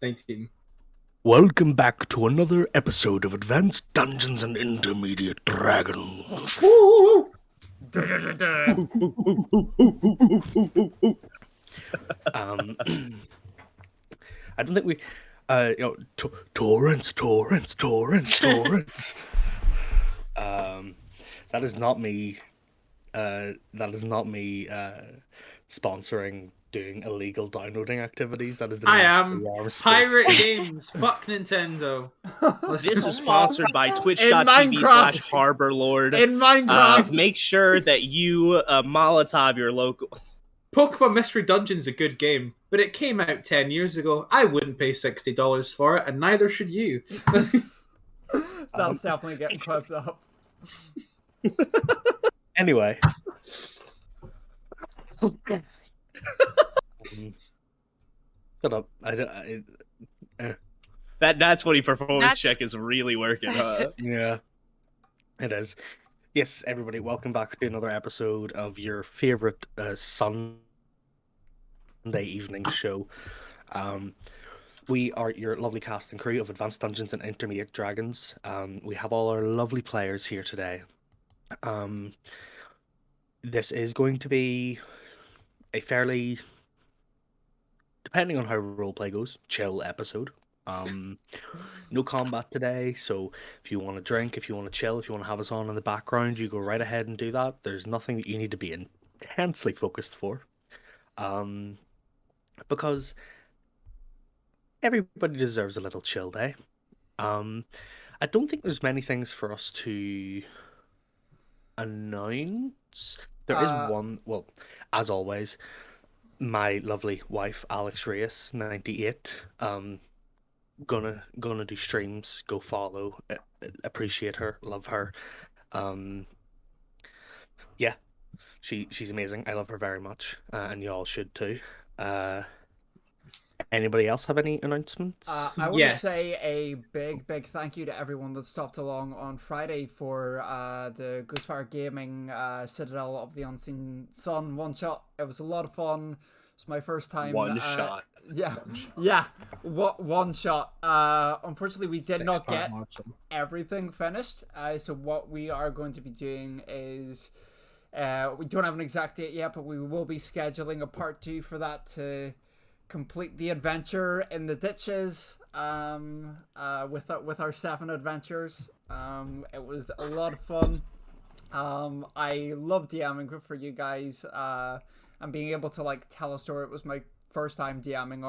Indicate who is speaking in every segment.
Speaker 1: 19.
Speaker 2: Welcome back to another episode of Advanced Dungeons and Intermediate Dragons. I don't think we, torrents. That is not me. That is not me sponsoring doing illegal downloading activities. That is the
Speaker 1: I
Speaker 2: name
Speaker 1: am
Speaker 2: of the Warm
Speaker 1: Pirate
Speaker 2: Sports
Speaker 1: Games. Fuck Nintendo.
Speaker 3: This is sponsored by
Speaker 1: In
Speaker 3: twitch.tv
Speaker 1: Minecraft.
Speaker 3: /HarborLord.
Speaker 1: In Minecraft.
Speaker 3: Make sure that you Molotov your local...
Speaker 1: Pokemon Mystery Dungeon's a good game, but it came out 10 years ago. I wouldn't pay $60 for it, and neither should you.
Speaker 4: That's definitely getting clipped up.
Speaker 2: Anyway. Shut up.
Speaker 3: That 20 performance check is really working.
Speaker 2: Yeah, it is. Yes, everybody, welcome back to another episode of your favorite Sunday evening show. We are your lovely cast and crew of Advanced Dungeons and Intermediate Dragons. We have all our lovely players here today. This is going to be a fairly, depending on how roleplay goes, chill episode. No combat today, so if you want to drink, if you want to chill, if you want to have us on in the background, you go right ahead and do that. There's nothing that you need to be intensely focused for, because everybody deserves a little chill day. I don't think there's many things for us to announce. There is one, well, as always, my lovely wife, Alex Reyes, 98, gonna do streams. Go follow, appreciate her, love her. Yeah, she's amazing. I love her very much, and you all should too. Anybody else have any announcements?
Speaker 4: I want to say a big thank you to everyone that stopped along on Friday for the Ghostfire Gaming Citadel of the Unseen Sun one shot. It was a lot of fun. It's my first time.
Speaker 3: One shot.
Speaker 4: One shot. Unfortunately, we did not get everything finished. So what we are going to be doing is, we don't have an exact date yet, but we will be scheduling a part 2 for that to complete the adventure in the ditches. With our 7 adventures. It was a lot of fun. I love DMing for you guys. And being able to like tell a story. It was my first time DMing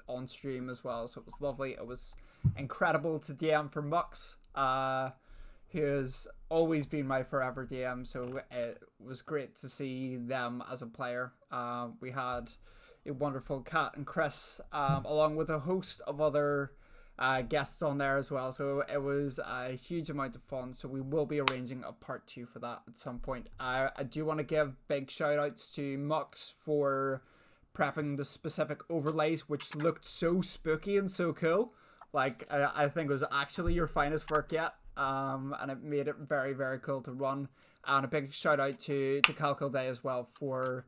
Speaker 4: on stream as well, so it was lovely. It was incredible to DM for Mux, who has always been my forever DM, so it was great to see them as a player. We had a wonderful Kat and Chris, along with a host of other guests on there as well, so it was a huge amount of fun. So we will be arranging a part 2 for that at some point. I do want to give big shout outs to Mux for prepping the specific overlays, which looked so spooky and so cool. Like, I think it was actually your finest work yet, and it made it very, very cool to run. And a big shout out to Calcal Day as well for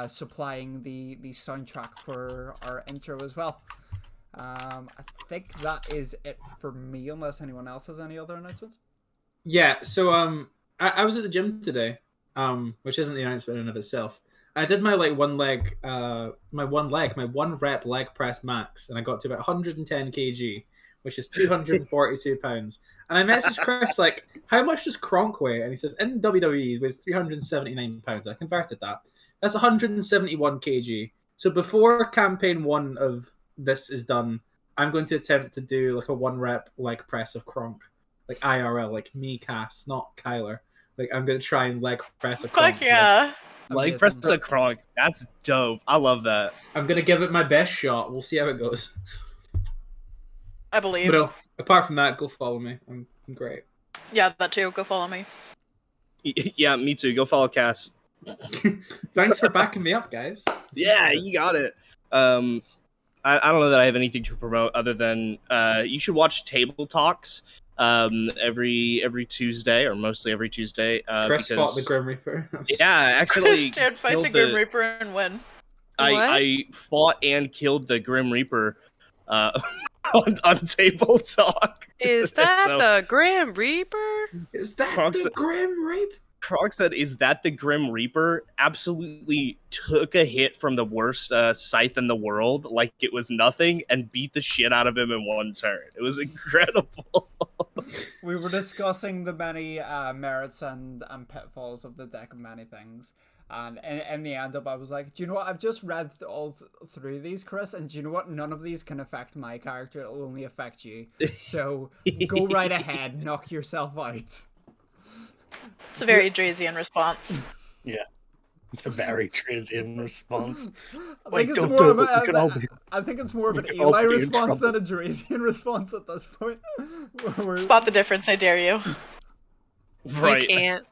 Speaker 4: supplying the soundtrack for our intro as well. I think that is it for me, unless anyone else has any other announcements.
Speaker 1: Yeah, so I was at the gym today, which isn't the announcement in and of itself. I did my one rep leg press max, and I got to about 110 kg, which is 242 pounds. And I messaged Chris like, "How much does Kronk weigh?" And he says, "In WWE, he weighs 379 pounds." I converted that. That's 171 kg. So before campaign 1 of this is done, I'm going to attempt to do like a 1 rep leg press of Kronk, like IRL, like me, Cass, not Kyler. Like, I'm gonna try and leg press a Kronk.
Speaker 5: Fuck yeah!
Speaker 3: Leg press a Kronk. That's dope. I love that.
Speaker 1: I'm gonna give it my best shot. We'll see how it goes.
Speaker 5: I believe.
Speaker 1: But apart from that, go follow me. I'm great.
Speaker 5: Yeah, that too. Go follow me.
Speaker 3: Yeah, me too. Go follow Cass.
Speaker 1: Thanks for backing me up, guys.
Speaker 3: Yeah, you got it. I don't know that I have anything to promote other than you should watch Table Talks every Tuesday, or mostly every Tuesday.
Speaker 1: Chris fought the Grim Reaper.
Speaker 3: Yeah, I accidentally
Speaker 5: Chris dared fight the Grim Reaper and win.
Speaker 3: I fought and killed the Grim Reaper on Table Talk.
Speaker 6: Is that
Speaker 3: So,
Speaker 6: the Grim Reaper?
Speaker 1: Is that
Speaker 3: Crocs-
Speaker 1: the Grim Reaper?
Speaker 3: Krog said, "Is that the Grim Reaper?" Absolutely took a hit from the worst scythe in the world, like it was nothing, and beat the shit out of him in one turn. It was incredible.
Speaker 4: We were discussing the many merits and pitfalls of the deck of many things. And in the end up, I was like, do you know what? I've just read all through these, Chris, and do you know what? None of these can affect my character. It'll only affect you. So go right ahead, knock yourself out.
Speaker 5: It's a very Drazian response.
Speaker 2: Yeah. It's a very transient response.
Speaker 4: I think it's more of an Eli response than a Drazian response at this point.
Speaker 5: Spot the difference, I dare you.
Speaker 3: Right.
Speaker 6: You can't.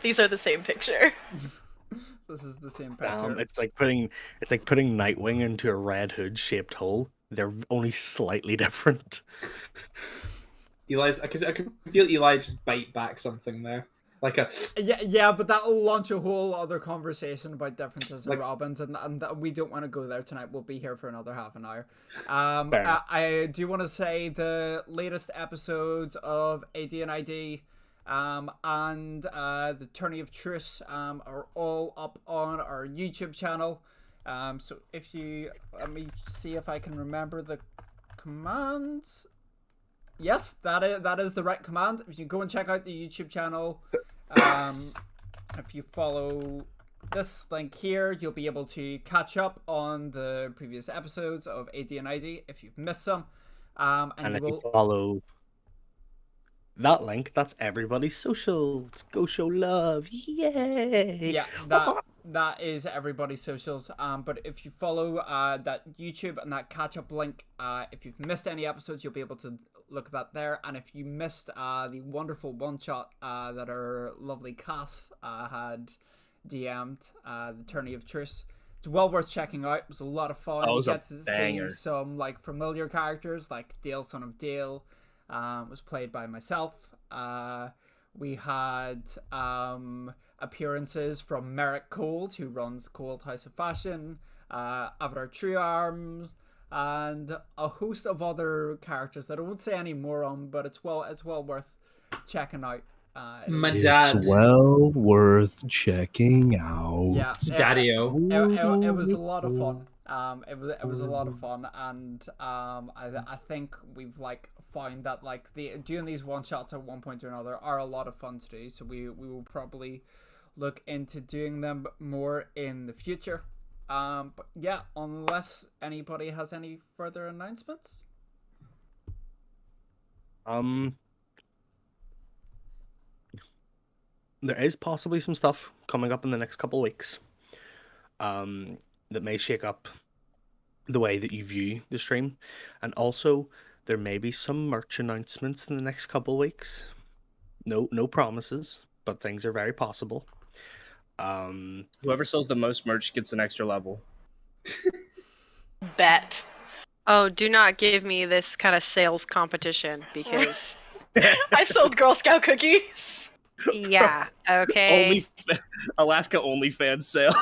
Speaker 5: These are the same picture.
Speaker 4: This is the same picture.
Speaker 2: It's like putting Nightwing into a Red Hood shaped hole. They're only slightly different.
Speaker 1: Eli's, because I can feel Eli just bite back something there, like a
Speaker 4: yeah, but that'll launch a whole other conversation about differences in
Speaker 1: Like-
Speaker 4: Robins, and we don't want to go there tonight. We'll be here for another half an hour.
Speaker 2: Fair.
Speaker 4: I do want to say the latest episodes of AD&ID and the Tourney of Truce are all up on our YouTube channel. So if you let me see if I can remember the commands. Yes, that is the right command. If you go and check out the YouTube channel, if you follow this link here, you'll be able to catch up on the previous episodes of AD&ID if you've missed some. And
Speaker 2: if you follow that link, that's everybody's socials. Go show love. Yay!
Speaker 4: Yeah, that is everybody's socials. But if you follow that YouTube and that catch-up link, if you've missed any episodes, you'll be able to look at that there. And if you missed the wonderful one-shot that our lovely Cass had DM'd, the Tourney of Truce, it's well worth checking out. It was a lot of fun.
Speaker 3: Oh, it was
Speaker 4: you
Speaker 3: a
Speaker 4: get to
Speaker 3: banger.
Speaker 4: see some like familiar characters, like Dale, son of Dale, was played by myself. We had appearances from Merrick Cold, who runs Cold House of Fashion, Avatar True Arms, and a host of other characters that I won't say any more on, but it's well worth checking out.
Speaker 1: my dad.
Speaker 7: It's well worth checking out.
Speaker 4: Yeah,
Speaker 1: Daddy-o.
Speaker 4: it was a lot of fun. It was a lot of fun, and I think we've like found that like doing these one shots at one point or another are a lot of fun to do. So we will probably look into doing them more in the future. But yeah, unless anybody has any further announcements.
Speaker 2: There is possibly some stuff coming up in the next couple of weeks that may shake up the way that you view the stream. And also, there may be some merch announcements in the next couple of weeks. No promises, but things are very possible.
Speaker 3: Whoever sells the most merch gets an extra level.
Speaker 5: Bet.
Speaker 6: Oh, do not give me this kind of sales competition because
Speaker 5: I sold Girl Scout cookies.
Speaker 6: yeah, okay.
Speaker 3: Alaska OnlyFans sale.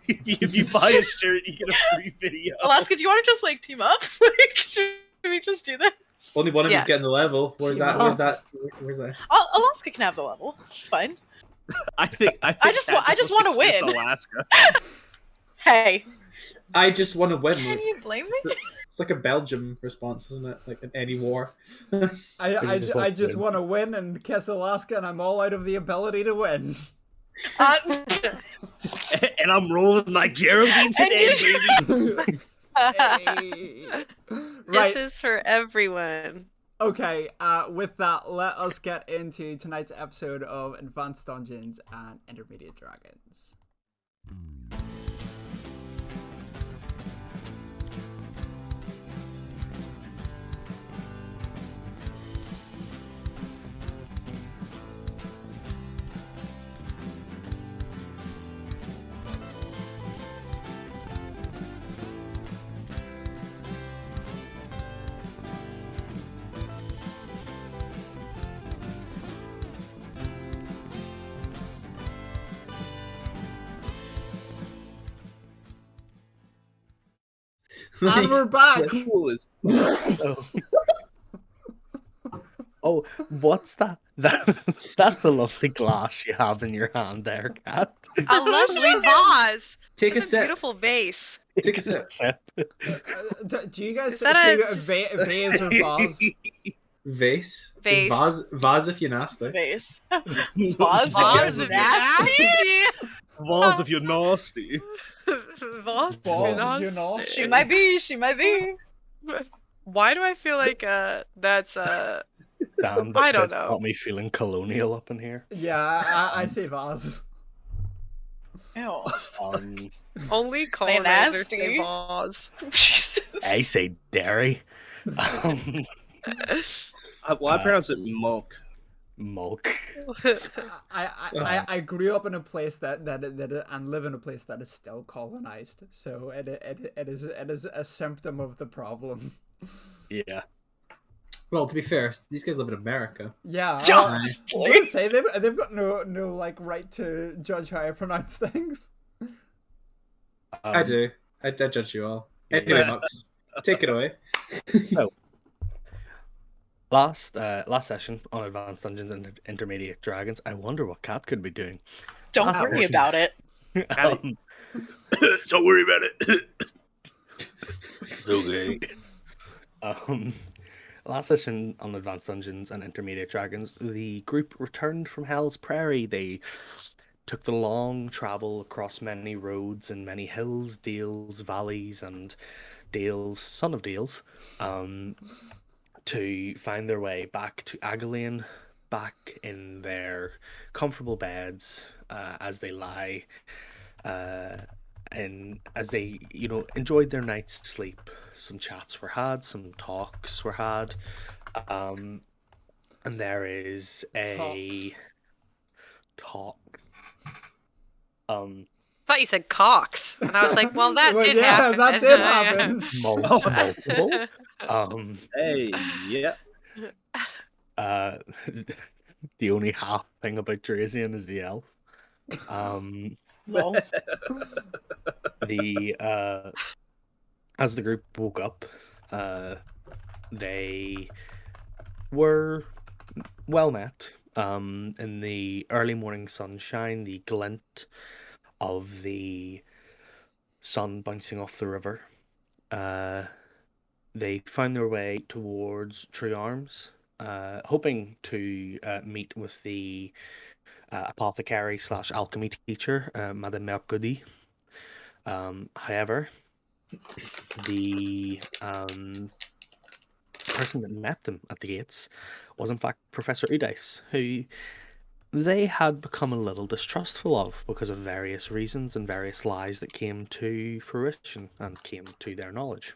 Speaker 3: If you buy a shirt, you get a free video.
Speaker 5: Alaska, do you want to just like team up? Like, should we just do this?
Speaker 1: Only one of
Speaker 6: Yes.
Speaker 1: us getting the level. Where's that?
Speaker 5: Alaska can have the level. It's fine.
Speaker 3: I think
Speaker 5: I just want to win.
Speaker 3: Alaska.
Speaker 5: Hey,
Speaker 1: I just want to win.
Speaker 5: can you blame me?
Speaker 1: It's like a Belgium response, isn't it? Like in any war.
Speaker 4: I just want to win and kiss Alaska, and I'm all out of the ability to win.
Speaker 3: And I'm rolling like Jeremy today, baby.
Speaker 4: Hey. Right.
Speaker 6: This is for everyone.
Speaker 4: Okay, with that, let us get into tonight's episode of Advanced Dungeons and Intermediate Dragons. And we're back.
Speaker 3: Cool is.
Speaker 2: Oh, what's that? That's a lovely glass you have in your hand there, Kat.
Speaker 6: A lovely vase.
Speaker 1: Take a
Speaker 6: That's a
Speaker 1: sip.
Speaker 6: beautiful vase.
Speaker 1: Take a sip.
Speaker 4: Do you guys
Speaker 6: Is
Speaker 4: say
Speaker 6: that
Speaker 4: vase or vase?
Speaker 1: Vase.
Speaker 6: Vase.
Speaker 1: Vase if you're nasty.
Speaker 5: Face.
Speaker 6: Vase
Speaker 5: Vase
Speaker 6: of
Speaker 5: nasty.
Speaker 6: nasty.
Speaker 3: Balls if you're nasty.
Speaker 6: Vase of
Speaker 4: Balls of
Speaker 6: nasty.
Speaker 4: nasty.
Speaker 5: She might be. She might be.
Speaker 6: Why do I feel like that's
Speaker 2: Damn,
Speaker 6: I don't
Speaker 2: this
Speaker 6: know.
Speaker 2: got me feeling colonial up in here.
Speaker 4: Yeah, I say vase.
Speaker 5: Ew.
Speaker 6: only colonizers
Speaker 5: nasty.
Speaker 6: say vase.
Speaker 5: Jesus.
Speaker 2: I say dairy.
Speaker 3: I pronounce it milk.
Speaker 2: Milk.
Speaker 4: I grew up in a place that and live in a place that is still colonized, so it is a symptom of the problem.
Speaker 2: Yeah.
Speaker 1: Well, to be fair, these guys live in America.
Speaker 4: Yeah,
Speaker 5: Just
Speaker 4: I was
Speaker 5: like-
Speaker 4: gonna say they've got no like right to judge how I pronounce things.
Speaker 1: I do. I judge you all. Anyway,
Speaker 2: Yeah.
Speaker 1: Mux, take it away.
Speaker 2: Last session on Advanced Dungeons and Intermediate Dragons, I wonder what Cat could be doing.
Speaker 5: Don't
Speaker 2: Last
Speaker 5: worry
Speaker 2: session-
Speaker 5: about it.
Speaker 3: Don't worry about it.
Speaker 2: Okay. Last session on Advanced Dungeons and Intermediate Dragons, the group returned from Hell's Prairie. They took the long travel across many roads and many hills, dales, valleys, and dales, son of dales, to find their way back to Agalian, back in their comfortable beds as they lie, and as they, enjoyed their night's sleep. Some chats were had, some talks were had, and there is a talk.
Speaker 6: Thought you said cocks, and I was like, well, that
Speaker 4: Well,
Speaker 6: did
Speaker 4: yeah,
Speaker 6: happen.
Speaker 4: that did happen.
Speaker 2: Multiple.
Speaker 3: Hey, yeah.
Speaker 2: The only half thing about Drazian is the elf.
Speaker 5: No.
Speaker 2: As the group woke up, they were well met. In the early morning sunshine, the glint of the sun bouncing off the river, they found their way towards Tree Arms, hoping to meet with the apothecary / alchemy teacher, Madame Mercredi. However, the person that met them at the gates was in fact Professor Udice, who they had become a little distrustful of because of various reasons and various lies that came to fruition and came to their knowledge.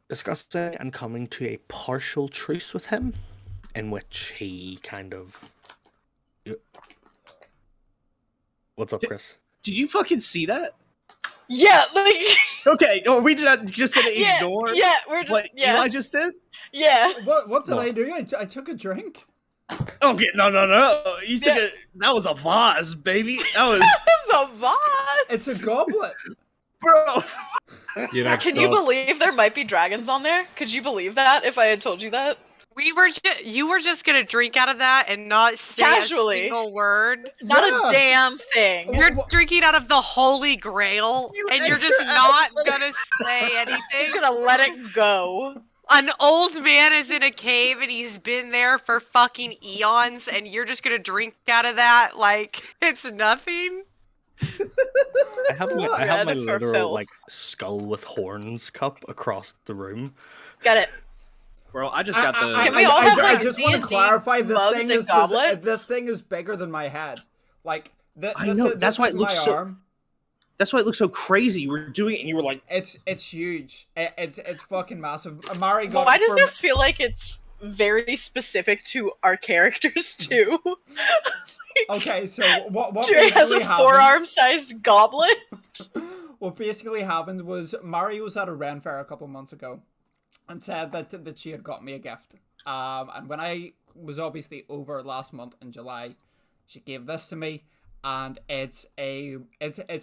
Speaker 2: Discussing and coming to a partial truce with him, in which he kind of... What's up, Chris?
Speaker 3: Did you fucking see that?
Speaker 5: Yeah, like.
Speaker 3: Okay, are we just gonna ignore
Speaker 5: Yeah, we're just.
Speaker 3: what
Speaker 5: Yeah.
Speaker 3: Eli just did?
Speaker 5: Yeah.
Speaker 4: What did
Speaker 2: No.
Speaker 4: I do? I took a drink.
Speaker 3: Okay, no. You took that was a vase, baby. That was
Speaker 5: The vase.
Speaker 4: It's a goblet.
Speaker 3: bro.
Speaker 5: Can you believe there might be dragons on there? Could you believe that if I had told you that?
Speaker 6: You were just gonna drink out of that and not say
Speaker 5: Casually.
Speaker 6: a single word.
Speaker 5: Not
Speaker 4: Yeah.
Speaker 5: a damn thing.
Speaker 6: You're
Speaker 4: What-
Speaker 6: drinking out of the Holy Grail, and you're just
Speaker 3: extra
Speaker 6: not
Speaker 3: asshole.
Speaker 6: gonna say
Speaker 5: You're
Speaker 6: anything.
Speaker 5: gonna let it go.
Speaker 6: An old man is in a cave and he's been there for fucking eons, and you're just gonna drink out of that like it's nothing.
Speaker 2: I have my
Speaker 5: Red for
Speaker 2: literal
Speaker 5: filth.
Speaker 2: skull with horns cup across the room.
Speaker 5: Got it.
Speaker 3: Bro, I just got the.
Speaker 5: Can we all have,
Speaker 4: I
Speaker 5: like,
Speaker 4: just want to
Speaker 5: D&D
Speaker 4: clarify this
Speaker 5: mugs
Speaker 4: thing
Speaker 5: and
Speaker 4: is
Speaker 5: goblets?
Speaker 4: this thing is bigger than my head. Like
Speaker 3: I know, that's why it looks
Speaker 4: my
Speaker 3: so-
Speaker 4: arm.
Speaker 3: That's why it looks so crazy. You were doing it, and you were like,
Speaker 4: It's huge. It's fucking massive. Amari got
Speaker 5: But why
Speaker 4: it
Speaker 5: does
Speaker 4: for-
Speaker 5: this feel like it's very specific to our characters too?
Speaker 4: Okay, so what
Speaker 5: Dre has
Speaker 4: basically
Speaker 5: a
Speaker 4: happened?
Speaker 5: forearm-sized goblet.
Speaker 4: What basically happened was Mari was at a Ren Fair a couple months ago, and said that she had got me a gift. And when I was obviously over last month in July, she gave this to me, and it's a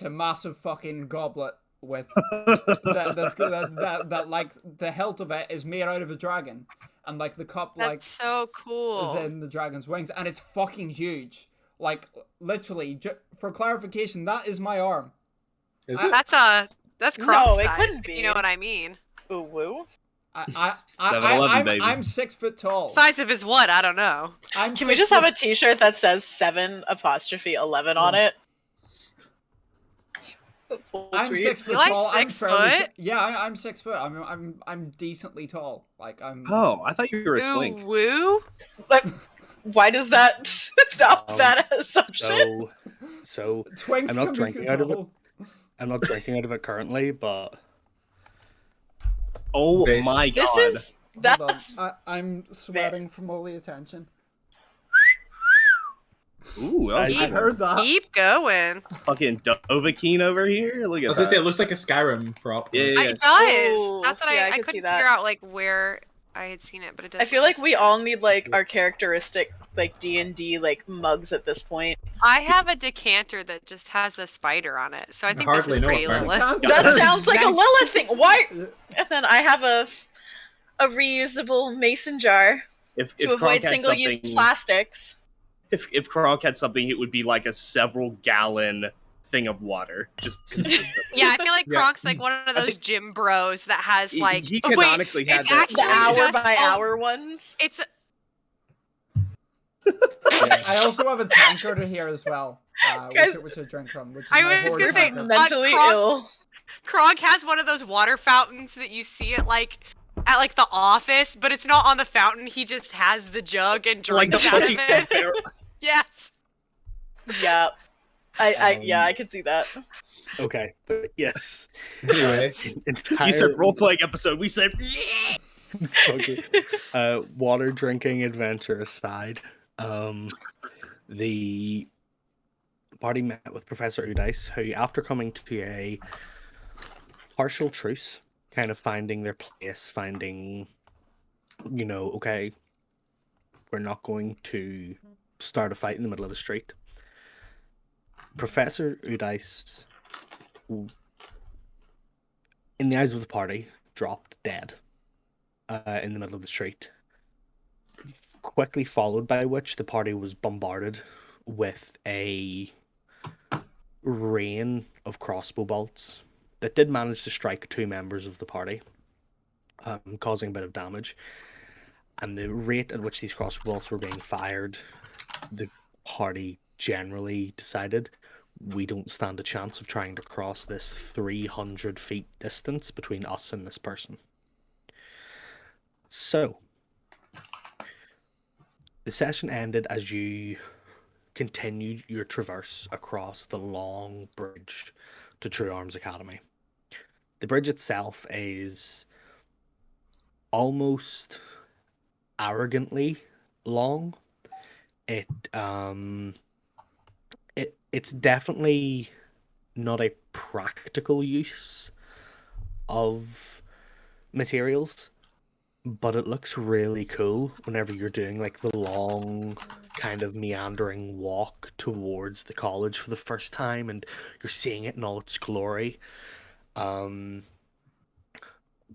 Speaker 4: massive fucking goblet with that like the hilt of it is made out of a dragon, and like the cup like
Speaker 6: That's so cool.
Speaker 4: is in the dragon's wings, and it's fucking huge. Like literally, for clarification, that is my arm.
Speaker 1: Is it?
Speaker 6: That's Kronk
Speaker 5: No, it
Speaker 6: size,
Speaker 5: couldn't
Speaker 6: if
Speaker 5: be.
Speaker 6: you know what I mean.
Speaker 5: Ooh woo.
Speaker 3: 7-Eleven, baby.
Speaker 4: I'm 6 foot tall.
Speaker 6: Size of his what? I don't know.
Speaker 5: Can we just have a T-shirt that says 7'11" on it? Full
Speaker 4: I'm
Speaker 5: tweet.
Speaker 4: 6 foot
Speaker 6: You like
Speaker 4: tall.
Speaker 6: 6
Speaker 4: I'm fairly
Speaker 6: foot?
Speaker 4: yeah, I'm 6 foot. I'm decently tall. Like I'm.
Speaker 3: Oh, I thought you were a
Speaker 6: Ooh,
Speaker 3: twink.
Speaker 6: woo?
Speaker 5: But why does that stop that assumption?
Speaker 2: So
Speaker 4: Twinks
Speaker 2: I'm not
Speaker 4: can be
Speaker 2: drinking out of it.
Speaker 4: tall.
Speaker 2: I'm not drinking out of it currently, but
Speaker 3: Oh
Speaker 1: This-
Speaker 3: my
Speaker 5: This
Speaker 3: god.
Speaker 5: is
Speaker 4: Hold on.
Speaker 5: that's
Speaker 4: I'm sweating from all the attention.
Speaker 3: Ooh, that was
Speaker 2: I
Speaker 4: I heard that.
Speaker 6: Keep going.
Speaker 3: fucking Dovahkiin over here. Look
Speaker 1: I
Speaker 3: at
Speaker 1: was gonna say it
Speaker 3: that.
Speaker 1: looks like a Skyrim prop.
Speaker 3: Yeah, yeah, yeah.
Speaker 6: It does.
Speaker 5: Ooh,
Speaker 6: That's what
Speaker 5: yeah, I
Speaker 6: I
Speaker 5: could
Speaker 6: couldn't
Speaker 5: see that.
Speaker 6: figure out like where I had seen it, but it does.
Speaker 5: I feel like we all need like our characteristic like D&D like mugs at this point.
Speaker 6: I have a decanter that just has a spider on it, so I think this
Speaker 1: hardly
Speaker 6: is
Speaker 1: know
Speaker 6: pretty
Speaker 1: it, man.
Speaker 6: Lilith.
Speaker 5: That
Speaker 3: that's
Speaker 5: sounds like a
Speaker 3: exact-
Speaker 5: Lilith thing. Why? And then I have a reusable mason jar
Speaker 3: If
Speaker 5: to
Speaker 3: Kronk
Speaker 5: avoid
Speaker 3: had
Speaker 5: single-use
Speaker 3: something,
Speaker 5: plastics.
Speaker 3: if Kronk had something, it would be like a several gallon thing of water, just consistent.
Speaker 6: Yeah, I feel like
Speaker 1: Yeah.
Speaker 6: Kronk's like one of those
Speaker 3: think-
Speaker 6: gym bros that has
Speaker 3: He-
Speaker 6: like.
Speaker 3: he
Speaker 6: oh, wait,
Speaker 3: canonically had
Speaker 6: it's
Speaker 3: that.
Speaker 5: The
Speaker 6: actually
Speaker 5: hour
Speaker 6: just
Speaker 5: by
Speaker 6: all-
Speaker 5: hour ones.
Speaker 6: It's
Speaker 4: I also have a tankard here as well, which I drink from. Which is
Speaker 6: I
Speaker 4: my
Speaker 6: was
Speaker 4: hoard
Speaker 6: gonna say,
Speaker 4: tankard.
Speaker 5: Mentally
Speaker 6: Kronk-
Speaker 5: ill.
Speaker 6: Kronk has one of those water fountains that you see at like the office, but it's not on the fountain. He just has the jug and
Speaker 3: Like the
Speaker 6: drinks out of
Speaker 3: fucking
Speaker 6: it.
Speaker 3: bear.
Speaker 6: Yes.
Speaker 5: Yeah. I could see that.
Speaker 2: okay, but yes.
Speaker 1: Anyway,
Speaker 3: You said role playing episode. We said
Speaker 2: Okay. Water drinking adventure aside, the party met with Professor Udice, who, after coming to a partial truce, kind of finding their place, finding, okay, we're not going to start a fight in the middle of the street. Professor Udice, in the eyes of the party, dropped dead in the middle of the street. Quickly followed by which the party was bombarded with a rain of crossbow bolts that did manage to strike 2 members of the party, causing a bit of damage. And the rate at which these crossbow bolts were being fired, the party generally decided, we don't stand a chance of trying to cross this 300 feet distance between us and this person. So, the session ended as you continued your traverse across the long bridge to True Arms Academy. The bridge itself is almost arrogantly long. It's definitely not a practical use of materials, but it looks really cool whenever you're doing like the long kind of meandering walk towards the college for the first time and you're seeing it in all its glory. But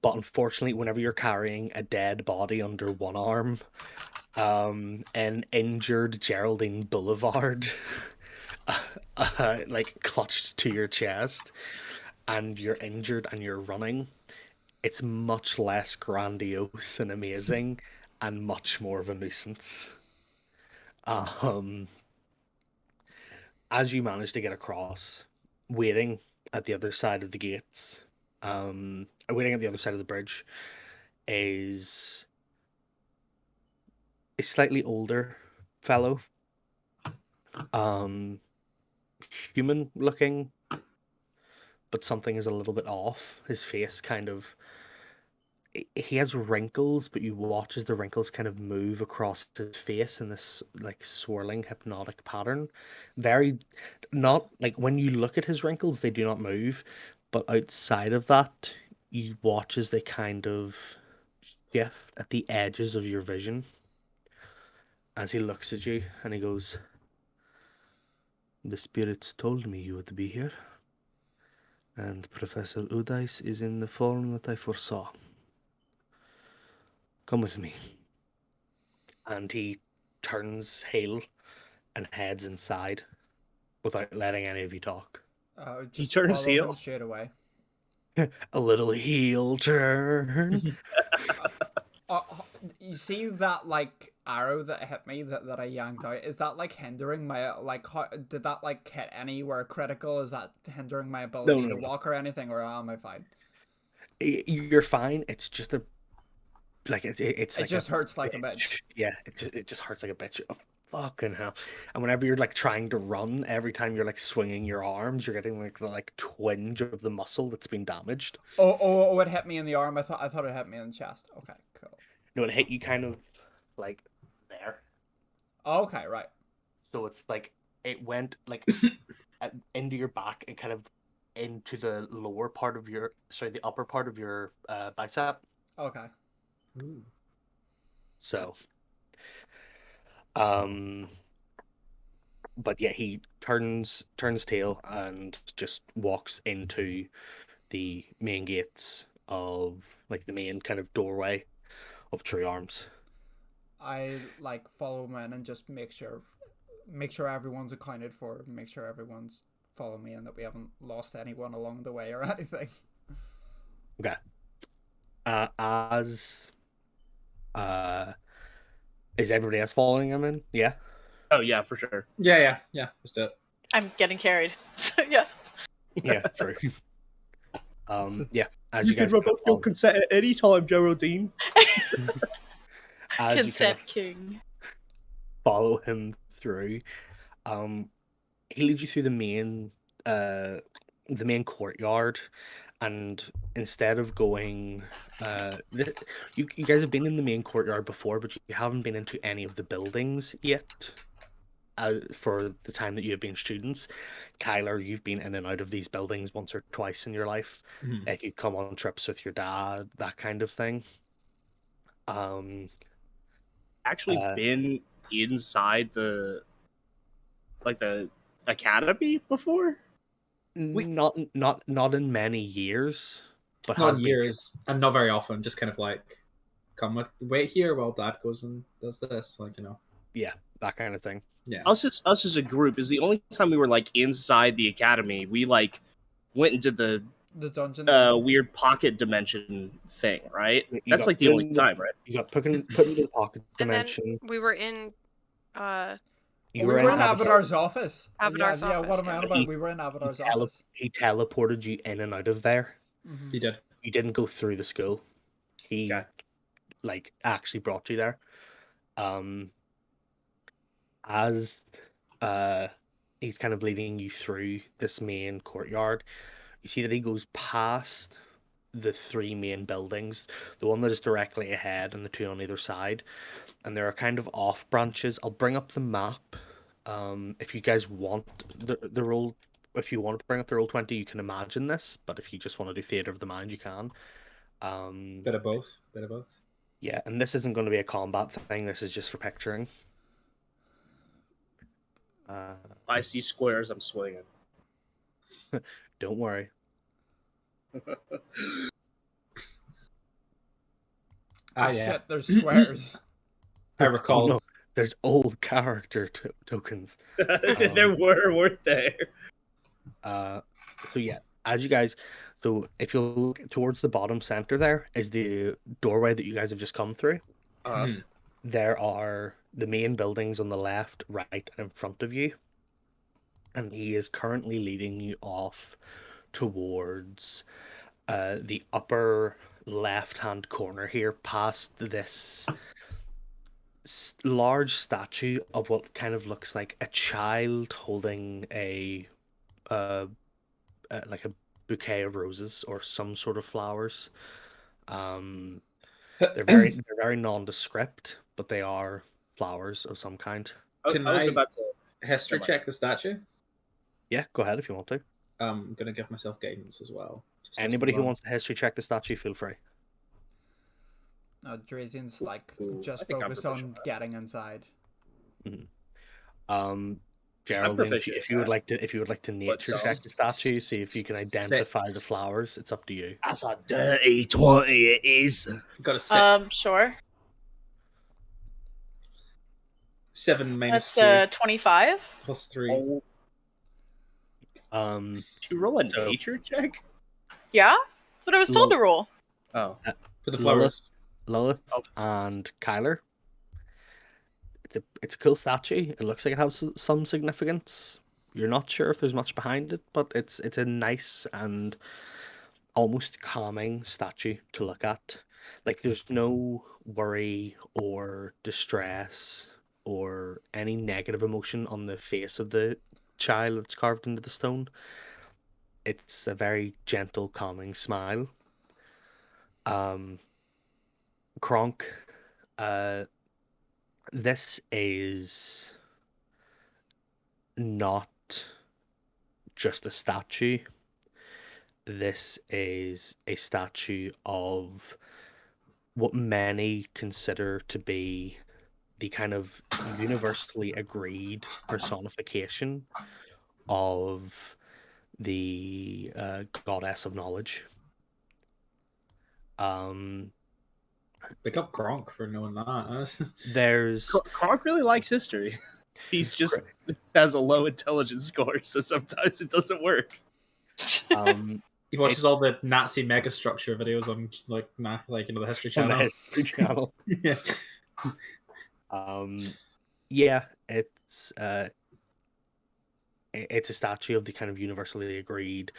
Speaker 2: unfortunately, whenever you're carrying a dead body under one arm, an injured Geraldine Boulevard like clutched to your chest, and you're injured and you're running, it's much less grandiose and amazing and much more of a nuisance. As you manage to get across, waiting at the other side of the gates, waiting at the other side of the bridge, is a slightly older fellow. Human looking, but something is a little bit off. His face kind of, he has wrinkles, but you watch as the wrinkles kind of move across his face in this like swirling hypnotic pattern. Very, not like when you look at his wrinkles, they do not move, but outside of that, you watch as they kind of shift at the edges of your vision. As he looks at you and he goes, "The spirits told me you would be here. And Professor Udice is in the form that I foresaw. Come with me. And he turns heel and heads inside without letting any of you talk.
Speaker 3: He
Speaker 4: Just
Speaker 3: turns
Speaker 4: follow
Speaker 3: heel?
Speaker 4: him straight away.
Speaker 2: A little heel turn.
Speaker 4: You see that like arrow that hit me that I yanked out? Is that like hindering my like? How, did that like hit anywhere critical? Is that hindering my ability to walk or anything, or am I fine?
Speaker 2: You're fine. It's just a like it's
Speaker 4: It
Speaker 2: like
Speaker 4: just
Speaker 2: a
Speaker 4: hurts like a bitch.
Speaker 2: Yeah, it just hurts like a bitch. Oh, fucking hell! And whenever you're like trying to run, every time you're like swinging your arms, you're getting like the like twinge of the muscle that's been damaged.
Speaker 4: Oh! It hit me in the arm. I thought it hit me in the chest. Okay, cool.
Speaker 2: No, it hit you kind of like there.
Speaker 4: Okay, right.
Speaker 2: So it's like it went like into your back and kind of into the lower part of your the upper part of your bicep.
Speaker 4: Okay.
Speaker 1: Ooh.
Speaker 2: So but yeah, he turns tail and just walks into the main gates of like the main kind of doorway of True Arms.
Speaker 4: I like follow him in and just make sure everyone's accounted for, make sure everyone's following me and that we haven't lost anyone along the way or anything.
Speaker 2: Okay. As is everybody else following him in? Yeah.
Speaker 3: Oh yeah, for sure.
Speaker 1: Yeah. Let's do it.
Speaker 5: I'm getting carried. So yeah.
Speaker 2: Yeah, true. Yeah. As
Speaker 3: You can
Speaker 2: guys kind of
Speaker 3: revoke your consent at any time, Geraldine.
Speaker 2: as you
Speaker 5: Consent
Speaker 2: kind of
Speaker 5: king.
Speaker 2: follow him through, he leads you through the main courtyard, and instead of going, you guys have been in the main courtyard before, but you haven't been into any of the buildings yet. For the time that you have been students, Kyler, you've been in and out of these buildings once or twice in your life.
Speaker 1: Mhm.
Speaker 2: If you've come on trips with your dad, that kind of thing.
Speaker 3: Actually been inside the academy before?
Speaker 2: Not in many years, but
Speaker 1: Not
Speaker 2: has
Speaker 1: in
Speaker 2: been.
Speaker 1: years, and not very often. Just kind of like wait here while Dad goes and does this, like
Speaker 2: Yeah, that kind of thing.
Speaker 1: Yeah.
Speaker 3: Us as a group is the only time we were like inside the academy. We like went into the
Speaker 4: dungeon
Speaker 3: weird pocket dimension thing, right?
Speaker 2: You
Speaker 3: That's
Speaker 2: got
Speaker 3: like the
Speaker 2: put
Speaker 3: only
Speaker 2: in
Speaker 3: time, right?
Speaker 2: You got put into the pocket
Speaker 6: And then
Speaker 2: dimension.
Speaker 6: we were in
Speaker 2: You
Speaker 4: we were in
Speaker 2: Avatar's
Speaker 4: Avatar's office.
Speaker 6: Avatar's
Speaker 4: yeah,
Speaker 6: office,
Speaker 4: what am I
Speaker 6: yeah.
Speaker 4: on about? We were in Avatar's office.
Speaker 2: He teleported you in and out of there.
Speaker 1: He did.
Speaker 2: You didn't go through the school. He like actually brought you there. As he's kind of leading you through this main courtyard, you see that he goes past the three main buildings, the one that is directly ahead and the two on either side, and there are kind of off branches. I'll bring up the map. If you guys want the roll, if you want to bring up the Roll20, you can imagine this, but if you just want to do theater of the mind, you can.
Speaker 1: Bit of both.
Speaker 2: Yeah, and this isn't going to be a combat thing. This is just for picturing.
Speaker 3: I see squares. I'm swinging.
Speaker 2: Don't worry.
Speaker 4: Yeah. Shit, there's squares.
Speaker 1: I recall.
Speaker 2: Oh, no, there's old character tokens.
Speaker 3: There weren't there?
Speaker 2: So yeah, as you guys, so if you look towards the bottom center, there is the doorway that you guys have just come through. There are the main buildings on the left, right, and in front of you, and he is currently leading you off towards the upper left-hand corner here, past this large statue of what kind of looks like a child holding a like a bouquet of roses or some sort of flowers. They're very nondescript, but they are flowers of some kind.
Speaker 1: Can
Speaker 3: I was about to
Speaker 1: history check the statue?
Speaker 2: Yeah, go ahead if you want to.
Speaker 1: I'm gonna give myself guidance as well.
Speaker 2: Anybody who wants to history check the statue, feel free.
Speaker 4: Drazian's like just focused on getting inside.
Speaker 2: Mm-hmm. Geraldine, if you,
Speaker 3: proficient
Speaker 2: if
Speaker 3: in
Speaker 2: you would
Speaker 3: that.
Speaker 2: like to nature
Speaker 3: so?
Speaker 2: check the statue, see if you can identify the
Speaker 1: Six.
Speaker 2: flowers. It's up to you.
Speaker 3: That's a dirty 20 it is.
Speaker 1: Got a 6.
Speaker 5: Sure.
Speaker 1: 7 minus
Speaker 5: That's
Speaker 1: 3
Speaker 5: 25.
Speaker 1: plus 3.
Speaker 3: Oh,
Speaker 2: Um,
Speaker 3: did you roll a
Speaker 2: So-
Speaker 3: nature check?
Speaker 5: Yeah, that's what I was told to roll.
Speaker 3: Oh.
Speaker 1: For the
Speaker 2: Lilith,
Speaker 1: flowers.
Speaker 2: Lilith,
Speaker 3: Oh.
Speaker 2: and Kyler. It's a cool statue. It looks like it has some significance. You're not sure if there's much behind it, but it's a nice and almost calming statue to look at. Like there's no worry or distress or any negative emotion on the face of the child that's carved into the stone. It's a very gentle, calming smile. Kronk, this is not just a statue. This is a statue of what many consider to be the kind of universally agreed personification of the goddess of knowledge.
Speaker 1: Pick up Gronk for knowing that.
Speaker 2: There's
Speaker 3: Kronk really likes history. He's just has a low intelligence score, so sometimes it doesn't work.
Speaker 1: He watches all the Nazi megastructure videos on the History
Speaker 2: on the
Speaker 1: Channel.
Speaker 2: History Channel.
Speaker 1: Yeah.
Speaker 2: Yeah, it's a statue of the kind of universally agreed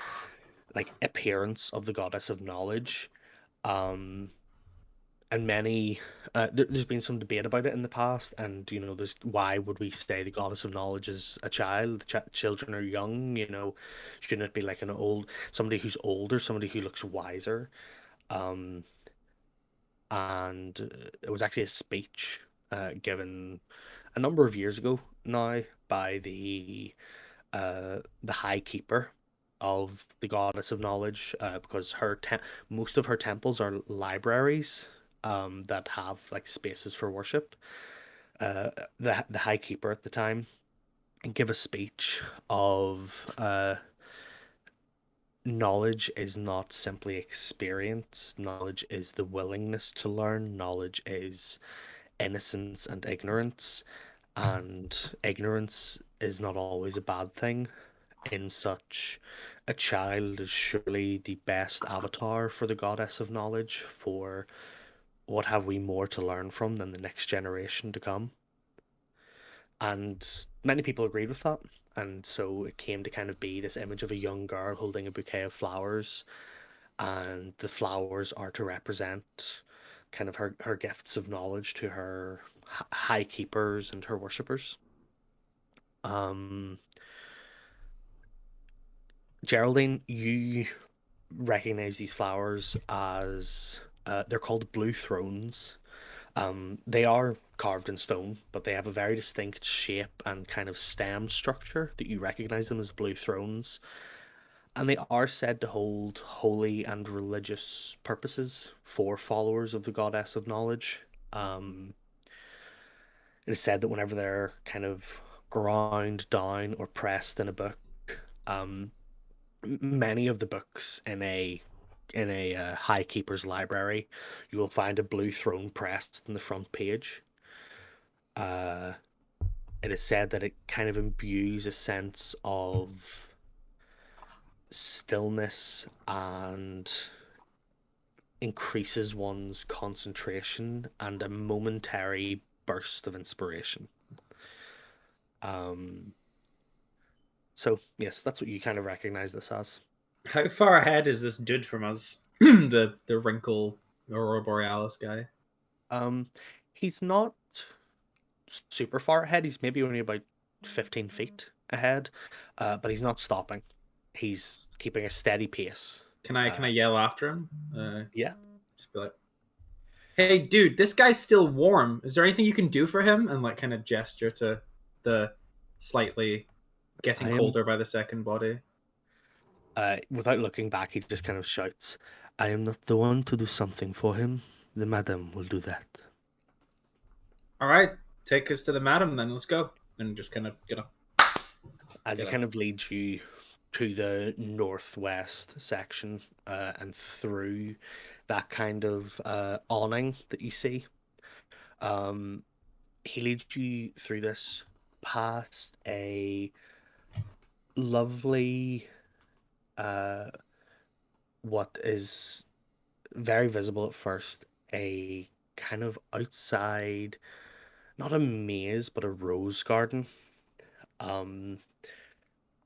Speaker 2: appearance of the goddess of knowledge. And many there's been some debate about it in the past, and there's why would we say the goddess of knowledge is a child? Children are young, shouldn't it be like somebody who's older, somebody who looks wiser? And it was actually a speech given a number of years ago now by the High Keeper of the goddess of knowledge, because most of her temples are libraries that have spaces for worship. The High Keeper at the time give a speech of knowledge is not simply experience. Knowledge is the willingness to learn. Knowledge is innocence and ignorance, and ignorance is not always a bad thing. In such, a child is surely the best avatar for the goddess of knowledge, for what have we more to learn from than the next generation to come. And many people agreed with that, and so it came to kind of be this image of a young girl holding a bouquet of flowers, and the flowers are to represent kind of her gifts of knowledge to her high keepers and her worshippers. Geraldine, you recognize these flowers as they're called blue thrones. They are carved in stone, but they have a very distinct shape and kind of stem structure that you recognize them as blue thrones. And they are said to hold holy and religious purposes for followers of the goddess of knowledge. It is said that whenever they're kind of ground down or pressed in a book, many of the books in a high keeper's library, you will find a blue throne pressed in the front page. It is said that it kind of imbues a sense of stillness and increases one's concentration and a momentary burst of inspiration. So yes, that's what you kind of recognize this as.
Speaker 1: How far ahead is this dude from us? the wrinkle Aurora Borealis guy.
Speaker 2: He's not super far ahead. He's maybe only about 15 feet ahead, but he's not stopping. He's keeping a steady pace.
Speaker 1: Can I yell after him?
Speaker 2: Yeah.
Speaker 1: Just be like, "Hey, dude, this guy's still warm. Is there anything you can do for him?" And kind of gesture to the slightly getting colder by the second body.
Speaker 2: Without looking back, he just kind of shouts, "I am not the one to do something for him. The madam will do that."
Speaker 1: All right, take us to the madam then. Let's go. And just kind of
Speaker 2: as it kind of leads you to the northwest section and through that kind of awning that you see. He leads you through this past a lovely, what is very visible at first, a kind of outside, not a maze, but a rose garden,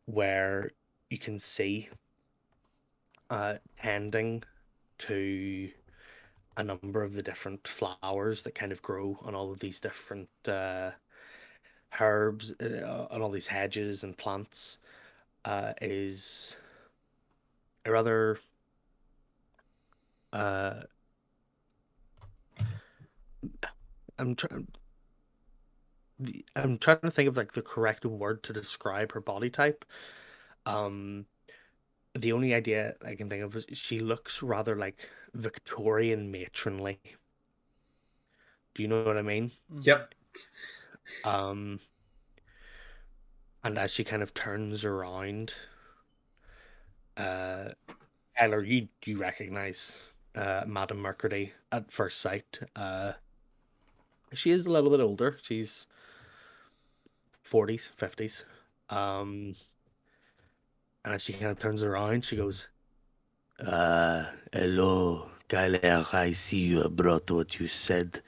Speaker 2: where you can see tending to a number of the different flowers that kind of grow on all of these different herbs, on all these hedges and plants, is a rather I'm trying. I'm trying to think of like the correct word to describe her body type. Um, the only idea I can think of is she looks rather like Victorian matronly. Do you know what I mean?
Speaker 1: Yep.
Speaker 2: And as she kind of turns around, Tyler, you recognize Madame Mercredi at first sight. She is a little bit older. She's 40s, 50s. And as she kind of turns around, she goes, hello, Kyler. I see you have brought what you said.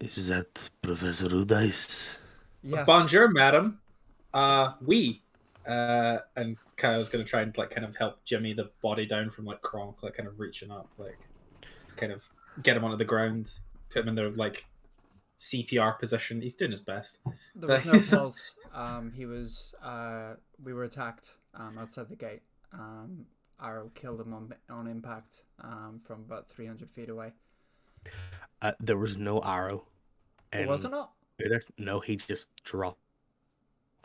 Speaker 2: Is that Professor Udice?
Speaker 4: Yeah.
Speaker 1: Bonjour, madam. We. And Kyle's gonna try and like kind of help Jimmy the body down from like Kronk, like kind of reaching up, like kind of get him onto the ground, put him in their like CPR position. He's doing his best.
Speaker 4: There was no pulse. He was. We were attacked outside the gate. Arrow killed him on impact from about 300 feet away.
Speaker 2: There was no arrow.
Speaker 4: Was it not?
Speaker 2: No, he just dropped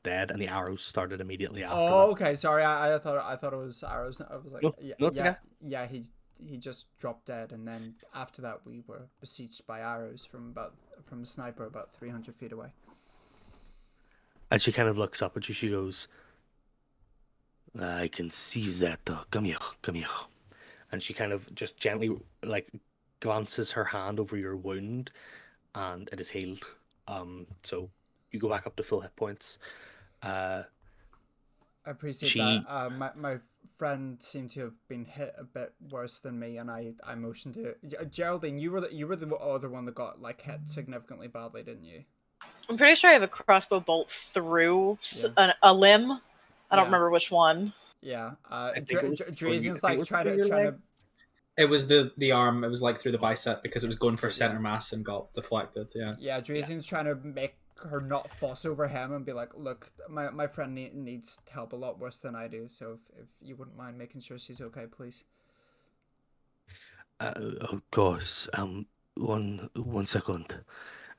Speaker 2: dead, and the arrows started immediately after
Speaker 4: Oh,
Speaker 2: that.
Speaker 4: okay. Sorry, I thought it was arrows. I was like,
Speaker 2: No,
Speaker 4: yeah,
Speaker 2: no, it's okay.
Speaker 4: yeah. He just dropped dead, and then after that, we were besieged by arrows from a sniper about 300 feet away.
Speaker 2: And she kind of looks up at you. She goes, I can see that. Come here, come here. And she kind of just gently like glances her hand over your wound, and it is healed. So you go back up to full hit points.
Speaker 4: I appreciate that. My friend seemed to have been hit a bit worse than me, and I motioned to Geraldine. You were the other one that got like hit significantly badly, didn't you?
Speaker 5: I'm pretty sure I have a crossbow bolt through a limb. I don't remember which one.
Speaker 4: Yeah.
Speaker 2: Drazian's
Speaker 4: like trying to.
Speaker 1: It was the arm. It was like through the bicep because it was going for center mass and got deflected. Yeah.
Speaker 4: Yeah, Drazian's trying to make her not fuss over him and be like, look, my friend needs help a lot worse than I do. So if you wouldn't mind making sure she's okay, please.
Speaker 2: Of course. One second.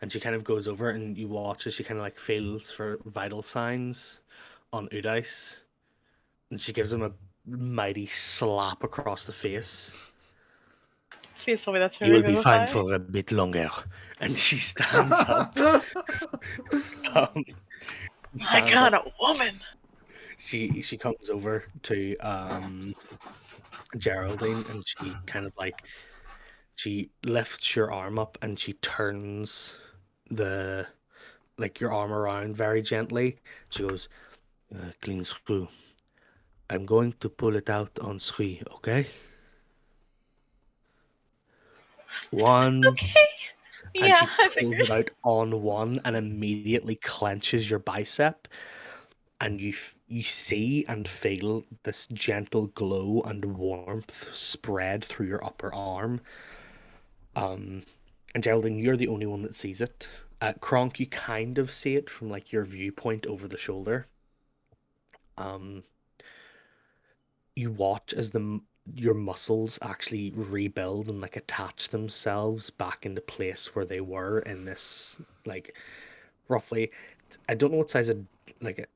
Speaker 2: And she kind of goes over and you watch as she kind of like feels for vital signs on Udice. And she gives him a mighty slap across the face.
Speaker 5: Please tell me that's her.
Speaker 2: He will be fine for a bit longer. And she stands up.
Speaker 5: My kind of woman.
Speaker 2: She comes over to Geraldine and she kind of like she lifts your arm up and she turns your arm around very gently. She goes, clean screw. I'm going to pull it out on 3, okay? 1.
Speaker 5: Okay.
Speaker 2: And she pulls it out on 1 and immediately clenches your bicep. And you see and feel this gentle glow and warmth spread through your upper arm. And Geraldine, you're the only one that sees it. Kronk, you kind of see it from like your viewpoint over the shoulder. You watch as your muscles actually rebuild and like attach themselves back into place where they were in this like roughly, I don't know what size of like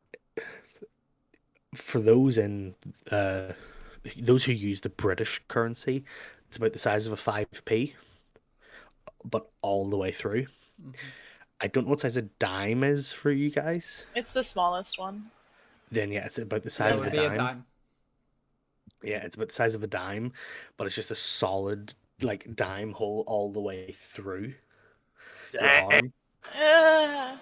Speaker 2: for those in those who use the British currency, it's about the size of a 5p, but all the way through. I don't know what size a dime is for you guys.
Speaker 5: It's the smallest one.
Speaker 2: Then yeah, it's about the
Speaker 4: Yeah,
Speaker 2: size
Speaker 4: it
Speaker 2: of a
Speaker 4: would be a
Speaker 2: dime.
Speaker 4: dime.
Speaker 2: Yeah, it's about the size of a dime, but it's just a solid like dime hole all the way through your arm.
Speaker 5: Uh,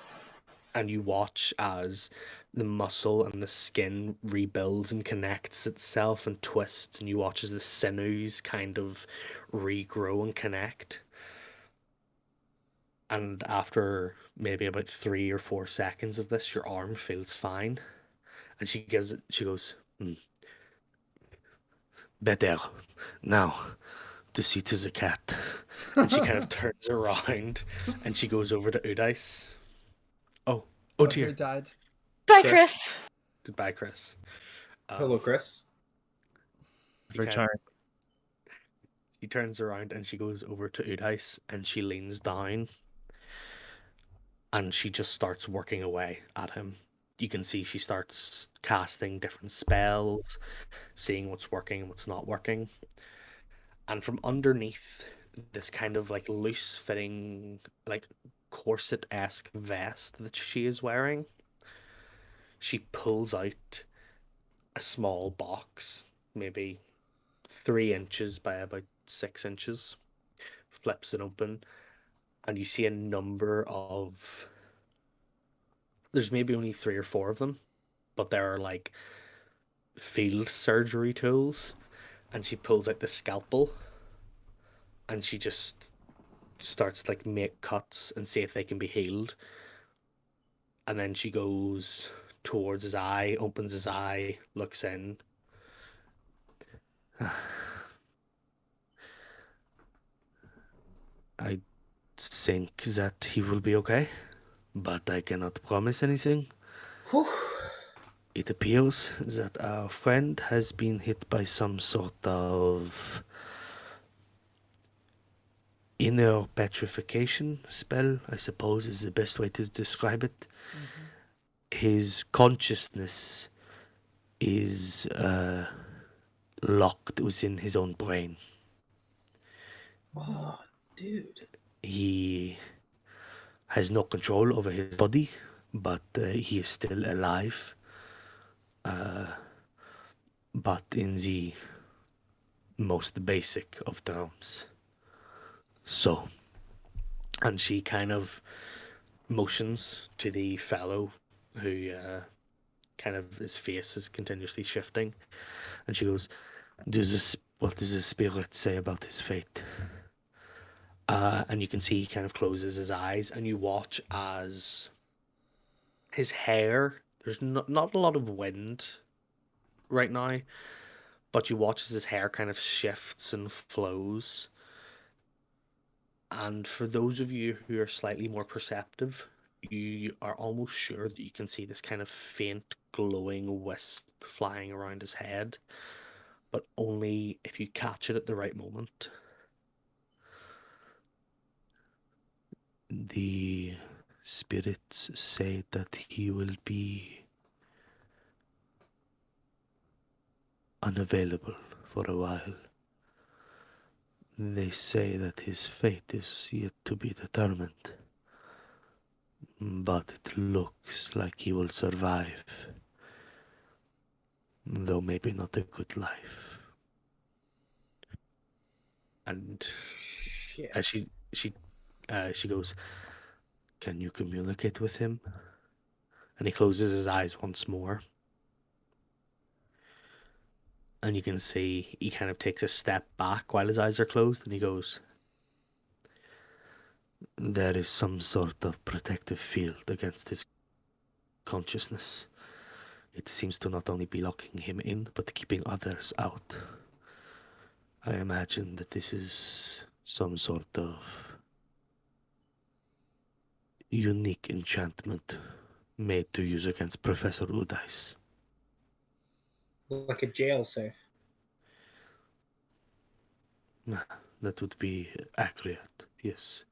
Speaker 2: And you watch as the muscle and the skin rebuilds and connects itself and twists, and you watch as the sinews kind of regrow and connect. And after maybe about 3 or 4 seconds of this, your arm feels fine. And she goes, better. Now, to see to the cat. And she kind of turns around and she goes over to Udice. Oh
Speaker 4: Who
Speaker 2: dear.
Speaker 4: died?
Speaker 5: bye,
Speaker 1: Sure.
Speaker 5: Chris.
Speaker 2: Goodbye, Chris.
Speaker 1: Hello, Chris.
Speaker 3: Return.
Speaker 2: She turns around and she goes over to Udice and she leans down and she just starts working away at him. You can see she starts casting different spells, seeing what's working and what's not working. And from underneath this kind of like loose fitting, like corset-esque vest that she is wearing, she pulls out a small box, maybe 3 inches by about 6 inches, flips it open, and you see a number of. There's maybe only 3 or 4 of them, but there are like field surgery tools, and she pulls out the scalpel, and she just starts to like make cuts and see if they can be healed. And then she goes towards his eye, opens his eye, looks in. I think that he will be okay, but I cannot promise anything.
Speaker 1: Whew.
Speaker 2: It appears that our friend has been hit by some sort of inner petrification spell, I suppose is the best way to describe it. His consciousness is locked within his own brain.
Speaker 1: Oh, dude.
Speaker 2: He has no control over his body, but he is still alive. But in the most basic of terms. So, and she kind of motions to the fellow who kind of his face is continuously shifting, and she goes, what does the spirit say about his fate? And you can see he kind of closes his eyes, and you watch as his hair, there's not a lot of wind right now, but you watch as his hair kind of shifts and flows. And for those of you who are slightly more perceptive, you are almost sure that you can see this kind of faint glowing wisp flying around his head, but only if you catch it at the right moment. The spirits say that he will be unavailable for a while. They say that his fate is yet to be determined, but it looks like he will survive, though maybe not a good life. And
Speaker 1: Shit.
Speaker 2: as she goes, "Can you communicate with him?" And he closes his eyes once more. And you can see he kind of takes a step back while his eyes are closed, and he goes, "There is some sort of protective field against his consciousness. It seems to not only be locking him in, but keeping others out. I imagine that this is some sort of unique enchantment made to use against Professor Udice."
Speaker 1: Like a jail safe.
Speaker 2: That would be accurate, yes.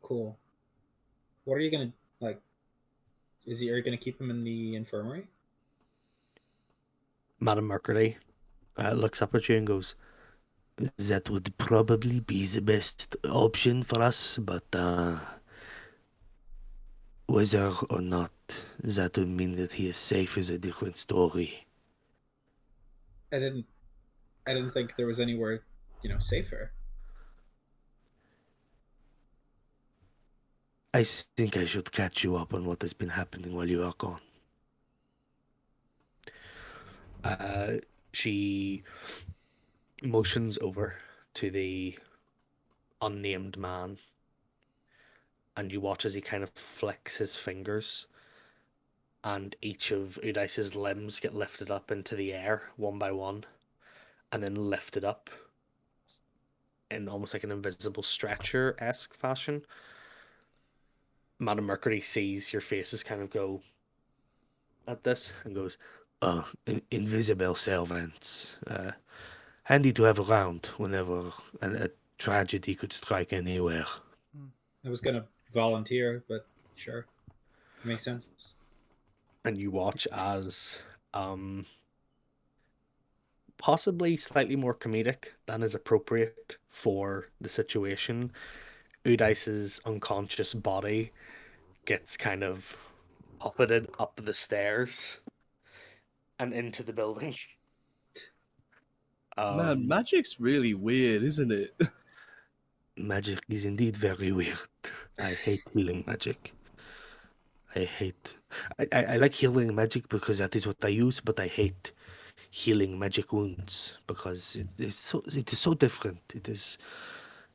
Speaker 1: Cool. What are you gonna like? Are you gonna keep him in the infirmary?
Speaker 2: Madame Mercredi looks up at you and goes, "That would probably be the best option for us, but Whether or not that would mean that he is safe is a different story.
Speaker 1: I didn't think there was anywhere, safer.
Speaker 2: I think I should catch you up on what has been happening while you are gone. She motions over to the unnamed man, and you watch as he kind of flicks his fingers, and each of Udice's limbs get lifted up into the air one by one, and then lifted up in almost like an invisible stretcher-esque fashion. Madame Mercredi sees your faces kind of go at this and goes, "Oh, invisible servants. Handy to have around whenever a tragedy could strike anywhere."
Speaker 1: I was gonna volunteer, but sure, makes sense.
Speaker 2: And you watch as, possibly slightly more comedic than is appropriate for the situation, Udice's unconscious body gets kind of puppeted up the stairs and into the building.
Speaker 3: Man, magic's really weird, isn't it?
Speaker 2: Magic is indeed very weird. I hate healing magic. I like healing magic because that is what I use, but I hate healing magic wounds because it is so different. It's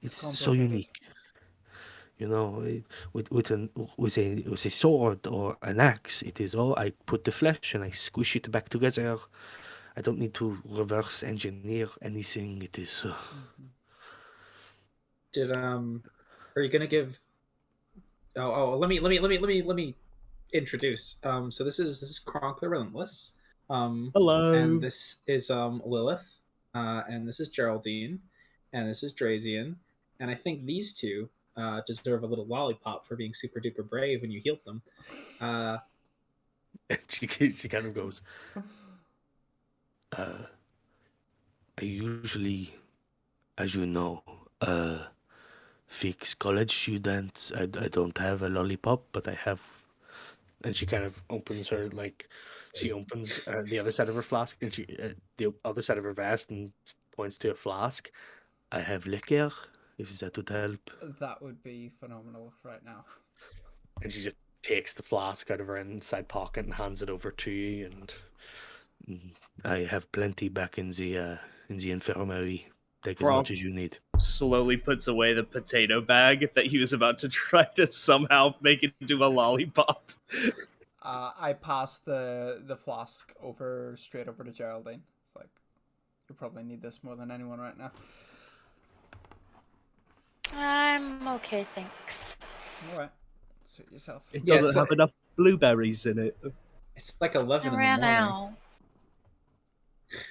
Speaker 2: so unique. With a sword or an axe, it is I put the flesh and I squish it back together. I don't need to reverse engineer anything. It is.
Speaker 1: Are you gonna give? Let me introduce. So this is Kronk the Relentless.
Speaker 3: Hello.
Speaker 1: And this is Lilith. And this is Geraldine. And this is Drazian. And I think these two deserve a little lollipop for being super duper brave when you healed them.
Speaker 2: She kind of goes, I usually, as you know, fix college students. I don't have a lollipop, but I have. And she kind of opens she opens the other side of her flask, and the other side of her vest, and points to a flask. I have liquor, if that would help.
Speaker 4: That would be phenomenal right now.
Speaker 2: And she just takes the flask out of her inside pocket and hands it over to you. And I have plenty back in the infirmary. Take as much as you need.
Speaker 3: Slowly puts away the potato bag that he was about to try to somehow make it into a lollipop.
Speaker 4: I pass the flask straight over to Geraldine. It's like, you probably need this more than anyone right now.
Speaker 5: I'm okay, thanks.
Speaker 4: Alright. Suit yourself.
Speaker 3: It doesn't have enough blueberries in it.
Speaker 1: It's like 11
Speaker 5: I
Speaker 1: in the
Speaker 5: ran
Speaker 1: morning.
Speaker 5: out.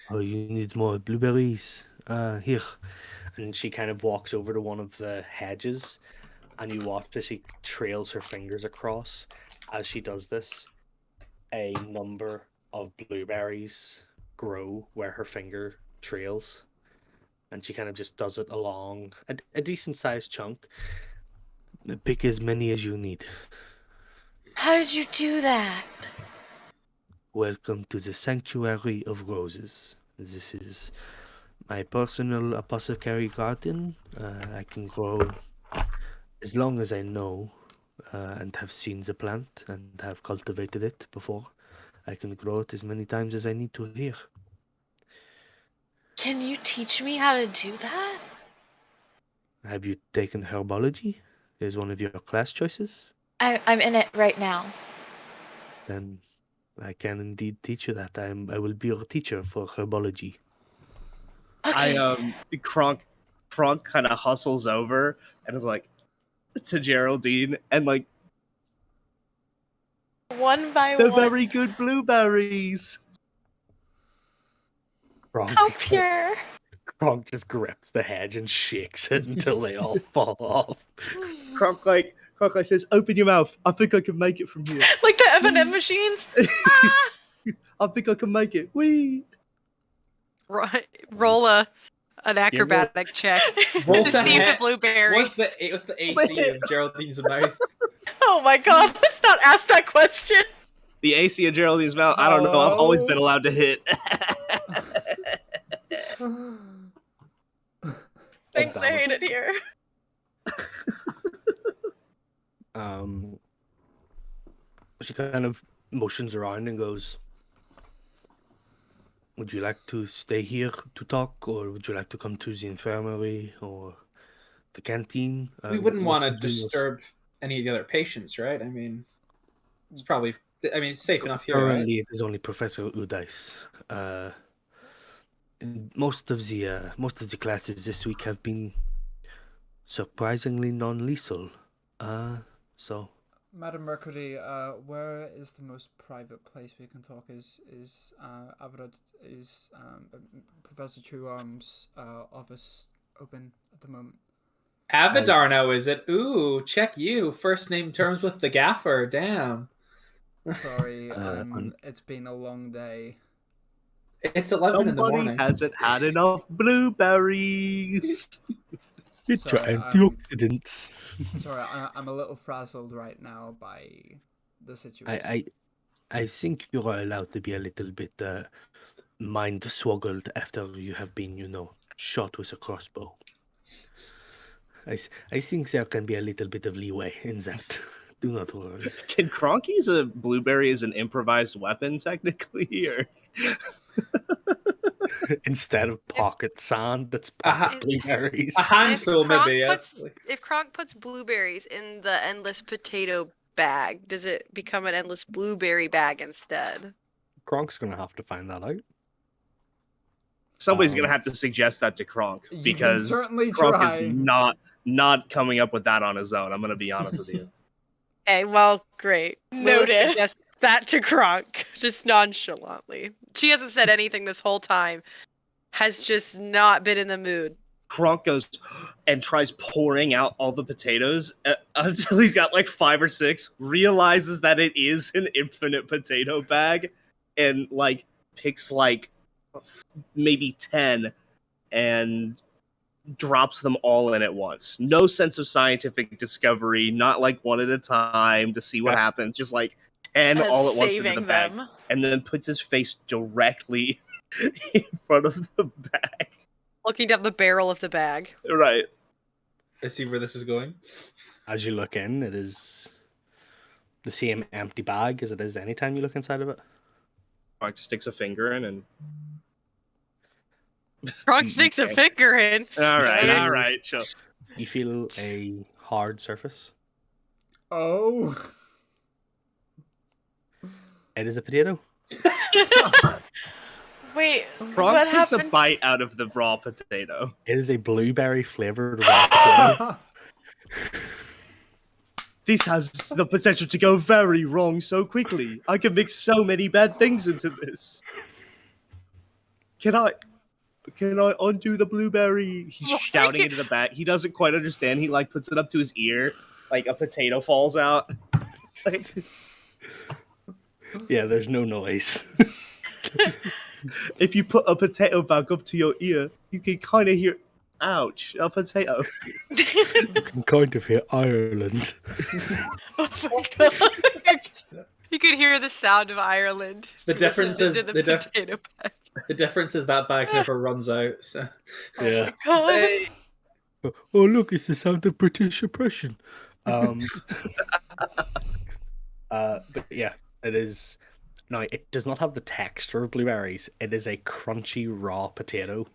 Speaker 2: Oh, you need more blueberries? Here. And she kind of walks over to one of the hedges, and you watch as she trails her fingers across. As she does this, a number of blueberries grow where her finger trails. And she kind of just does it along a decent-sized chunk. Pick as many as you need.
Speaker 5: How did you do that?
Speaker 2: Welcome to the Sanctuary of Roses. This is my personal apothecary garden. I can grow as long as I know and have seen the plant and have cultivated it before. I can grow it as many times as I need to here.
Speaker 5: Can you teach me how to do that?
Speaker 2: Have you taken herbology as one of your class choices?
Speaker 5: I'm in it right now.
Speaker 2: Then I can indeed teach you that. I will be your teacher for herbology.
Speaker 5: Okay.
Speaker 3: Kronk kind of hustles over and is like to Geraldine and like,
Speaker 5: One by
Speaker 3: the
Speaker 5: one.
Speaker 3: very good blueberries.
Speaker 5: How pure.
Speaker 2: Kronk just grips the hedge and shakes it until they all fall off.
Speaker 3: Kronk says, "Open your mouth. I think I can make it from here."
Speaker 5: Like the M&M machines. Ah!
Speaker 3: I think I can make it. Whee!
Speaker 6: Roll a an acrobatic check
Speaker 1: Roll
Speaker 6: to
Speaker 1: the
Speaker 6: see the
Speaker 1: head.
Speaker 6: blueberry.
Speaker 1: What's the AC of Geraldine's mouth?
Speaker 5: Oh my god, let's not ask that question.
Speaker 3: The AC of Geraldine's mouth. I don't know. I've always been allowed to hit.
Speaker 5: Thanks, I hate it here.
Speaker 2: She kind of motions around and goes, "Would you like to stay here to talk, or would you like to come to the infirmary or the canteen?"
Speaker 1: We wouldn't
Speaker 2: what
Speaker 1: want to
Speaker 2: would you
Speaker 1: disturb any of the other patients, right? I mean, it's safe enough here,
Speaker 2: Currently,
Speaker 1: right?
Speaker 2: it is only Professor Udice. Most of the classes this week have been surprisingly non-lethal. So
Speaker 4: Madam Mercredi, where is the most private place we can talk? Is Professor Truearm's office open at the moment?
Speaker 1: Avadarno, is it? Ooh, check you. First name terms with the gaffer. Damn.
Speaker 4: Sorry, it's been a long day.
Speaker 1: It's 11 in the
Speaker 3: Somebody
Speaker 1: morning.
Speaker 3: hasn't had enough blueberries.
Speaker 2: it's your
Speaker 4: Sorry,
Speaker 2: antioxidants.
Speaker 4: Sorry, I'm a little frazzled right now by the situation.
Speaker 2: I think you are allowed to be a little bit mind swoggled after you have been, shot with a crossbow. I think there can be a little bit of leeway in that. Do not worry.
Speaker 3: Can Kronk use a blueberry as an improvised weapon, technically? Or
Speaker 2: Instead of pocket sand, that's pocket blueberries.
Speaker 1: A handful, maybe.
Speaker 6: If Kronk puts blueberries in the endless potato bag, does it become an endless blueberry bag instead?
Speaker 2: Kronk's gonna have to find that out.
Speaker 3: Somebody's gonna have to suggest that to Kronk, because
Speaker 4: certainly
Speaker 3: Kronk
Speaker 4: try.
Speaker 3: is not coming up with that on his own. I'm gonna be honest with you.
Speaker 6: Okay, well, great.
Speaker 5: Noted.
Speaker 6: We'll suggest that to Kronk, just nonchalantly. She hasn't said anything this whole time. Has just not been in the mood.
Speaker 3: Kronk goes and tries pouring out all the potatoes until he's got like 5 or 6, realizes that it is an infinite potato bag, and like picks like maybe 10 and drops them all in at once. No sense of scientific discovery, not like one at a time to see what happens, just like 10 all at once into the bag. And then puts his face directly in front of the bag.
Speaker 6: Looking down the barrel of the bag.
Speaker 3: Right.
Speaker 1: I see where this is going.
Speaker 2: As you look in, it is the same empty bag as it is anytime you look inside of it.
Speaker 3: Kronk sticks a finger in and...
Speaker 6: Kronk sticks a finger in.
Speaker 3: All right, sure.
Speaker 2: You feel a hard surface.
Speaker 4: Oh.
Speaker 2: It is a potato.
Speaker 5: Wait,
Speaker 3: Kronk
Speaker 5: what
Speaker 3: takes
Speaker 5: happened?
Speaker 3: a bite out of the raw potato.
Speaker 2: It is a blueberry flavored raw potato.
Speaker 3: This has the potential to go very wrong so quickly. I can mix so many bad things into this. Can I undo the blueberry? He's shouting into the back. He doesn't quite understand. He like puts it up to his ear, like a potato falls out. Like...
Speaker 2: Yeah, there's no noise.
Speaker 3: If you put a potato back up to your ear, you can kind of hear, ouch, a potato.
Speaker 2: You can kind of hear Ireland.
Speaker 5: Oh my god.
Speaker 6: You could hear the sound of Ireland.
Speaker 1: The difference is
Speaker 6: potato bag.
Speaker 1: The difference is that bag never runs out. So.
Speaker 2: Yeah.
Speaker 5: God.
Speaker 2: Oh, look, it's the sound of British oppression. But yeah, it is. Now, it does not have the texture of blueberries. It is a crunchy raw potato,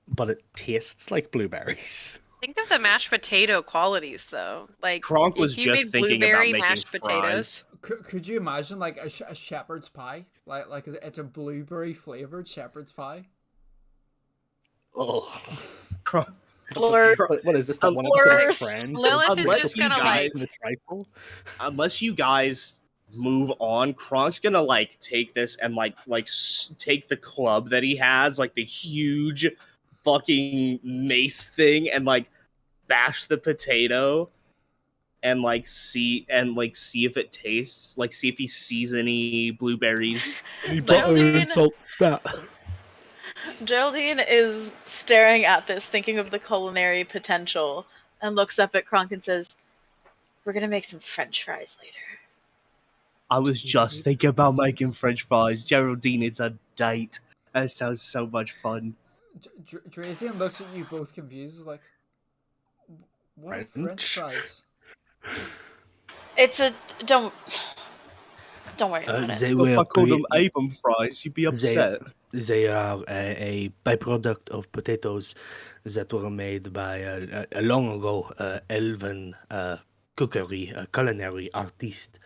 Speaker 2: but it tastes like blueberries.
Speaker 6: Think of the mashed potato qualities, though. Like,
Speaker 3: Kronk was
Speaker 6: if you
Speaker 3: just
Speaker 6: made
Speaker 3: thinking
Speaker 6: blueberry
Speaker 3: about making
Speaker 6: mashed potatoes.
Speaker 4: Could you imagine like a shepherd's pie? Like it's a blueberry flavored shepherd's pie.
Speaker 2: Oh,
Speaker 3: what
Speaker 2: is this? That one of the friends?
Speaker 6: Lilith is just gonna like.
Speaker 3: Unless you guys move on, Kronk's gonna like take this and like take the club that he has, like the huge fucking mace thing, and like bash the potato and see if it tastes, see if he sees any blueberries.
Speaker 7: Any butter and salt, that.
Speaker 5: Geraldine is staring at this, thinking of the culinary potential, and looks up at Kronk and says, "We're gonna make some French fries later."
Speaker 3: I was just thinking about making French fries. Geraldine, it's a date. That sounds so much fun.
Speaker 4: Drazian looks at you both confused, like, what are French fries?
Speaker 5: It's a don't worry about it.
Speaker 7: They
Speaker 3: If
Speaker 7: were
Speaker 3: I called them Avon fries, you'd be upset.
Speaker 7: They are a byproduct of potatoes that were made by a long ago elven cookery, culinary artist.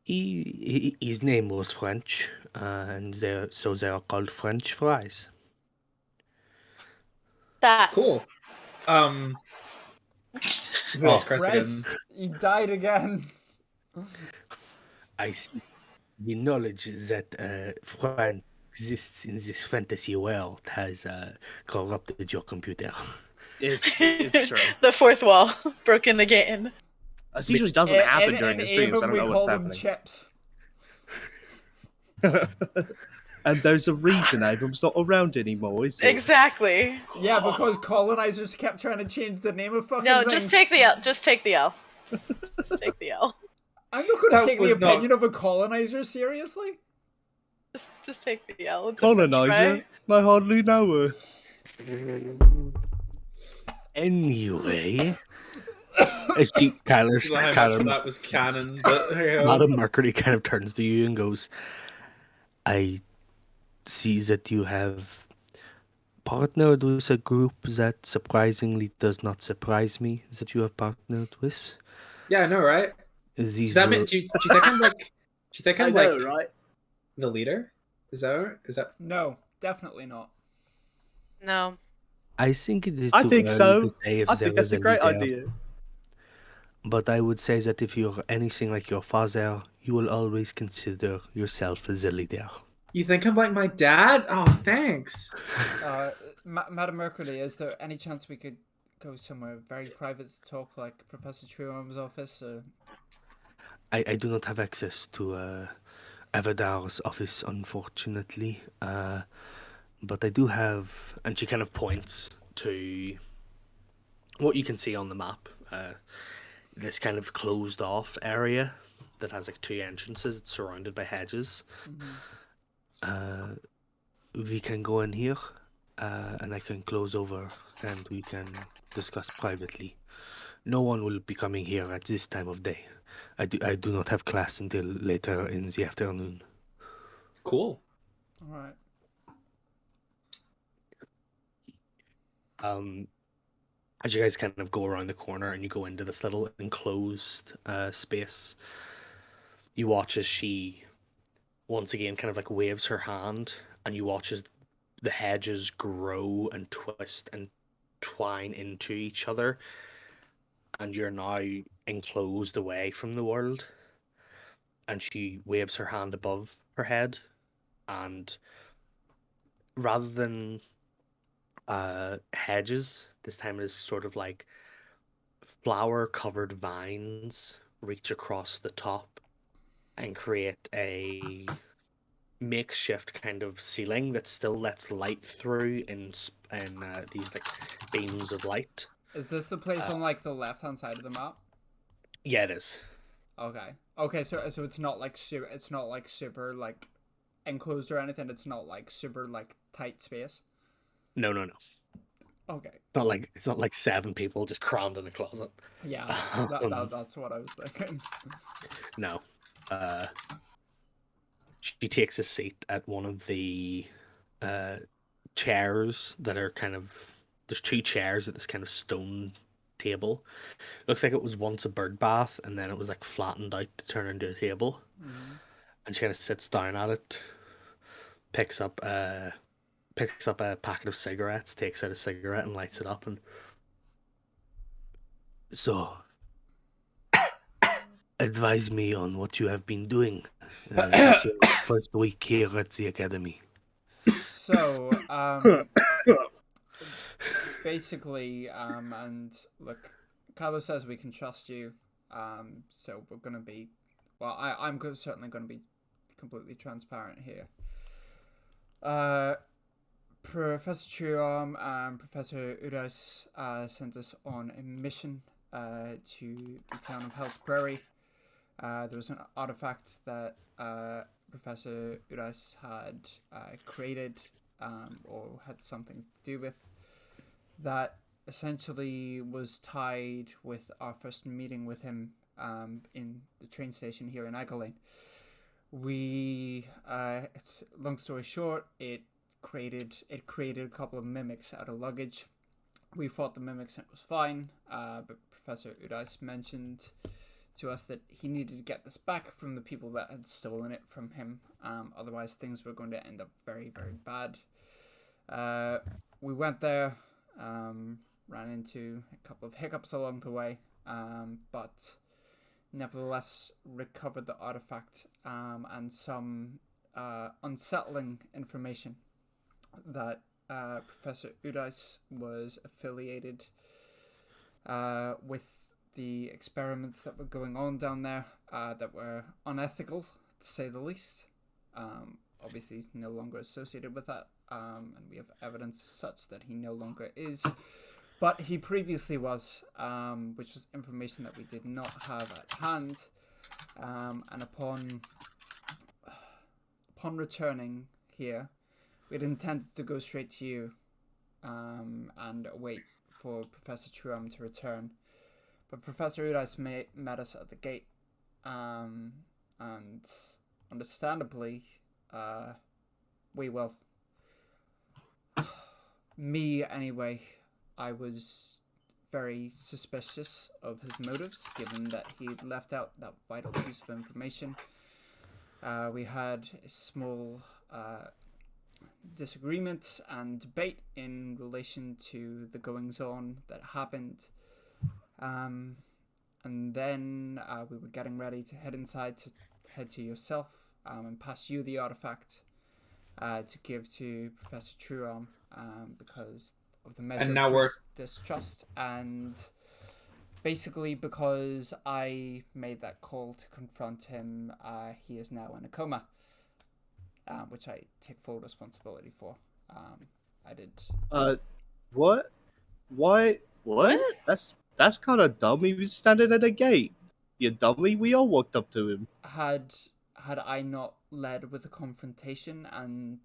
Speaker 7: His name was French, and so they are called French fries.
Speaker 5: That
Speaker 1: Cool. Who else? Chris again.
Speaker 4: You died again.
Speaker 7: I see the knowledge that France exists in this fantasy world has corrupted your computer.
Speaker 3: It's true.
Speaker 5: The fourth wall broken again.
Speaker 3: This usually doesn't happen during the streams. I don't know what's happening.
Speaker 4: Chips.
Speaker 3: And there's a reason Avon's not around anymore, is there?
Speaker 5: Exactly.
Speaker 4: Yeah, because colonizers kept trying to change the name of fucking
Speaker 5: No,
Speaker 4: things.
Speaker 5: just take the L. Just take the L. Just take the L.
Speaker 4: I'm not going to
Speaker 1: That
Speaker 4: take the
Speaker 1: was not-
Speaker 4: opinion of a colonizer seriously.
Speaker 5: Just take the L. It's a French
Speaker 3: Colonizer?
Speaker 5: fry.
Speaker 3: I hardly know her.
Speaker 7: Anyway,
Speaker 1: I don't know how much of that was canon, but
Speaker 7: Madam Mercredi kind of turns to you and goes, I see that you have partnered with a group that surprisingly does not surprise me that you have partnered with.
Speaker 1: yeah, I know, right?
Speaker 7: These
Speaker 1: Does that mean,
Speaker 7: were-
Speaker 1: do you think I'm like? Do you think I'm like
Speaker 3: right?
Speaker 1: the leader? Is that?
Speaker 4: No, definitely not.
Speaker 6: No.
Speaker 7: I think it is
Speaker 3: I
Speaker 7: too
Speaker 3: think
Speaker 7: early
Speaker 3: so.
Speaker 7: to say if
Speaker 3: I
Speaker 7: there
Speaker 3: think that's
Speaker 7: is
Speaker 3: a great
Speaker 7: leader,
Speaker 3: idea.
Speaker 7: But I would say that if you're anything like your father, you will always consider yourself as a leader.
Speaker 1: You think I'm like my dad? Oh, thanks.
Speaker 4: Madam Mercredi, is there any chance we could go somewhere very private to talk, like Professor Truearm's office?
Speaker 7: I do not have access to Avadar's office, unfortunately. But I do have, and she kind of points to what you can see on the map. This kind of closed off area that has like two entrances. It's surrounded by hedges. We can go in here, and I can close over, and we can discuss privately. No one will be coming here at this time of day. I do not have class until later in the afternoon.
Speaker 1: Cool.
Speaker 4: All right.
Speaker 2: As you guys kind of go around the corner and you go into this little enclosed space, you watch as she once again kind of like waves her hand, and you watch as the hedges grow and twist and twine into each other, and you're now enclosed away from the world. And she waves her hand above her head, and rather than hedges, this time it is sort of like flower covered vines reach across the top and create a makeshift kind of ceiling that still lets light through in these like beams of light.
Speaker 4: Is this the place on like the left-hand side of the map?
Speaker 2: Yeah, it is.
Speaker 4: Okay. Okay, so it's not like super like enclosed or anything. It's not like super like tight space.
Speaker 2: No.
Speaker 4: Okay.
Speaker 2: It's not like 7 people just crammed in a closet.
Speaker 4: Yeah, that's what I was thinking.
Speaker 2: No. She takes a seat at one of the chairs that are kind of... There's 2 chairs at this kind of stone table. Looks like it was once a bird bath, and then it was like flattened out to turn into a table.
Speaker 4: Mm-hmm.
Speaker 2: And she kind of sits down at it, picks up a packet of cigarettes, takes out a cigarette and lights it up, and...
Speaker 7: So, advise me on what you have been doing. It's your first week here at the academy.
Speaker 4: So, basically, and look, Carlos says we can trust you. So we're gonna be, well, I'm certainly gonna be completely transparent here. Professor Chuam and Professor Udas sent us on a mission to the town of Hell's Prairie. There was an artifact that Professor Udas had created or had something to do with that essentially was tied with our first meeting with him in the train station here in Aguilane. We, long story short, it created a couple of mimics out of luggage. We fought the mimics and it was fine, but Professor Udas mentioned to us that he needed to get this back from the people that had stolen it from him. Otherwise, things were going to end up very, very bad. We went there, ran into a couple of hiccups along the way, but nevertheless recovered the artifact and some unsettling information that Professor Udas was affiliated with the experiments that were going on down there that were unethical, to say the least. Obviously, he's no longer associated with that, and we have evidence such that he no longer is. But he previously was, which was information that we did not have at hand. And upon returning here, we had intended to go straight to you and wait for Professor Truam to return. But Professor Udas met us at the gate, and understandably, me anyway, I was very suspicious of his motives, given that he left out that vital piece of information. We had a small disagreement and debate in relation to the goings-on that happened. And then we were getting ready to head inside to head to yourself and pass you the artifact to give to Professor Truam because of the measure of distrust, and basically because I made that call to confront him, he is now in a coma, which I take full responsibility for. I did.
Speaker 3: What? Why? What? That's kind of dumb. He was standing at a gate. You dummy. We all walked up to him.
Speaker 4: Had I not led with a confrontation and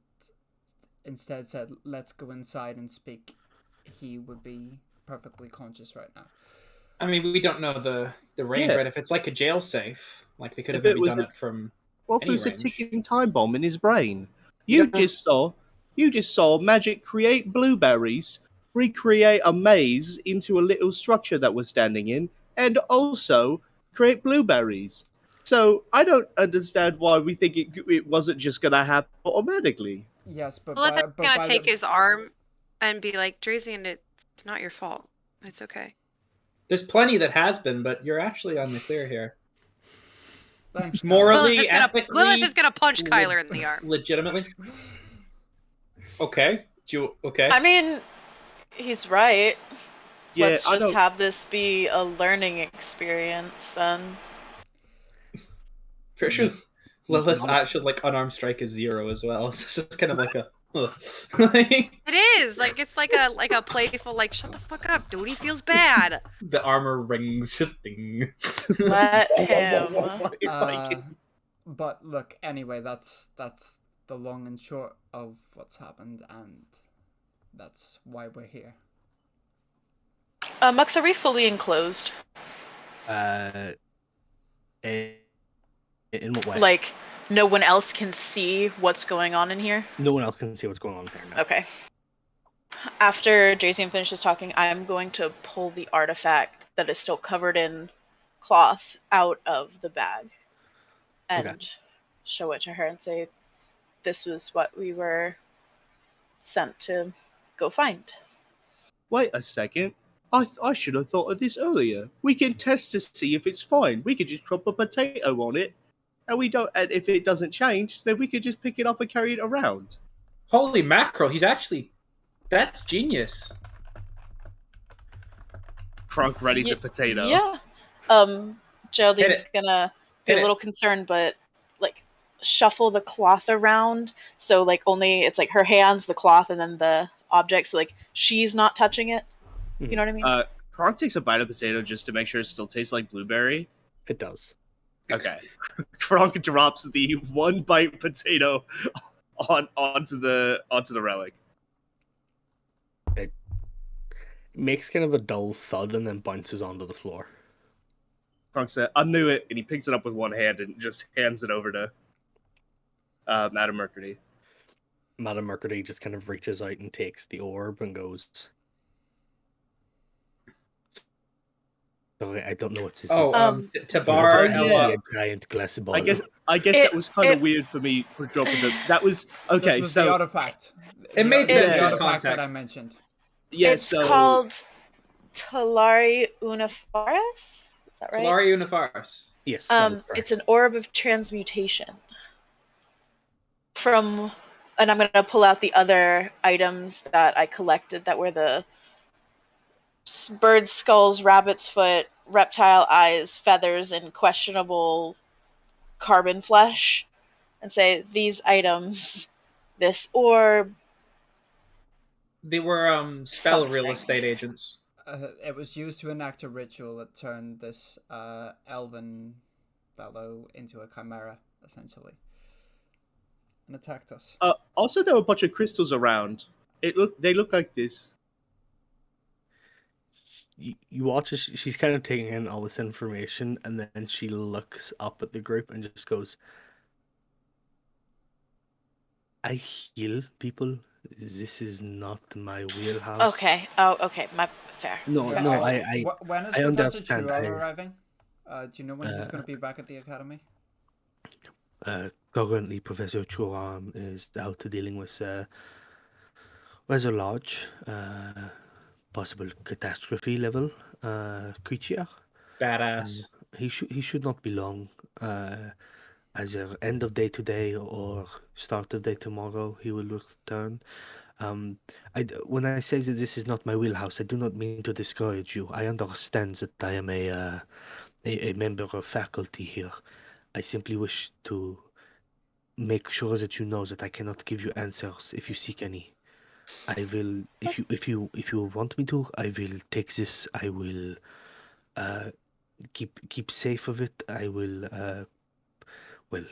Speaker 4: instead said, let's go inside and speak, he would be perfectly conscious right now.
Speaker 1: I mean, we don't know the range, right? If it's like a jail safe, like they could have
Speaker 3: If it
Speaker 1: maybe
Speaker 3: was
Speaker 1: done it from
Speaker 3: What if
Speaker 1: any
Speaker 3: it was a
Speaker 1: range.
Speaker 3: ticking time bomb in his brain? You just saw magic create blueberries, recreate a maze into a little structure that we're standing in, and also create blueberries. So I don't understand why we think it wasn't just gonna happen automatically.
Speaker 4: Yes, but
Speaker 6: Well, if it's gonna take his arm and be like, Drazian, it's not your fault. It's okay.
Speaker 1: There's plenty that has been, but you're actually on the clear here.
Speaker 4: Thanks,
Speaker 1: morally, ethically,
Speaker 6: Lilith is gonna punch Kyler in the arm.
Speaker 1: Legitimately. Okay. Okay.
Speaker 5: I mean, he's right.
Speaker 3: Yeah,
Speaker 5: Let's just have this be a learning experience then.
Speaker 1: Pretty sure Lilith's actually like unarmed strike is 0 as well. So it's just kind of like a. It
Speaker 6: is like it's like a playful like shut the fuck up, dude. He feels bad.
Speaker 1: The armor rings just ding.
Speaker 5: Let him.
Speaker 4: But look, anyway, that's the long and short of what's happened, and that's why we're here.
Speaker 5: Mux, are we fully enclosed?
Speaker 2: In what way?
Speaker 5: Like, no one else can see what's going on in here?
Speaker 2: No one else can see what's going on here now.
Speaker 5: Okay. After Jason finishes talking, I'm going to pull the artifact that is still covered in cloth out of the bag and show it to her and say, this was what we were sent to go find.
Speaker 3: Wait a second. I should have thought of this earlier. We can test to see if it's fine. We could just drop a potato on it, and if it doesn't change, then we could just pick it up and carry it around.
Speaker 1: Holy mackerel! That's genius.
Speaker 3: Crunk ready's a potato.
Speaker 5: Yeah. Geraldine's gonna be a little concerned, but like, shuffle the cloth around, so like only it's like her hands, the cloth, and then the object, so like she's not touching it. You know what I mean?
Speaker 3: Kronk takes a bite of potato just to make sure it still tastes like blueberry.
Speaker 2: It does.
Speaker 3: Okay. Kronk drops the one bite potato onto the relic.
Speaker 2: It makes kind of a dull thud and then bounces onto the floor.
Speaker 3: Kronk said, "I knew it," and he picks it up with one hand and just hands it over to Madame Mercredi.
Speaker 2: Madame Mercredi just kind of reaches out and takes the orb and goes, "Sorry, I don't know what this is."
Speaker 1: Tabar.
Speaker 3: yeah.
Speaker 2: A giant glass ball.
Speaker 3: I guess that was kind of weird for me for dropping the. That was okay.
Speaker 4: This was
Speaker 3: So
Speaker 4: the artifact.
Speaker 1: It made sense
Speaker 4: The
Speaker 1: in
Speaker 4: artifact that I
Speaker 1: context.
Speaker 4: mentioned.
Speaker 3: yeah,
Speaker 5: It's
Speaker 3: so
Speaker 5: called Talari Unifaris. Is that right?
Speaker 1: Talari Unifaris.
Speaker 2: Yes. that is
Speaker 5: It's
Speaker 2: correct.
Speaker 5: an orb of transmutation. And I'm gonna pull out the other items that I collected that were the bird skulls, rabbit's foot, reptile eyes, feathers, and questionable carbon flesh, and say these items, this orb.
Speaker 1: They were spell
Speaker 5: Something.
Speaker 1: real estate agents.
Speaker 4: It was used to enact a ritual that turned this elven fellow into a chimera, essentially, and attacked us.
Speaker 3: also there were a bunch of crystals around. They look like this.
Speaker 2: You watch as she's kind of taking in all this information, and then she looks up at the group and just goes, "I heal people. This is not my wheelhouse."
Speaker 5: Okay. Oh, okay. My fair.
Speaker 2: No,
Speaker 5: Fair.
Speaker 2: no,
Speaker 4: When is
Speaker 2: I
Speaker 4: Professor
Speaker 2: understand.
Speaker 4: Chuel arriving? Do you know when he's going to be back at the academy?
Speaker 7: Currently, Professor Churam is out dealing with rather large, possible catastrophe level creature.
Speaker 1: Badass.
Speaker 7: He should not be long. Either end of day today or start of day tomorrow, he will return. When I say that this is not my wheelhouse, I do not mean to discourage you. I understand that I am a member of faculty here. I simply wish to make sure that you know that I cannot give you answers if you seek any. I will, if you want me to, I will take this. I will keep safe of it. I will well,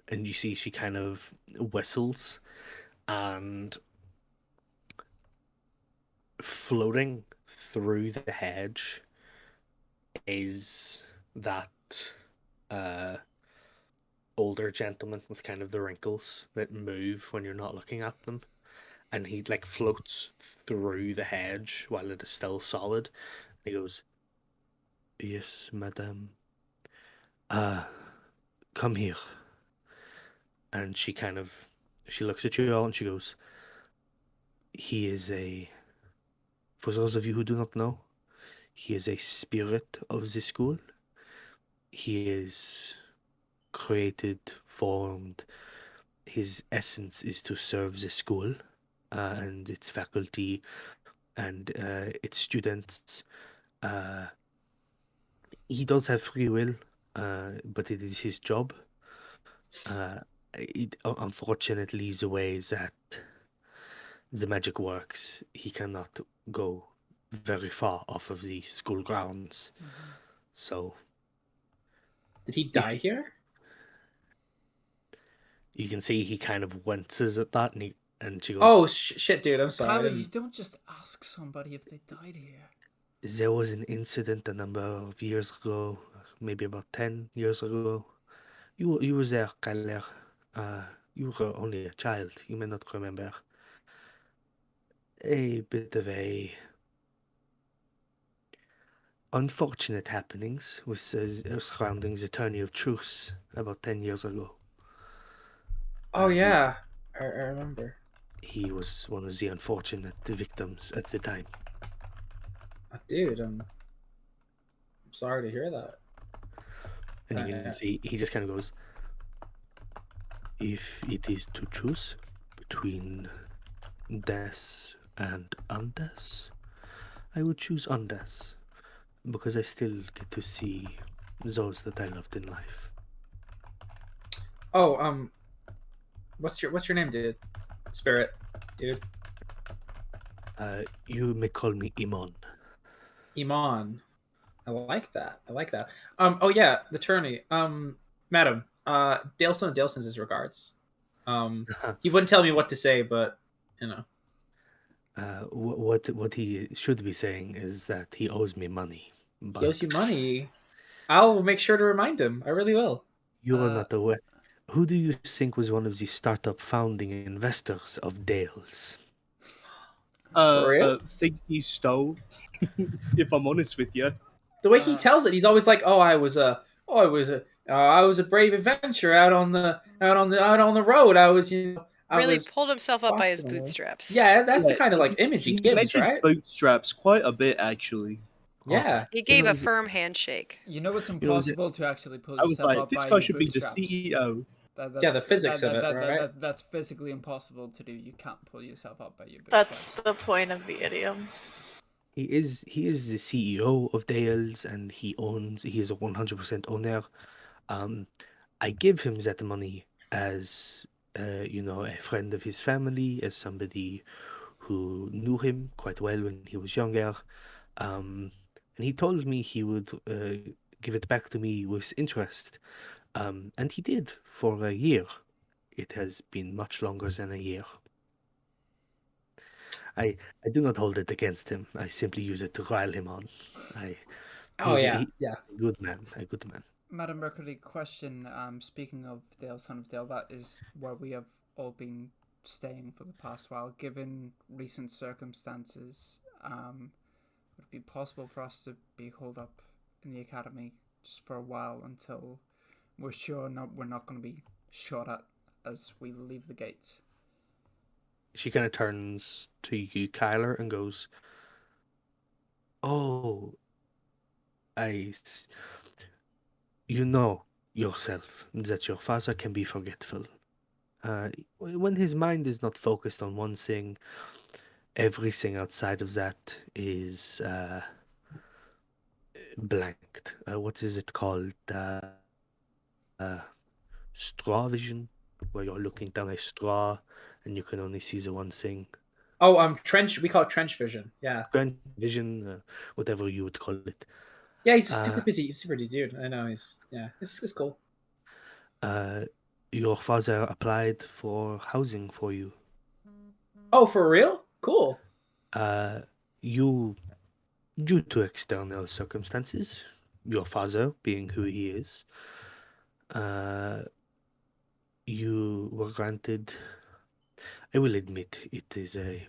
Speaker 7: and you see she kind of whistles, and floating through the hedge is that older gentleman with kind of the wrinkles that move when you're not looking at them, and he like floats through the hedge while it is still solid. He goes, "Yes, madame. Come here." And she looks at you all and she goes, "He is for those of you who do not know, he is a spirit of the school. He is created, formed. His essence is to serve the school and its faculty and its students. He does have free will, but it is his job. Unfortunately, the way that the magic works, he cannot go very far off of the school grounds. So
Speaker 1: Did he die here?
Speaker 7: you can see he kind of winces at that, and she goes,
Speaker 1: Oh shit, dude! I'm sorry. I
Speaker 4: Tyler,
Speaker 1: didn't-
Speaker 4: you don't just ask somebody if they died here.
Speaker 7: "There was an incident a number of years ago, maybe about 10 years ago. You were there, Kyler. You were only a child. You may not remember. A bit of a unfortunate happenings with surrounding the tourney of truce about 10 years ago.
Speaker 1: Oh yeah, I remember.
Speaker 7: He was one of the unfortunate victims at the time."
Speaker 1: Dude, I'm sorry to hear that.
Speaker 7: And you can see he just kind of goes, "If it is to choose between death and undeath, I would choose undeath, because I still get to see those that I loved in life."
Speaker 1: Oh, what's your name, dude? Spirit, dude.
Speaker 7: You may call me Imon.
Speaker 1: Iman. I like that. I like that. Oh yeah, the attorney. Madam. Dale sends his regards. He wouldn't tell me what to say, but you know.
Speaker 7: What he should be saying is that he owes me money,
Speaker 1: He
Speaker 7: but
Speaker 1: owes you money. I'll make sure to remind him. I really will.
Speaker 7: you are
Speaker 4: Uh,
Speaker 7: not aware. Who do you think was one of the startup founding investors of Dale's?
Speaker 1: For real?
Speaker 3: Things he stole. If I'm honest with you.
Speaker 1: The way he tells it, he's always like, "Oh, I was a brave adventurer out on the road. I
Speaker 6: Really
Speaker 1: was
Speaker 6: pulled himself up by his
Speaker 1: boxing away."
Speaker 6: bootstraps.
Speaker 1: Yeah, that's the
Speaker 3: Yeah,
Speaker 1: kind of like image he gives,
Speaker 3: mentioned
Speaker 1: right?
Speaker 3: bootstraps quite a bit, actually.
Speaker 1: Yeah.
Speaker 6: He gave
Speaker 7: know,
Speaker 6: a firm handshake.
Speaker 4: You know it's
Speaker 7: the-
Speaker 4: impossible to actually pull
Speaker 3: I was
Speaker 4: yourself
Speaker 3: like,
Speaker 4: up
Speaker 3: this
Speaker 4: by
Speaker 3: guy
Speaker 4: your
Speaker 3: should be the
Speaker 4: bootstraps.
Speaker 3: CEO.
Speaker 1: Yeah, the physics of it, right?
Speaker 4: That's physically impossible to do. You can't pull yourself up by your
Speaker 5: That's
Speaker 4: bootstraps.
Speaker 5: the point of the idiom.
Speaker 7: He is the CEO of Dale's, and he is a 100% owner. I give him that money as a friend of his family, as somebody who knew him quite well when he was younger. Um, and he told me he would give it back to me with interest. And he did for a year. It has been much longer than a year. I do not hold it against him. I simply use it to rile him on. I
Speaker 1: Oh yeah,
Speaker 7: he's
Speaker 1: yeah.
Speaker 7: a good man, a good man.
Speaker 4: Madam Mercredi, question. Speaking of Dale, son of Dale, that is where we have all been staying for the past while. Given recent circumstances, would it be possible for us to be holed up in the academy just for a while until we're sure we're not going to be shot at as we leave the gates?
Speaker 7: She kind of turns to you, Kyler, and goes, "Oh, I, you know yourself that your father can be forgetful. When his mind is not focused on one thing, everything outside of that is blanked. What is it called? Uh, straw vision, where you're looking down a straw and you can only see the one thing.
Speaker 1: Oh, trench. We call it trench vision. Yeah,
Speaker 7: Trench vision, whatever you would call it.
Speaker 1: yeah. He's a
Speaker 7: Uh,
Speaker 1: super busy dude. I know. It's cool.
Speaker 7: uh, your father applied for housing for you.
Speaker 1: Oh, for real? Cool.
Speaker 7: You, due to external circumstances, your father being who he is, uh, you were granted. I will admit it is a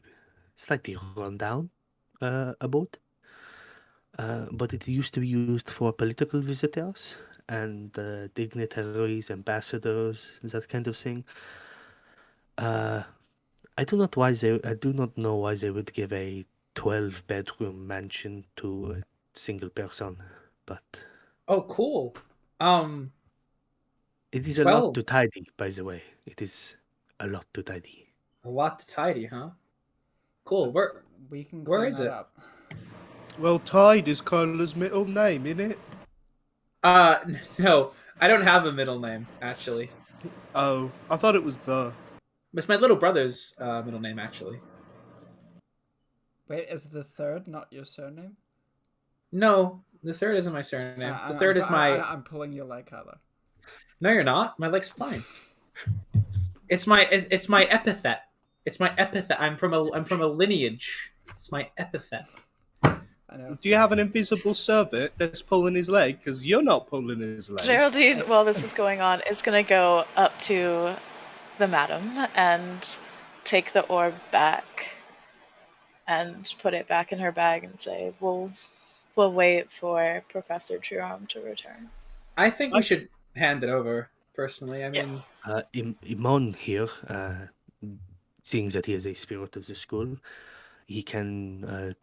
Speaker 7: slightly rundown abode, but it used to be used for political visitors and dignitaries, ambassadors, that kind of thing. Uh, I do not know why they would give a 12-bedroom mansion to a single person, but
Speaker 1: Oh, cool. Um,
Speaker 7: it is a lot
Speaker 1: 12.
Speaker 7: to tidy, by the way. It is a lot to tidy.
Speaker 1: A lot to tidy, huh? Cool.
Speaker 4: We can
Speaker 1: Where
Speaker 4: clean
Speaker 1: is
Speaker 4: that
Speaker 1: it?
Speaker 4: up.
Speaker 3: Well, Tide is Kyler's middle name, innit?
Speaker 1: No, I don't have a middle name actually.
Speaker 3: Oh, I thought it was the.
Speaker 1: It's my little brother's middle name actually.
Speaker 4: Wait, is the third not your surname?
Speaker 1: No, the third isn't my surname. The third is my.
Speaker 4: I'm pulling your leg, Kyler.
Speaker 1: No, you're not. My leg's fine. It's my epithet. It's my epithet. I'm from a lineage. It's my epithet.
Speaker 4: I know.
Speaker 3: Do you have an invisible servant that's pulling his leg? Because you're not pulling his leg.
Speaker 5: Geraldine, while this is going on, is gonna go up to the madam and take the orb back and put it back in her bag and say, we'll wait for Professor Jerome to return.
Speaker 1: I think we should hand it over. Personally, I
Speaker 5: Yeah.
Speaker 1: mean,
Speaker 7: Imon here, seeing that he is a spirit of the school, he can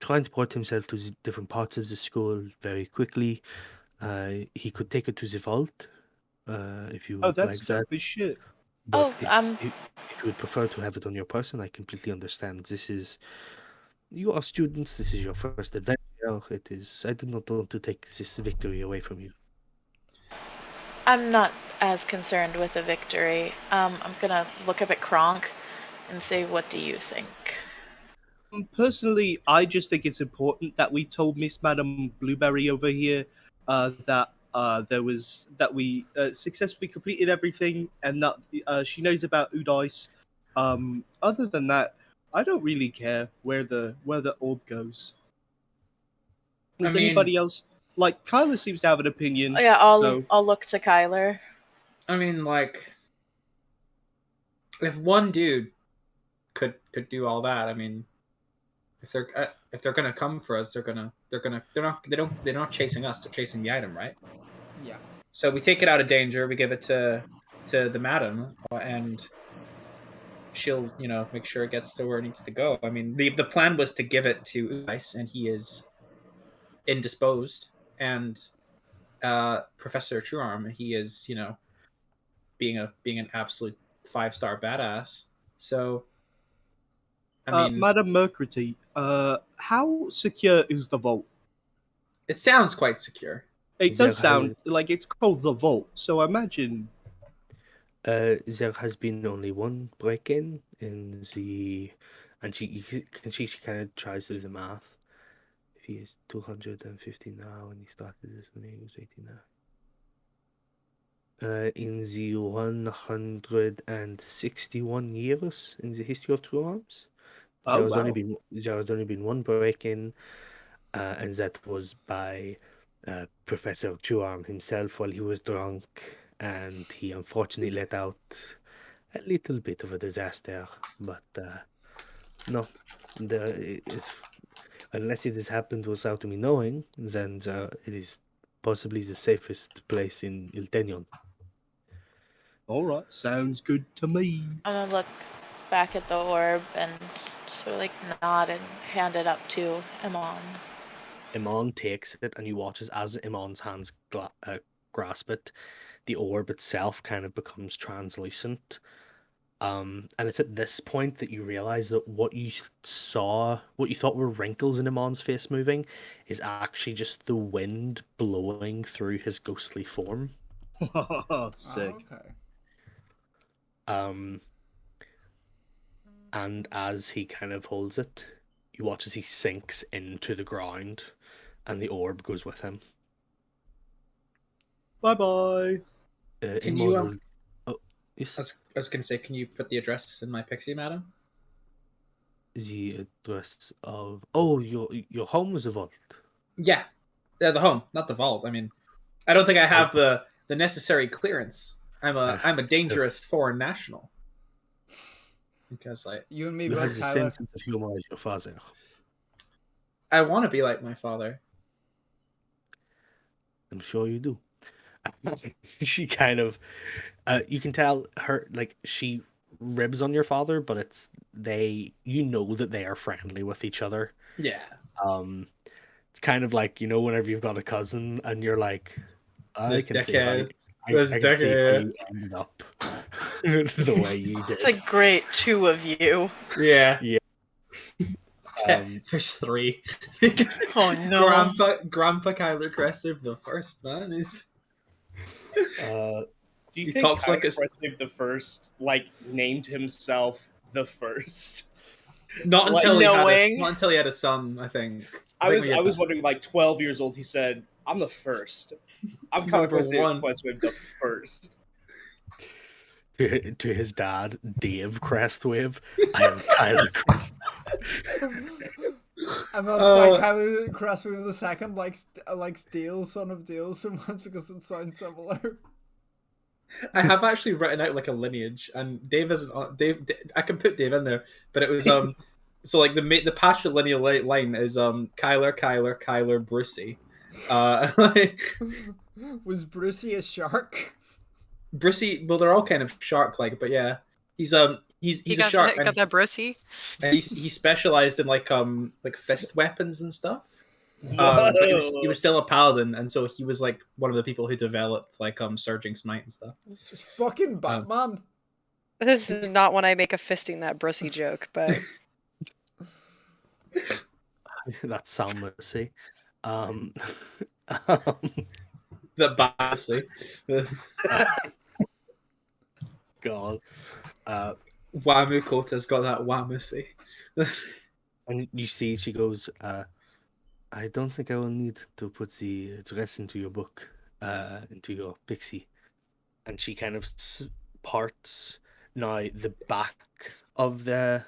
Speaker 7: transport himself to the different parts of the school very quickly. He could take it to the vault, if you
Speaker 3: Oh,
Speaker 7: would
Speaker 3: that's
Speaker 7: like that.
Speaker 3: dope as shit.
Speaker 7: But
Speaker 5: Oh,
Speaker 7: if you would prefer to have it on your person, I completely understand. You are students. This is your first adventure. It is. I do not want to take this victory away from you.
Speaker 5: I'm not as concerned with a victory. I'm gonna look up at Kronk and say, what do you think?
Speaker 3: Personally, I just think it's important that we told Miss Madam Blueberry over here that we successfully completed everything, and that she knows about Udice. Other than that, I don't really care where the orb goes. Does anybody else like Kyler seems to have an opinion?
Speaker 5: Oh, yeah,
Speaker 3: so
Speaker 5: I'll look to Kyler.
Speaker 1: I mean, like, if one dude could do all that, I mean, if they're gonna come for us, they're not chasing us, they're chasing the item, right?
Speaker 4: Yeah.
Speaker 1: So we take it out of danger, we give it to the madam, and she'll, make sure it gets to where it needs to go. I mean, the plan was to give it to Ice, and he is indisposed, and Professor Truearm, he is, being an absolute 5-star badass. So, I mean,
Speaker 3: Madam Mercredi, how secure is the vault?
Speaker 1: it sounds quite secure.
Speaker 3: It does sound like it's called the vault, so I imagine.
Speaker 7: There has been only one break-in in the, and she kind of tries to do the math. If he is 250 now, and he started this when he was 89. In the 161 years in the history of True Arms, there has only been one break-in, and that was by Professor True Arm himself while he was drunk, and he unfortunately let out a little bit of a disaster. But no, unless it has happened without me knowing, then it is possibly the safest place in Iltenion.
Speaker 3: All right, sounds good to me.
Speaker 5: I'm gonna look back at the orb and just sort of like nod and hand it up to Iman.
Speaker 2: Iman takes it, and you watch as Iman's hands grasp it, the orb itself kind of becomes translucent. And it's at this point that you realize that what you thought were wrinkles in Iman's face moving, is actually just the wind blowing through his ghostly form.
Speaker 3: Sick.
Speaker 4: Okay.
Speaker 2: And as he kind of holds it, you watch as he sinks into the ground, and the orb goes with him.
Speaker 3: Bye-bye.
Speaker 1: Can you,
Speaker 2: Oh, yes?
Speaker 1: I was going to say, can you put the address in my pixie, madam?
Speaker 7: The address of... Oh, your home was a vault.
Speaker 1: Yeah. The home, not the vault. I mean, I don't think I have the necessary clearance. I'm a dangerous foreign national. Because, like,
Speaker 4: You and me
Speaker 7: You
Speaker 4: both,
Speaker 7: have the same
Speaker 4: Tyler.
Speaker 7: sense of humor as your father.
Speaker 1: I want to be like my father.
Speaker 7: I'm sure you do.
Speaker 2: She kind of, you can tell her, like, she ribs on your father, but that they are friendly with each other.
Speaker 1: Yeah.
Speaker 2: It's kind of like, whenever you've got a cousin and you're like, I
Speaker 1: This
Speaker 2: can see
Speaker 1: dickhead.
Speaker 2: I
Speaker 1: This
Speaker 2: can see how
Speaker 1: dickhead.
Speaker 2: you ended up the way you did.
Speaker 5: It's a great two of you.
Speaker 1: Yeah.
Speaker 2: Yeah.
Speaker 1: There's 3.
Speaker 5: Oh no.
Speaker 1: Grandpa Kyler Crestive the first, man, is.
Speaker 3: Do you
Speaker 1: He
Speaker 3: think
Speaker 1: talks like a-
Speaker 3: Crestive the first, named himself the first?
Speaker 1: Not
Speaker 3: Like,
Speaker 1: until
Speaker 5: knowing.
Speaker 1: not until he had a son, I think.
Speaker 3: I was wondering, 12 years old, he said, "I'm the first. I'm Kyler Crestive the first."
Speaker 2: To his dad, Dave Crestwave, I am Kyler Crest.
Speaker 4: And that's why Kyler Crestwave the second likes Dale, son of Dale, so much because it sounds similar.
Speaker 1: I have actually written out like a lineage, and Dave isn't. Dave, I can put Dave in there, but it was So like the patrilineal line is Kyler, Brucey.
Speaker 4: Was Brucey a shark?
Speaker 1: Brucey, well, they're all kind of shark-like, but yeah, he's a shark.
Speaker 6: Got that Brucey.
Speaker 1: And he specialized in like fist weapons and stuff. But he was still a paladin, and so he was like one of the people who developed like surging smite and stuff.
Speaker 4: Just fucking Batman.
Speaker 6: This is not when I make a fisting that Brucey joke, but
Speaker 2: That's Sam Mercy.
Speaker 1: That biasly.
Speaker 2: God.
Speaker 1: Wamu Kota's got that Wamusi.
Speaker 2: And you see, she goes, I don't think I will need to put the address into your book, into your pixie. And she kind of parts now the back of the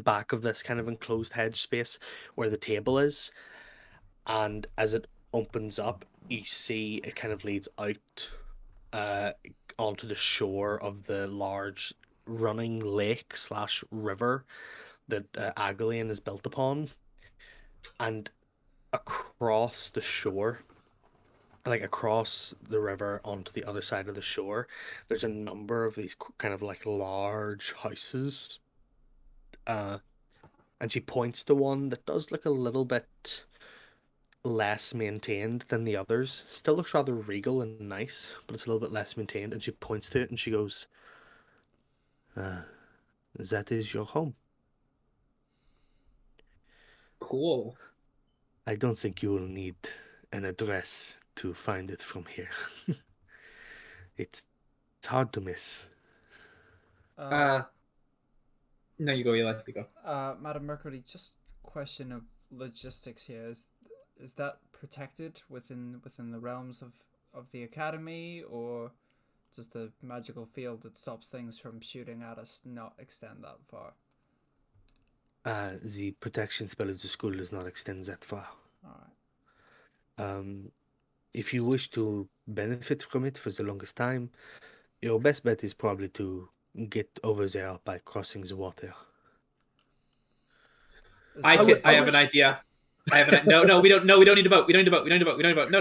Speaker 2: back of this kind of enclosed hedge space where the table is, and as it opens up, you see it kind of leads out onto the shore of the large running lake slash river that Agalian is built upon, and across the shore, like across the river onto the other side of the shore, there's a number of these kind of like large houses. And she points to one that does look a little bit less maintained than the others. Still looks rather regal and nice, but it's a little bit less maintained. And she points to it and she goes, that is your home.
Speaker 1: Cool.
Speaker 2: I don't think you will need an address to find it from here. It's hard to miss.
Speaker 1: No, you go. You like to go.
Speaker 4: Madam Mercredi, just question of logistics here. Is that protected within the realms of the academy, or does the magical field that stops things from shooting at us not extend that far?
Speaker 2: The protection spell of the school does not extend that far.
Speaker 4: Alright.
Speaker 2: If you wish to benefit from it for the longest time, your best bet is probably to get over there by crossing the water.
Speaker 1: I have an idea. No, we don't. No, we don't need a boat. We don't need a boat. We don't need a boat. We don't need a boat.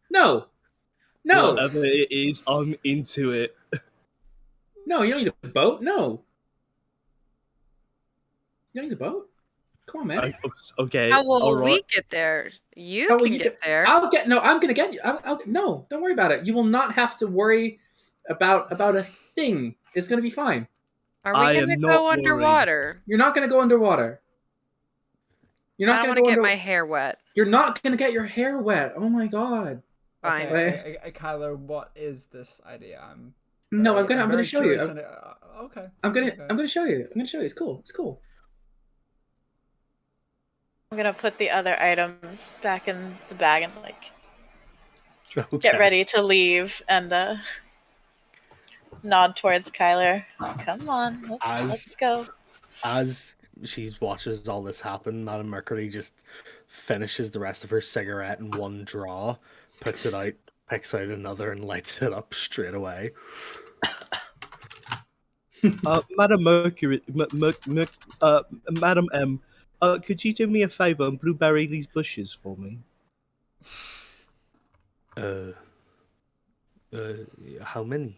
Speaker 1: No.
Speaker 3: Whatever it is, I'm into it.
Speaker 1: No, you don't need a boat. No. You don't need a boat. Come on, man.
Speaker 3: Okay.
Speaker 6: How will
Speaker 3: right.
Speaker 6: we get there? You can get there.
Speaker 1: I'm gonna get you. No, don't worry about it. You will not have to worry about a thing. It's gonna be fine.
Speaker 6: Are we going to go underwater?
Speaker 1: You're not gonna go underwater. You're not
Speaker 6: I don't
Speaker 1: gonna
Speaker 6: want
Speaker 1: go
Speaker 6: to get my hair wet.
Speaker 1: You're not gonna get your hair wet. Oh my god.
Speaker 6: Fine.
Speaker 4: Okay, Kyler, what is this idea? I'm
Speaker 1: gonna show you.
Speaker 4: Okay.
Speaker 1: I'm gonna show you. It's cool. It's cool.
Speaker 5: I'm gonna put the other items back in the bag and get ready to leave and nod towards Kyler. Come on, let's go.
Speaker 2: As she watches all this happen, Madame Mercredi just finishes the rest of her cigarette in one draw, puts it out, picks out another, and lights it up straight away.
Speaker 3: Madam Mercury, Madam M, could you do me a favor and blueberry these bushes for me?
Speaker 2: How many?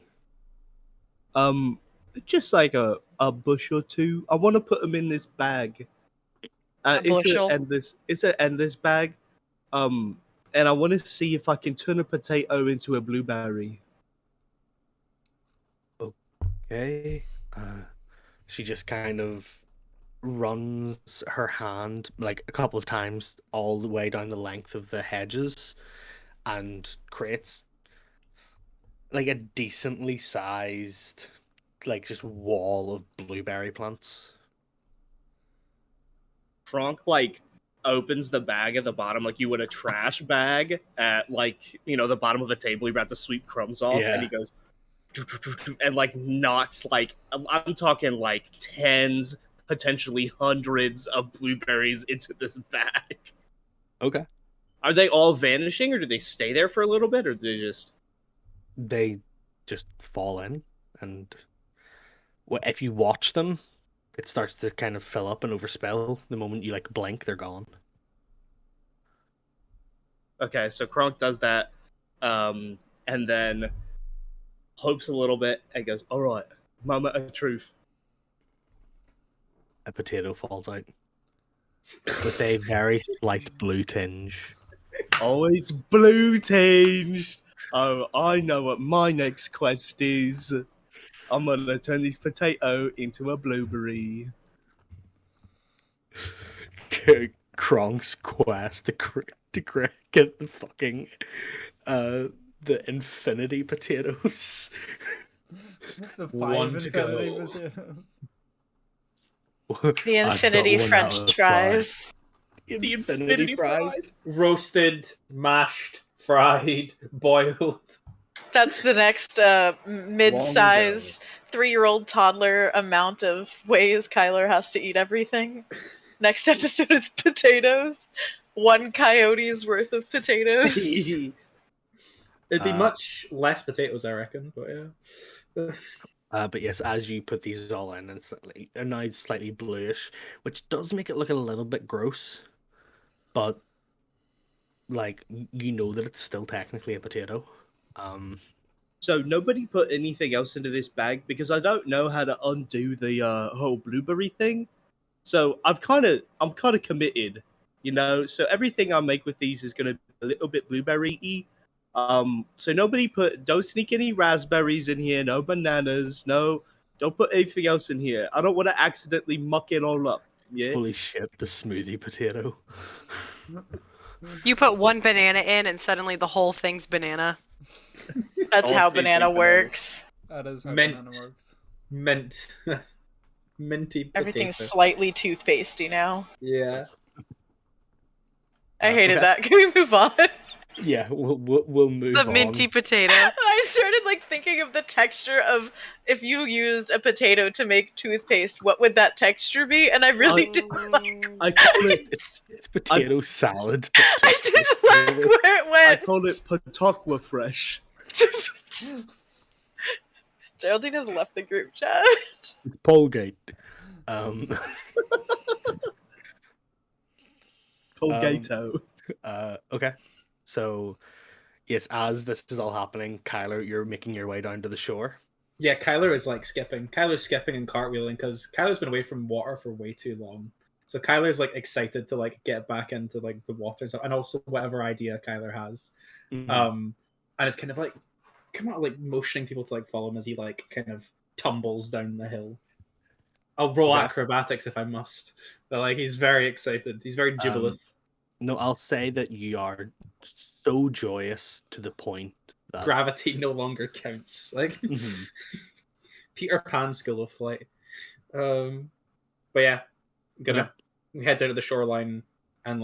Speaker 3: Just like a bush or two. I want to put them in this bag. It's an endless bag. And I want to see if I can turn a potato into a blueberry.
Speaker 2: Okay. She just kind of runs her hand like a couple of times all the way down the length of the hedges and creates like a decently sized like just wall of blueberry plants.
Speaker 3: Kronk opens the bag at the bottom like you would a trash bag at the bottom of a table you're about to sweep crumbs off, and he goes and knocks I'm talking tens, potentially hundreds of blueberries into this bag.
Speaker 2: Okay.
Speaker 3: Are they all vanishing, or do they stay there for a little bit, or do they
Speaker 2: just fall in, and if you watch them, it starts to kind of fill up and overspill. The moment you blink, they're gone.
Speaker 3: Okay, so Kronk does that, and then hopes a little bit and goes, "All right, moment of truth."
Speaker 2: A potato falls out with a very slight blue tinge.
Speaker 3: Always blue tinge. Oh, I know what my next quest is. I'm gonna turn this potato into a blueberry.
Speaker 2: Kronk's quest to get the fucking the infinity potatoes.
Speaker 4: The 5
Speaker 1: One to
Speaker 4: infinity
Speaker 1: go.
Speaker 4: potatoes.
Speaker 5: The
Speaker 2: I've got
Speaker 5: infinity
Speaker 2: one
Speaker 5: French
Speaker 2: out of 5.
Speaker 5: fries.
Speaker 3: The infinity fries.
Speaker 1: Roasted, mashed, fried, boiled.
Speaker 5: That's the next mid-sized 3-year-old toddler amount of ways Kyler has to eat everything. Next episode is potatoes. 1 coyote's worth of potatoes.
Speaker 1: It'd be much less potatoes, I reckon, but yeah.
Speaker 2: But yes, as you put these all in, they're now slightly bluish, which does make it look a little bit gross. But like you know that it's still technically a potato.
Speaker 3: So nobody put anything else into this bag because I don't know how to undo the whole blueberry thing. So I'm kind of committed, you know. So everything I make with these is gonna be a little bit blueberry-y. So don't sneak any raspberries in here, no bananas, don't put anything else in here. I don't want to accidentally muck it all up. Yeah.
Speaker 2: Holy shit, the smoothie potato.
Speaker 6: You put 1 banana in, and suddenly the whole thing's banana.
Speaker 5: That's
Speaker 3: All
Speaker 5: how
Speaker 3: tastes
Speaker 5: banana
Speaker 3: like banana.
Speaker 5: works.
Speaker 4: That is how
Speaker 1: Mint.
Speaker 4: banana works.
Speaker 1: Mint. Minty potato.
Speaker 5: Everything's slightly toothpastey now.
Speaker 1: Yeah.
Speaker 5: I hated
Speaker 2: okay.
Speaker 5: that. Can we move on?
Speaker 2: Yeah, we'll move
Speaker 6: The
Speaker 2: on.
Speaker 6: minty potato.
Speaker 5: I started thinking of the texture of if you used a potato to make toothpaste, what would that texture be? And I really didn't like.
Speaker 3: I call it
Speaker 2: It's potato salad.
Speaker 5: I didn't like where it
Speaker 3: I
Speaker 5: went.
Speaker 3: call it Patokwa Fresh.
Speaker 5: Geraldine has left the group chat.
Speaker 2: Polgate.
Speaker 3: Polgato.
Speaker 2: Okay. So, yes, as this is all happening, Kyler, you're making your way down to the shore.
Speaker 1: Yeah, Kyler is skipping. Kyler's skipping and cartwheeling because Kyler's been away from water for way too long. So Kyler's excited to get back into the water and stuff, and also whatever idea Kyler has.
Speaker 2: Mhm.
Speaker 1: And it's kind of come on, motioning people to follow him as he kind of tumbles down the hill. I'll roll acrobatics if I must. But he's very excited. He's very jubilous.
Speaker 2: No, I'll say that you are so joyous to the point that
Speaker 1: Gravity no longer counts.
Speaker 2: Mhm.
Speaker 1: Peter Pan School of Flight. But yeah, we head down to the shoreline and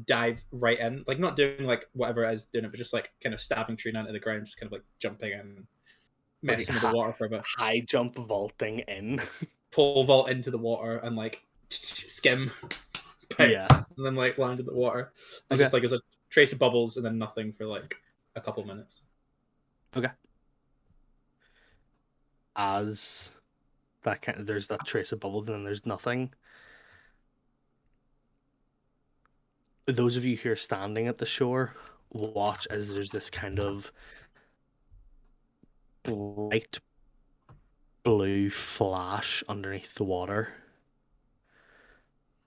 Speaker 1: dive right in. Not doing whatever it is doing it, but just kind of stabbing Trina into the ground, just kind of jumping in, messing with the water for a bit.
Speaker 2: High jump vaulting in.
Speaker 1: Pole vault into the water and skim. Bounce, and then land in the water. And just as a trace of bubbles and then nothing for a couple minutes.
Speaker 2: Okay. As that there's that trace of bubbles and then there's nothing. Those of you who are standing at the shore watch as there's this kind of bright blue flash underneath the water,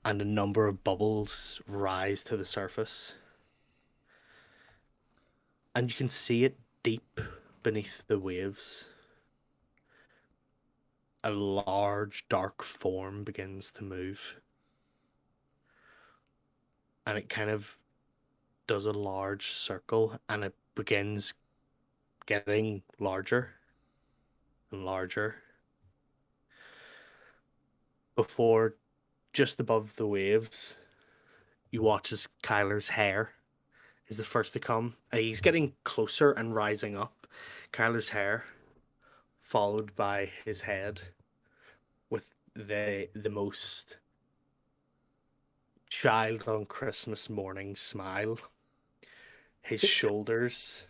Speaker 2: and a number of bubbles rise to the surface. And you can see it deep beneath the waves. A large, dark form begins to move. And it kind of does a large circle, and it begins getting larger and larger. Before, just above the waves, you watch as Kyler's hair is the first to come. And he's getting closer and rising up. Kyler's hair, followed by his head, with the most child on Christmas morning smile. His shoulders.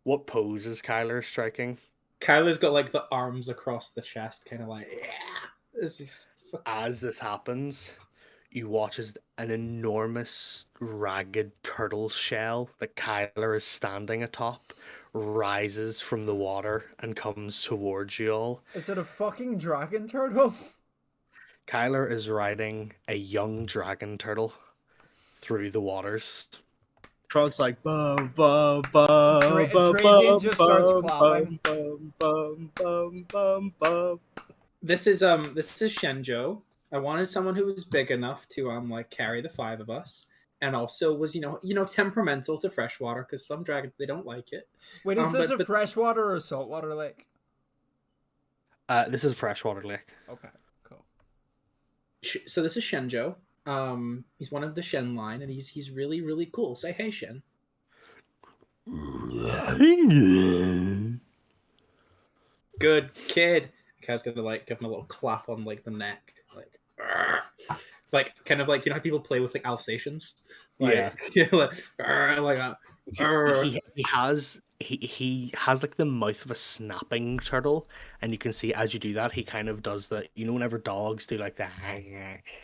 Speaker 2: What pose is Kyler striking?
Speaker 1: Kyler's got the arms across the chest, kind of yeah. This is.
Speaker 2: As this happens, you watch as an enormous, ragged turtle shell that Kyler is standing atop rises from the water and comes towards you all.
Speaker 4: Is it a fucking dragon turtle?
Speaker 2: Kyler is riding a young dragon turtle through the waters.
Speaker 3: Kronk's bum bum bum
Speaker 4: Drazian just starts clapping.
Speaker 3: bum.
Speaker 1: This is Shenzhou. I wanted someone who was big enough to carry the 5 of us, and also was temperamental to freshwater because some dragons they don't like it.
Speaker 4: Wait, is this
Speaker 1: but
Speaker 4: a freshwater or a saltwater lake?
Speaker 2: This is a freshwater lake.
Speaker 4: Okay, cool.
Speaker 1: So this is Shenjo. He's one of the Shen line, and he's really really cool. Say hey, Shen. Good kid. Kai's gonna like give him a little clap on like the neck, like kind of like how people play with like Alsatians. Like,
Speaker 2: Yeah.
Speaker 1: like that.
Speaker 2: He has like the mouth of a snapping turtle, and you can see as you do that, he kind of does that. Whenever dogs do like that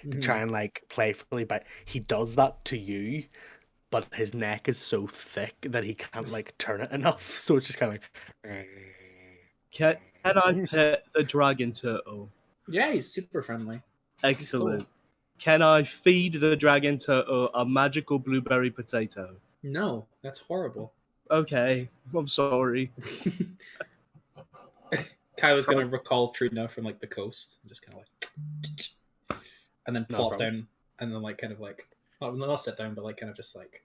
Speaker 2: to try and like playfully, but he does that to you, but his neck is so thick that he can't like turn it enough, so it's just kind of like.
Speaker 3: Can I pet the dragon turtle?
Speaker 1: Yeah, he's super friendly.
Speaker 3: Excellent.
Speaker 1: Cool.
Speaker 3: Can I feed the dragon turtle a magical blueberry potato?
Speaker 1: No, that's horrible.
Speaker 3: Okay, I'm sorry.
Speaker 1: Kai was gonna recall Trina from like the coast, and just kind of like, and then plop down, and then like kind of like, not sit down, but like kind of just like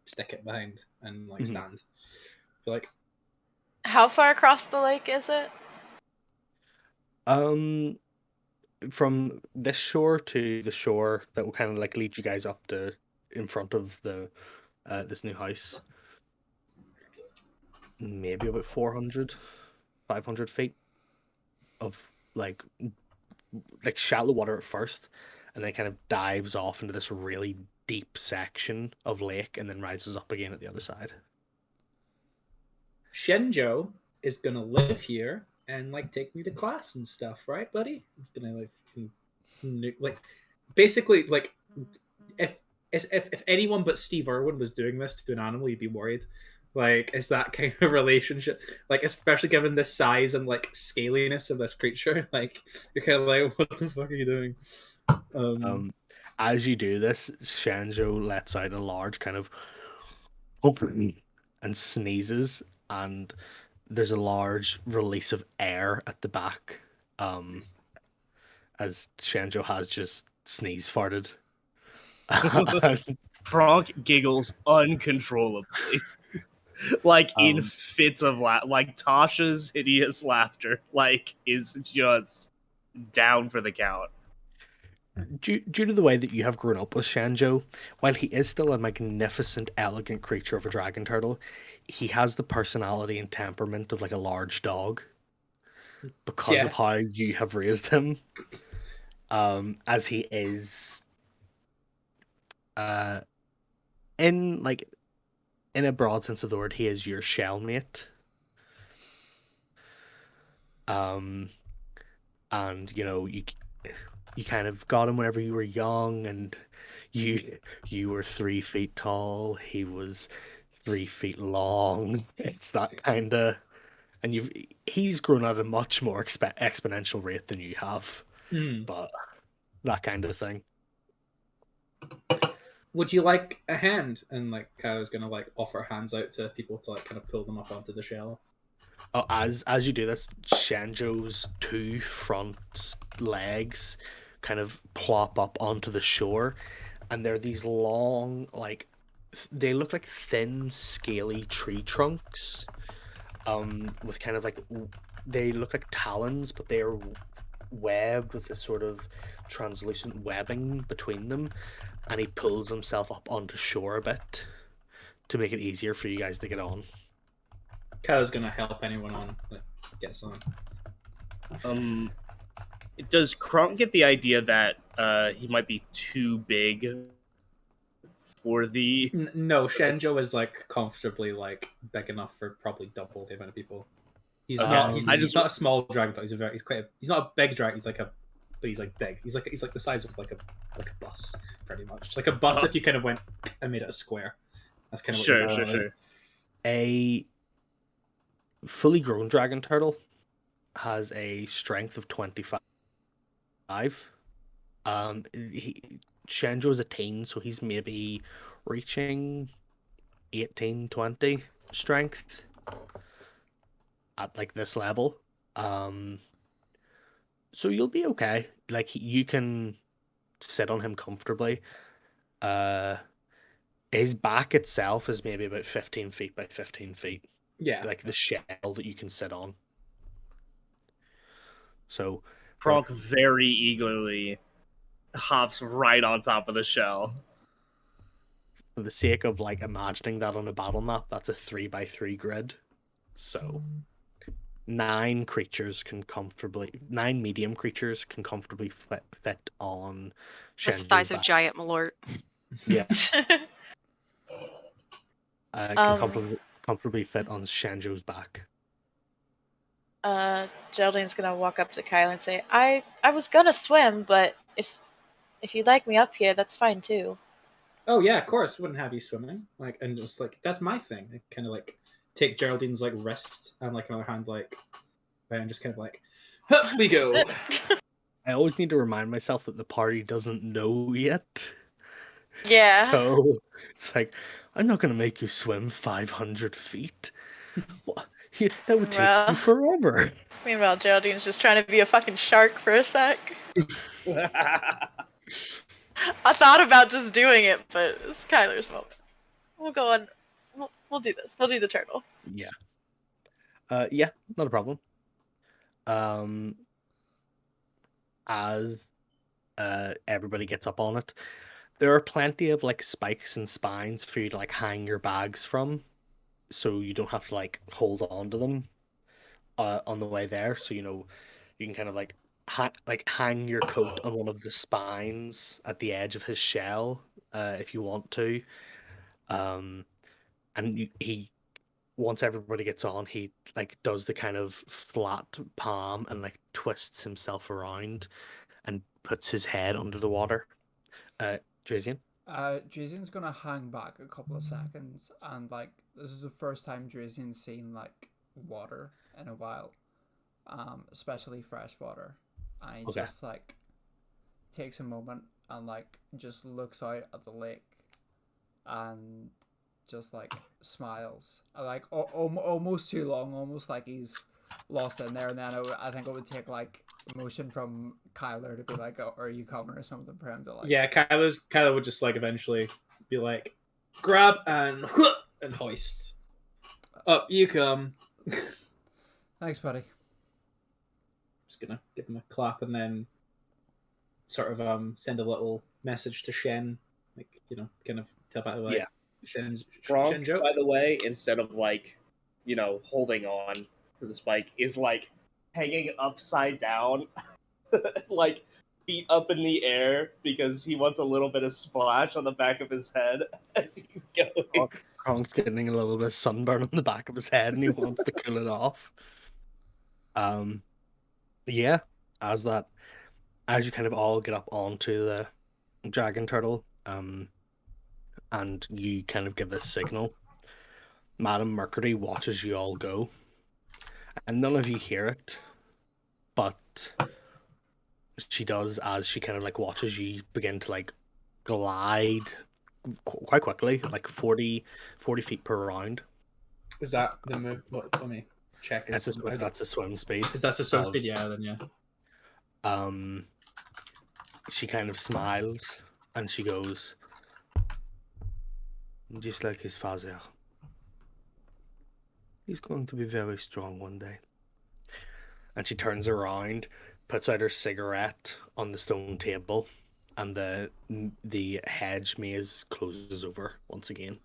Speaker 1: stick it behind and like stand. Be like,
Speaker 5: how far across the lake is it?
Speaker 2: From this shore to the shore that will kind of like lead you guys up to in front of the this new house. Maybe about 400, 500 feet of like shallow water at first, and then kind of dives off into this really deep section of lake and then rises up again at the other side.
Speaker 1: Shenjo is gonna live here and like take me to class and stuff, right, buddy? He's gonna like basically like if anyone but Steve Irwin was doing this to an animal, you'd be worried. Like, it's that kind of relationship. Like, especially given the size and like scaliness of this creature, like you're kind of like, what the fuck are you doing?
Speaker 2: As you do this, Shenjo lets out a large kind of and sneezes, and there's a large release of air at the back, as Shenjo has just sneeze farted.
Speaker 3: Kronk giggles uncontrollably. Like in fits of like Tasha's hideous laughter is just down for the count.
Speaker 2: Due to the way that you have grown up with Shenjo, while he is still a magnificent, elegant creature of a dragon turtle, he has the personality and temperament of like a large dog because of how you have raised him. As he is in a broad sense of the word, he is your shellmate. And you kind of got him whenever you were young, and you were 3 feet tall, he was 3 feet long. It's that kind of, and he's grown at a much more exponential rate than you have, but that kind of thing.
Speaker 1: Would you like a hand? And like Kai was gonna like offer hands out to people to like kind of pull them up onto the shell.
Speaker 2: Oh, as you do this, Shenjo's 2 front legs kind of plop up onto the shore, and they're these long, like, they look like thin, scaly tree trunks, with kind of like, they look like talons, but they are webbed with this sort of translucent webbing between them, and he pulls himself up onto shore a bit to make it easier for you guys to get on.
Speaker 1: Kai's gonna help anyone on that gets on.
Speaker 3: Does Kronk get the idea that he might be too big for the?
Speaker 1: No, Shenjo is like comfortably like big enough for probably double the amount of people. He's not. He's not a small dragon. He's not a big dragon. But he's like big. He's like the size of like a bus, pretty much. Like a bus if you kind of went and made it a square. That's kind of what
Speaker 3: Sure.
Speaker 2: A fully grown dragon turtle has a strength of 25. Shenjo is a teen, so he's maybe reaching 18, 20 strength at like this level. So you'll be okay. Like, you can sit on him comfortably. his back itself is maybe about 15 feet by 15 feet.
Speaker 1: Yeah.
Speaker 2: Like the shell that you can sit on. So
Speaker 3: Kronk very eagerly hops right on top of the shell.
Speaker 2: for the sake of like imagining that on a battle map, that's a 3x3 grid. So 9 medium creatures can comfortably fit on
Speaker 6: The
Speaker 2: Shenju's
Speaker 6: size of
Speaker 2: back.
Speaker 6: Giant Malort.
Speaker 2: Yeah. Can comfortably fit on Shenju's back.
Speaker 5: Geraldine's gonna walk up to Kyler and say, I was gonna swim, but if you'd like me up here, that's fine too.
Speaker 1: Oh yeah, of course. Wouldn't have you swimming. Like, and just like that's my thing. I kind of like take Geraldine's like wrist and like another hand like, and just kind of like, up we go.
Speaker 2: I always need to remind myself that the party doesn't know yet.
Speaker 5: Yeah.
Speaker 2: So it's like, I'm not going to make you swim 500 feet. That would take you forever.
Speaker 5: Meanwhile, Geraldine's just trying to be a fucking shark for a sec. I thought about just doing it, but it's Kyler's moment. We'll go on. We'll do this. We'll do the turtle.
Speaker 2: Yeah. Yeah, not a problem. As everybody gets up on it, there are plenty of like spikes and spines for you to like hang your bags from, so you don't have to like hold on to them on the way there. So you can kind of like hang your coat on one of the spines at the edge of his shell if you want to. And he once everybody gets on, he like does the kind of flat palm and like twists himself around and puts his head under the water. Drazian?
Speaker 4: Drazian's gonna hang back a couple of seconds, and like this is the first time Drazian's seen like water in a while, especially fresh water. And he just like takes a moment and like just looks out at the lake, and just like smiles, like almost too long, almost like he's lost in there. And then I think it would take like motion from Kyler to be like, oh, are you coming or something for him to like.
Speaker 1: Yeah, Kyler would just like eventually be like, grab and hoist. Up you come.
Speaker 4: Thanks, buddy.
Speaker 1: Just gonna give him a clap and then sort of send a little message to Shen, like kind of tell about like Shen's joke.
Speaker 3: By the way, instead of like holding on to the spike, is like hanging upside down, like feet up in the air, because he wants a little bit of splash on the back of his head as he's going.
Speaker 2: Kronk's getting a little bit of sunburn on the back of his head and he wants to cool it off. Yeah, as you kind of all get up onto the dragon turtle, and you kind of give this signal, Madame Mercredi watches you all go, and none of you hear it, but she does as she kind of like watches you begin to like glide quite quickly, like 40 feet per round.
Speaker 1: Is that the move? Let me check.
Speaker 2: That's a swim speed.
Speaker 1: Is that a swim speed? Yeah, then yeah.
Speaker 2: She kind of smiles and she goes, just like his father. He's going to be very strong one day. And she turns around, puts out her cigarette on the stone table, and the hedge maze closes over once again.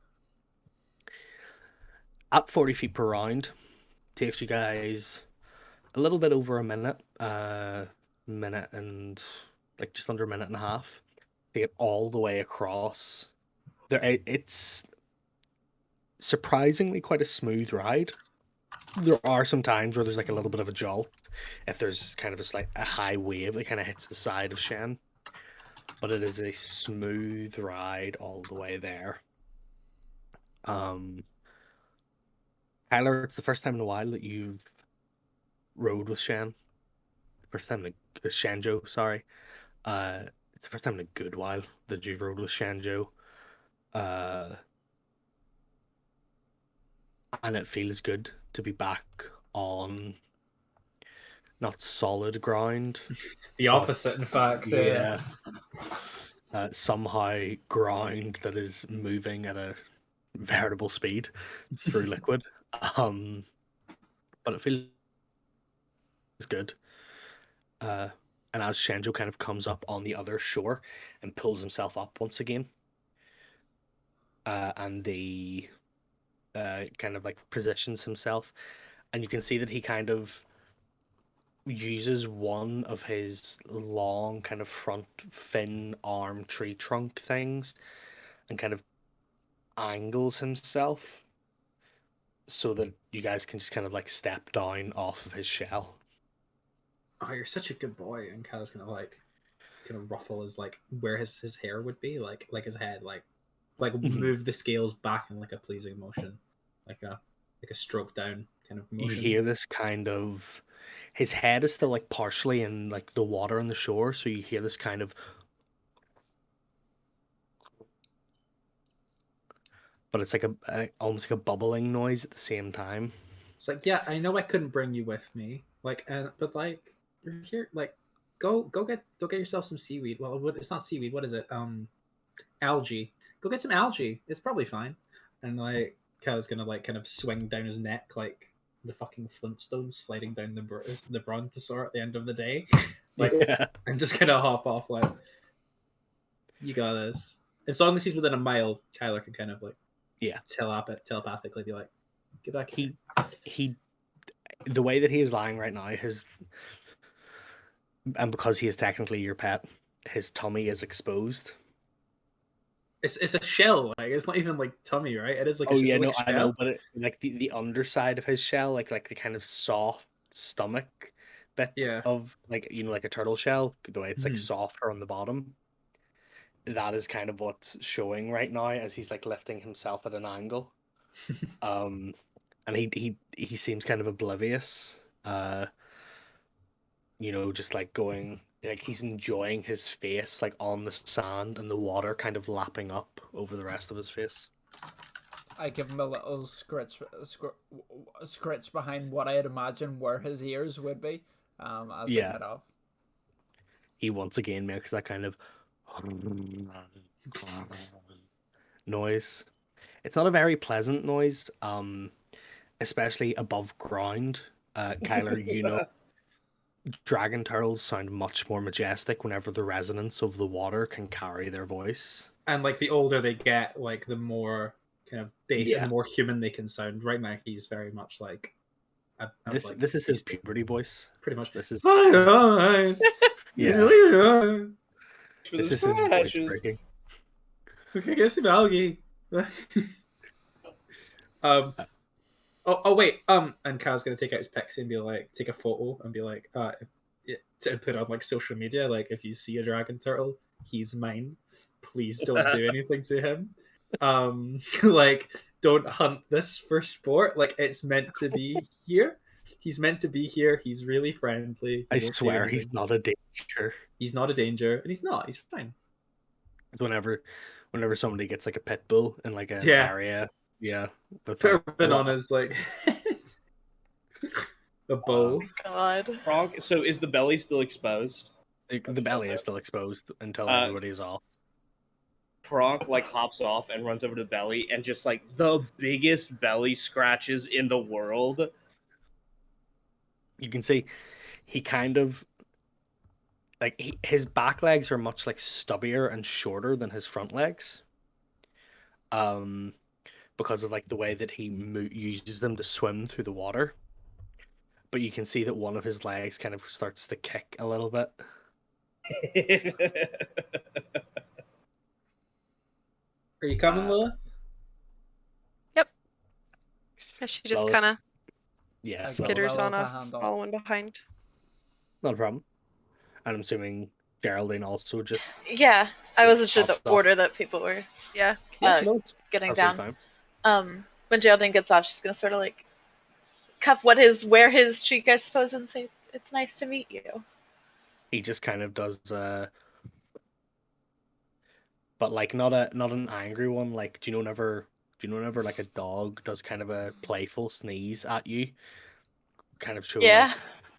Speaker 2: At 40 feet per round, takes you guys a little bit over a minute, minute and like just under a minute and a half to get all the way across. It's surprisingly quite a smooth ride. There are some times where there's like a little bit of a jolt if there's kind of a high wave that kind of hits the side of Shen, but it is a smooth ride all the way there. Tyler, it's the first time in a while that you've rode with Shen. First time Shenjo, sorry. It's the first time in a good while that you've rode with Shenjo. And it feels good to be back on not solid ground.
Speaker 1: The opposite, in fact.
Speaker 2: Yeah. somehow ground that is moving at a veritable speed through liquid. But it feels good. And as Shenjo kind of comes up on the other shore and pulls himself up once again, and the kind of like positions himself, and you can see that he kind of uses one of his long kind of front fin arm tree trunk things and kind of angles himself so that you guys can just kind of like step down off of his shell.
Speaker 1: Oh, you're such a good boy. And Kyle's gonna like kind of ruffle his like where his hair would be, like his head, like move the scales back in like a pleasing motion, like a stroke down kind of
Speaker 2: You
Speaker 1: motion.
Speaker 2: hear this kind of, his head is still like partially in like the water on the shore, so you hear this kind of, but it's like a almost like a bubbling noise at the same time.
Speaker 1: It's like, yeah, I know I couldn't bring you with me, like, but like you're here, like, go get yourself some seaweed. Well, it's not seaweed. What is it? Algae. Go get some algae. It's probably fine. And like Kyle's gonna like kind of swing down his neck like the fucking Flintstones sliding down the brontosaur at the end of the day, like,
Speaker 2: Yeah.
Speaker 1: and just kind of hop off like, you got this. As long as he's within a mile, Kyler can kind of like,
Speaker 2: Yeah.
Speaker 1: telepathically be like, get back here.
Speaker 2: He the way that he is lying right now, and because he is technically your pet, his tummy is exposed.
Speaker 1: It's a shell, like it's not even like tummy, right? It is like
Speaker 2: I know,
Speaker 1: shell.
Speaker 2: but like the underside of his shell, like the kind of soft stomach bit of like like a turtle shell, the way it's like softer on the bottom. That is kind of what's showing right now as he's like lifting himself at an angle. And he seems kind of oblivious. Just like going, like he's enjoying his face like on the sand and the water kind of lapping up over the rest of his face.
Speaker 4: I give him a little scritch behind what I'd imagine where his ears would be, as I head off.
Speaker 2: He once again makes that kind of noise. It's not a very pleasant noise, especially above ground. Kyler, dragon turtles sound much more majestic whenever the resonance of the water can carry their voice.
Speaker 1: And like the older they get, like the more kind of bass and the more human they can sound. Right now, he's very much like
Speaker 2: this is his puberty voice.
Speaker 1: Pretty much.
Speaker 2: This is
Speaker 1: yeah.
Speaker 2: This is his voice breaking.
Speaker 1: Okay, get some algae. Oh wait. And Kyle's gonna take out his pixie and be like, take a photo and be like, to put on like social media, like if you see a dragon turtle, he's mine. Please don't do anything to him. Like don't hunt this for sport. Like it's meant to be here. He's meant to be here. He's really friendly.
Speaker 2: I swear he's not a danger.
Speaker 1: He's not a danger, and he's not. He's fine.
Speaker 2: Whenever somebody gets like a pit bull in like an area,
Speaker 1: put a ribbon on his like the bow.
Speaker 5: God.
Speaker 3: So is the belly still exposed?
Speaker 2: The belly is still exposed until everybody's off.
Speaker 3: Kronk like hops off and runs over to the belly and just like the biggest belly scratches in the world.
Speaker 2: You can see he kind of like his back legs are much like stubbier and shorter than his front legs. Because of like the way that he uses them to swim through the water. But you can see that one of his legs kind of starts to kick a little bit.
Speaker 1: Are you coming, Lilith?
Speaker 6: Yep. Yeah, she just kind of skitters on
Speaker 4: Lilith
Speaker 6: off, following behind.
Speaker 2: Not a problem. And I'm assuming Geraldine also just...
Speaker 5: Yeah, I wasn't sure the order that people were getting down.
Speaker 2: Fine.
Speaker 5: When Geraldine gets off, she's gonna sort of like cup wear his cheek, I suppose, and say, "It's nice to meet you."
Speaker 2: He just kind of does, but like not an angry one. Like, do you know whenever like a dog does kind of a playful sneeze at you, kind of show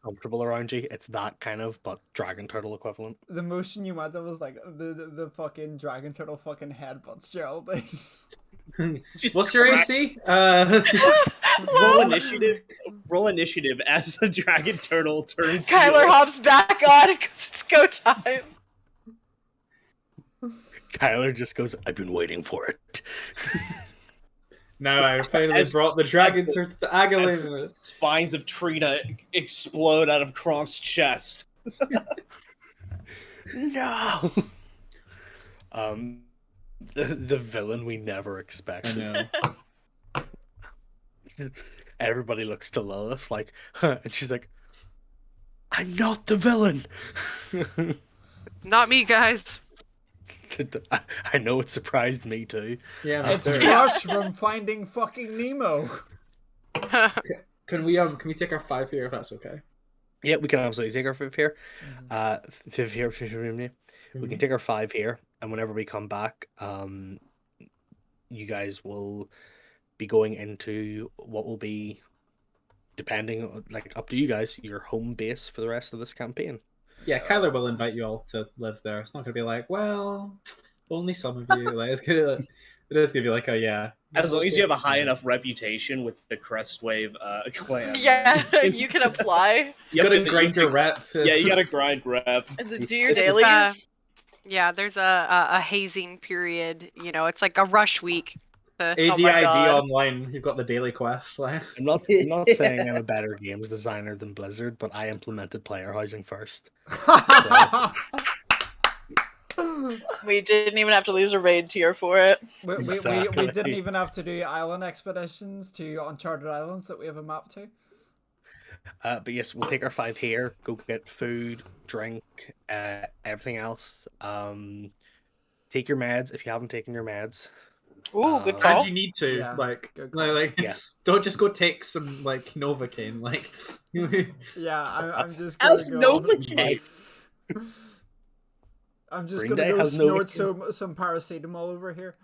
Speaker 2: comfortable around you. It's that kind of, but dragon turtle equivalent.
Speaker 4: The motion you went, that was like the fucking dragon turtle fucking headbutts Gerald.
Speaker 1: What's your AC?
Speaker 3: Roll initiative. Roll initiative as the dragon turtle turns.
Speaker 5: Kyler hops back on and goes, "It's go time."
Speaker 2: Kyler just goes, "I've been waiting for it."
Speaker 1: Now I finally brought the dragon to Agilin.
Speaker 3: The spines of Trina explode out of Kronk's chest.
Speaker 2: No. The villain we never
Speaker 1: I
Speaker 2: expected.
Speaker 1: know.
Speaker 2: Everybody looks to Lilith like, huh, and she's like, "I'm not the villain."
Speaker 6: Not me, guys.
Speaker 2: I know it surprised me too.
Speaker 1: Yeah,
Speaker 4: It's
Speaker 1: sir.
Speaker 4: Crush from Finding Fucking Nemo.
Speaker 1: Can we take our 5 here if that's okay?
Speaker 2: Yeah, we can absolutely take our 5 here. Fifth here. We can take our 5 here, and whenever we come back, you guys will be going into what will be, depending on, like, up to you guys, your home base for the rest of this campaign.
Speaker 1: Yeah, Kyler will invite you all to live there. It's not gonna be like, well, only some of you. Like, it is gonna be like, oh yeah.
Speaker 3: As long as you have a high enough reputation with the Crestwave clan.
Speaker 5: Yeah, you can apply.
Speaker 1: You gotta grind your rep.
Speaker 3: Yeah, you gotta grind rep.
Speaker 5: And do your
Speaker 6: This is,
Speaker 5: dailies.
Speaker 6: Yeah, there's a hazing period. You know, it's like a rush week.
Speaker 1: ADID
Speaker 5: God.
Speaker 1: online. You've got the daily quest. Like.
Speaker 2: I'm not saying I'm a better games designer than Blizzard, but I implemented player housing first.
Speaker 5: We didn't even have to lose a raid tier for it.
Speaker 4: We
Speaker 2: Exactly.
Speaker 4: didn't even have to do island expeditions to Uncharted Islands that we have a map to.
Speaker 2: But yes, we'll take our 5 here, go get food, drink, everything else. Take your meds if you haven't taken your meds.
Speaker 5: Ooh, good
Speaker 1: And
Speaker 5: call.
Speaker 1: you need to
Speaker 4: Yeah,
Speaker 1: like
Speaker 4: good call.
Speaker 1: yeah. Don't just go take some like Novocaine. Like
Speaker 4: Yeah, I'm just gonna
Speaker 3: As
Speaker 4: go.
Speaker 3: Novocaine.
Speaker 4: I'm just
Speaker 2: Green
Speaker 4: gonna
Speaker 2: Day
Speaker 4: go
Speaker 2: has
Speaker 4: snort
Speaker 2: Novocaine.
Speaker 4: some paracetamol over here.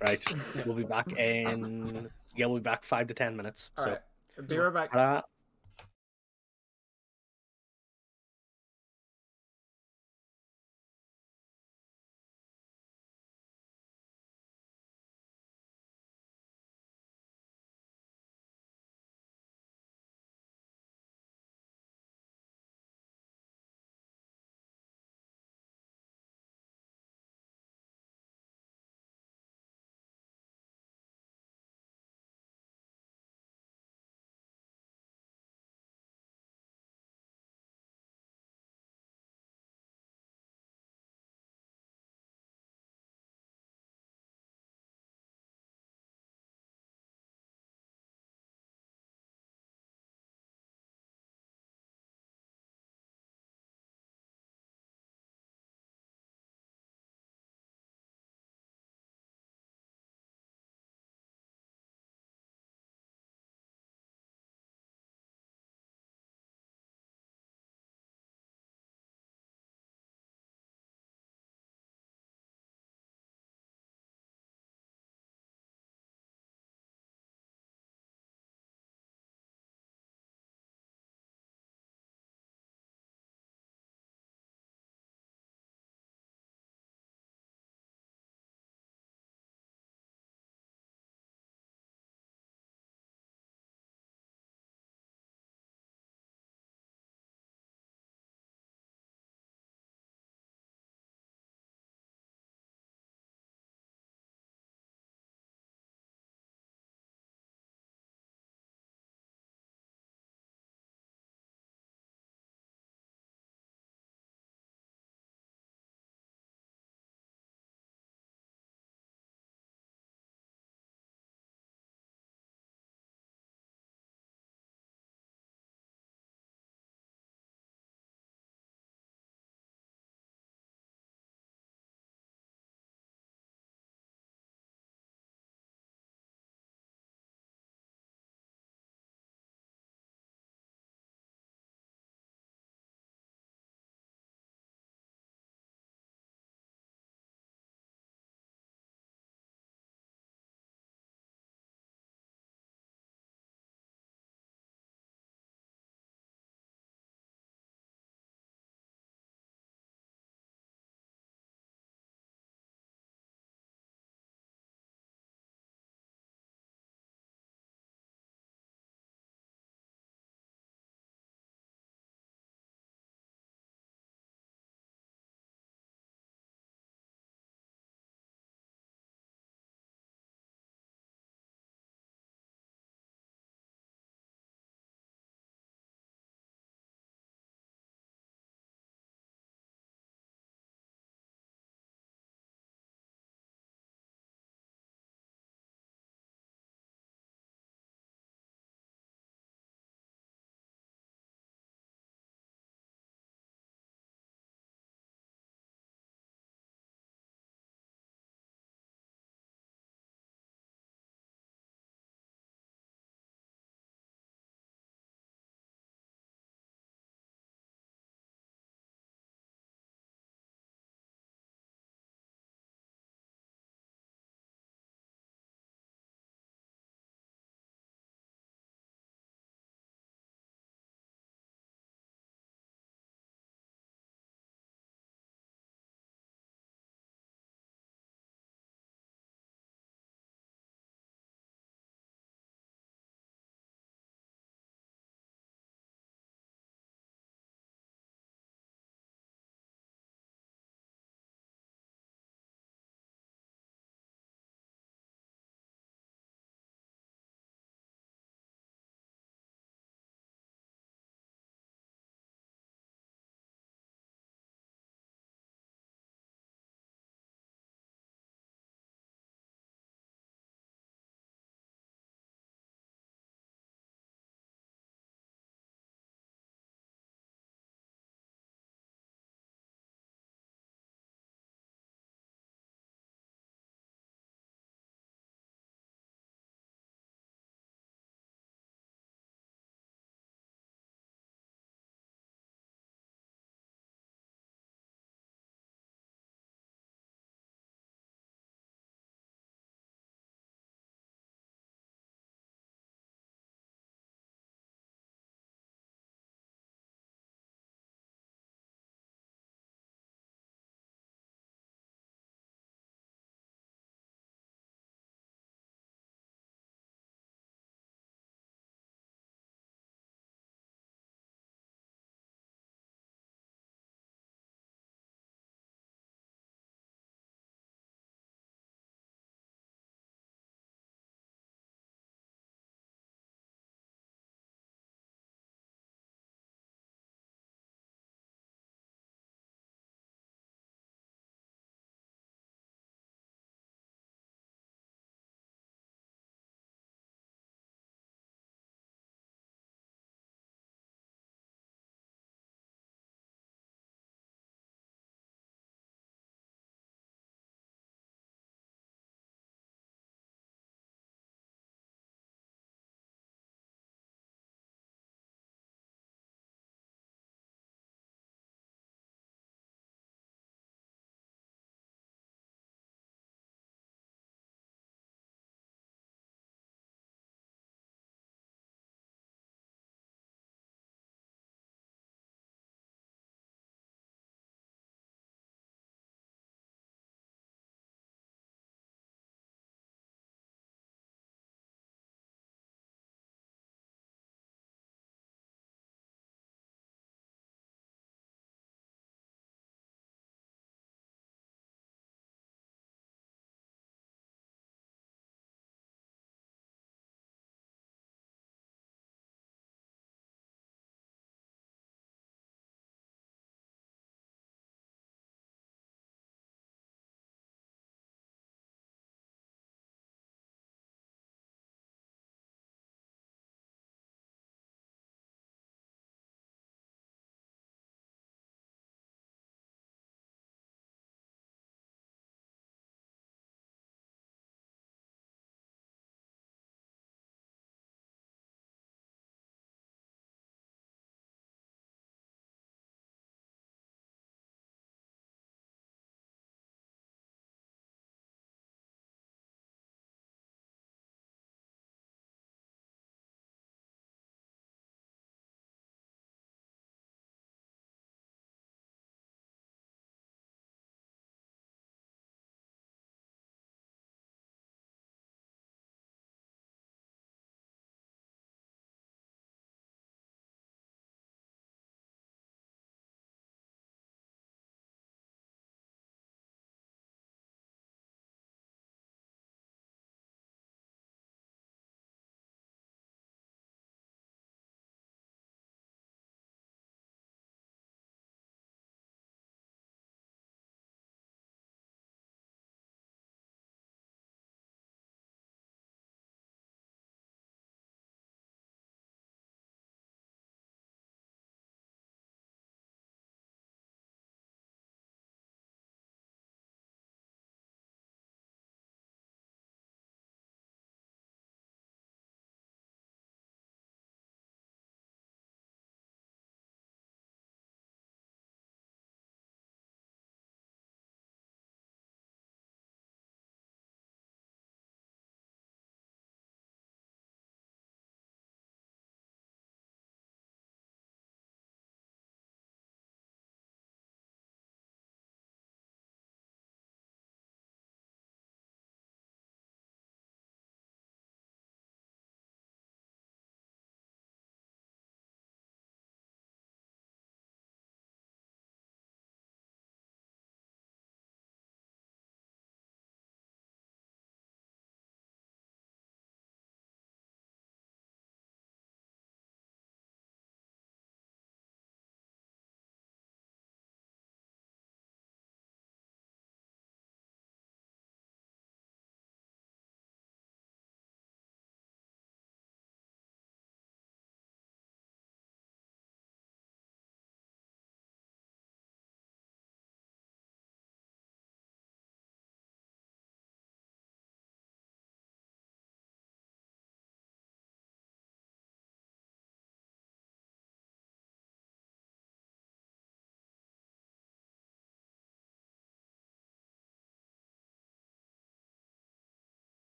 Speaker 2: Right, we'll be back we'll be back 5 to 10 minutes.
Speaker 4: All
Speaker 2: So,
Speaker 4: right, be right back.
Speaker 2: ta-da.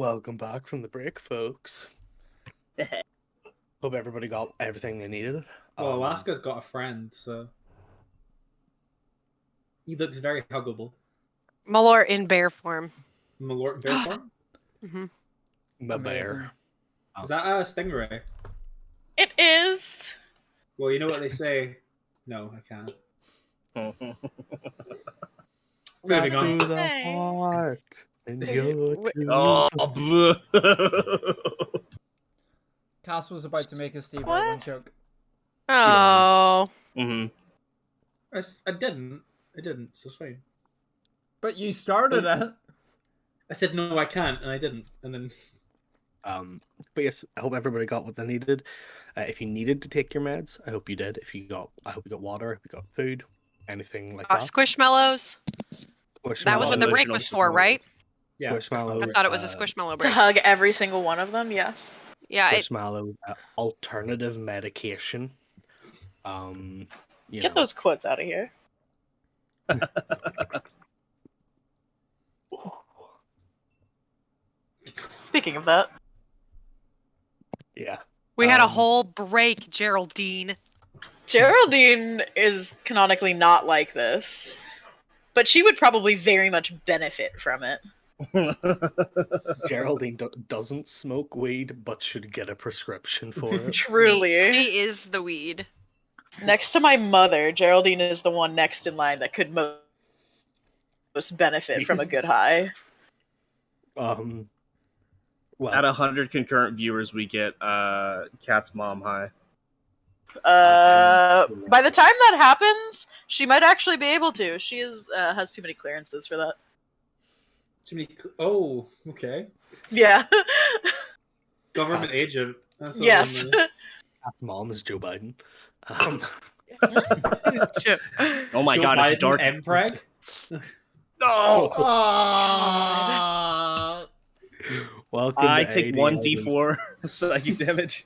Speaker 2: Welcome back from the break, folks. Hope everybody got everything they needed.
Speaker 1: Well, Alaska's got a friend, so he looks very huggable.
Speaker 6: Malort in bear form.
Speaker 1: Malort in bear form?
Speaker 6: Mm-hmm.
Speaker 2: My bear.
Speaker 1: Is that a stingray?
Speaker 5: It is.
Speaker 1: Well, you know what they say. No, I can't. Moving on.
Speaker 2: To the heart. And you're
Speaker 3: Oh,
Speaker 4: Cass was about to make a Steve
Speaker 5: What?
Speaker 4: Irwin joke.
Speaker 6: Oh.
Speaker 3: Mhm.
Speaker 1: I didn't, so it's fine.
Speaker 4: But you started it.
Speaker 1: I said, no, I can't, and I didn't. And then...
Speaker 2: But yes, I hope everybody got what they needed. If you needed to take your meds, I hope you did. I hope you got water, if you got food, anything like that.
Speaker 6: Squishmallows. That was what the break
Speaker 3: Emotional
Speaker 6: was for,
Speaker 3: support.
Speaker 6: right?
Speaker 1: Yeah,
Speaker 2: Squishmallows.
Speaker 6: I thought it was a squishmallow
Speaker 5: To
Speaker 6: break.
Speaker 5: hug every single one of them, yeah.
Speaker 6: Yeah,
Speaker 2: Squishmallow, alternative medication.
Speaker 5: Get those quotes out of here. Speaking of that,
Speaker 2: Yeah.
Speaker 6: we had a whole break, Geraldine.
Speaker 5: Geraldine is canonically not like this, but she would probably very much benefit from it.
Speaker 2: Geraldine doesn't smoke weed, but should get a prescription for it.
Speaker 5: Truly.
Speaker 6: She is the weed.
Speaker 5: Next to my mother, Geraldine is the one next in line that could most benefit from a good high.
Speaker 2: Well,
Speaker 3: At 100 concurrent viewers, we get Kat's mom high.
Speaker 5: By the time that happens, she might actually be able to. She has too many clearances for that.
Speaker 1: Too many... Oh, okay.
Speaker 5: Yeah.
Speaker 1: Government agent. That's
Speaker 5: Yes.
Speaker 2: Kat's mom is Joe Biden.
Speaker 3: Oh my
Speaker 1: Joe
Speaker 3: god,
Speaker 1: Biden,
Speaker 3: it's a dark.
Speaker 1: MPreg?
Speaker 3: No!
Speaker 2: Welcome.
Speaker 3: I
Speaker 2: to
Speaker 3: take
Speaker 2: 80
Speaker 3: 1d4 psychic damage.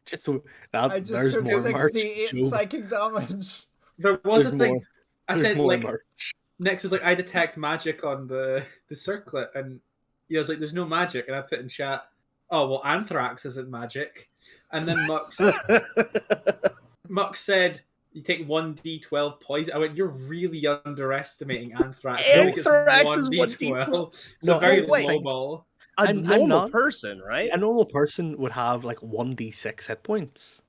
Speaker 2: Just that,
Speaker 4: I just
Speaker 2: there's
Speaker 4: took
Speaker 2: more merch.
Speaker 4: 68
Speaker 2: Joe.
Speaker 4: psychic damage.
Speaker 1: There was
Speaker 2: There's
Speaker 1: a thing.
Speaker 2: more-
Speaker 1: I
Speaker 2: There's
Speaker 1: said,
Speaker 2: more
Speaker 1: like,
Speaker 2: merch.
Speaker 1: next was like, I detect magic on the circlet, and I was like, there's no magic, and I put in chat, oh, well, anthrax isn't magic. And then Mux said, you take 1d12 poison. I went, you're really underestimating anthrax. I think it's
Speaker 3: Anthrax is
Speaker 1: 1d12. It's
Speaker 2: No,
Speaker 1: a very
Speaker 3: wait.
Speaker 1: low ball.
Speaker 3: A
Speaker 2: I'm
Speaker 3: normal
Speaker 2: not-
Speaker 3: person, right?
Speaker 2: A normal person would have like 1d6 hit points.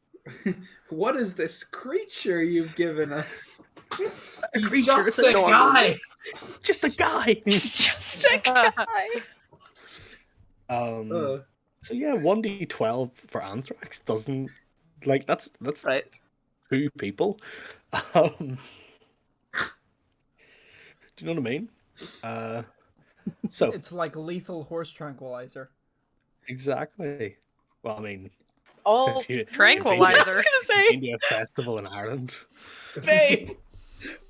Speaker 1: What is this creature you've given us? He's
Speaker 2: creature,
Speaker 1: just
Speaker 2: it's a
Speaker 1: a
Speaker 2: normal-
Speaker 1: guy!
Speaker 2: Just a guy.
Speaker 5: Just a guy.
Speaker 2: So yeah, 1d12 for anthrax doesn't like that's
Speaker 3: Right.
Speaker 2: 2 people. Do you know what I mean? So
Speaker 4: It's like lethal horse tranquilizer.
Speaker 2: exactly. Well, I mean,
Speaker 5: All
Speaker 2: if you
Speaker 6: Tranquilizer.
Speaker 5: I was gonna say,
Speaker 2: into a festival in Ireland,
Speaker 3: Babe!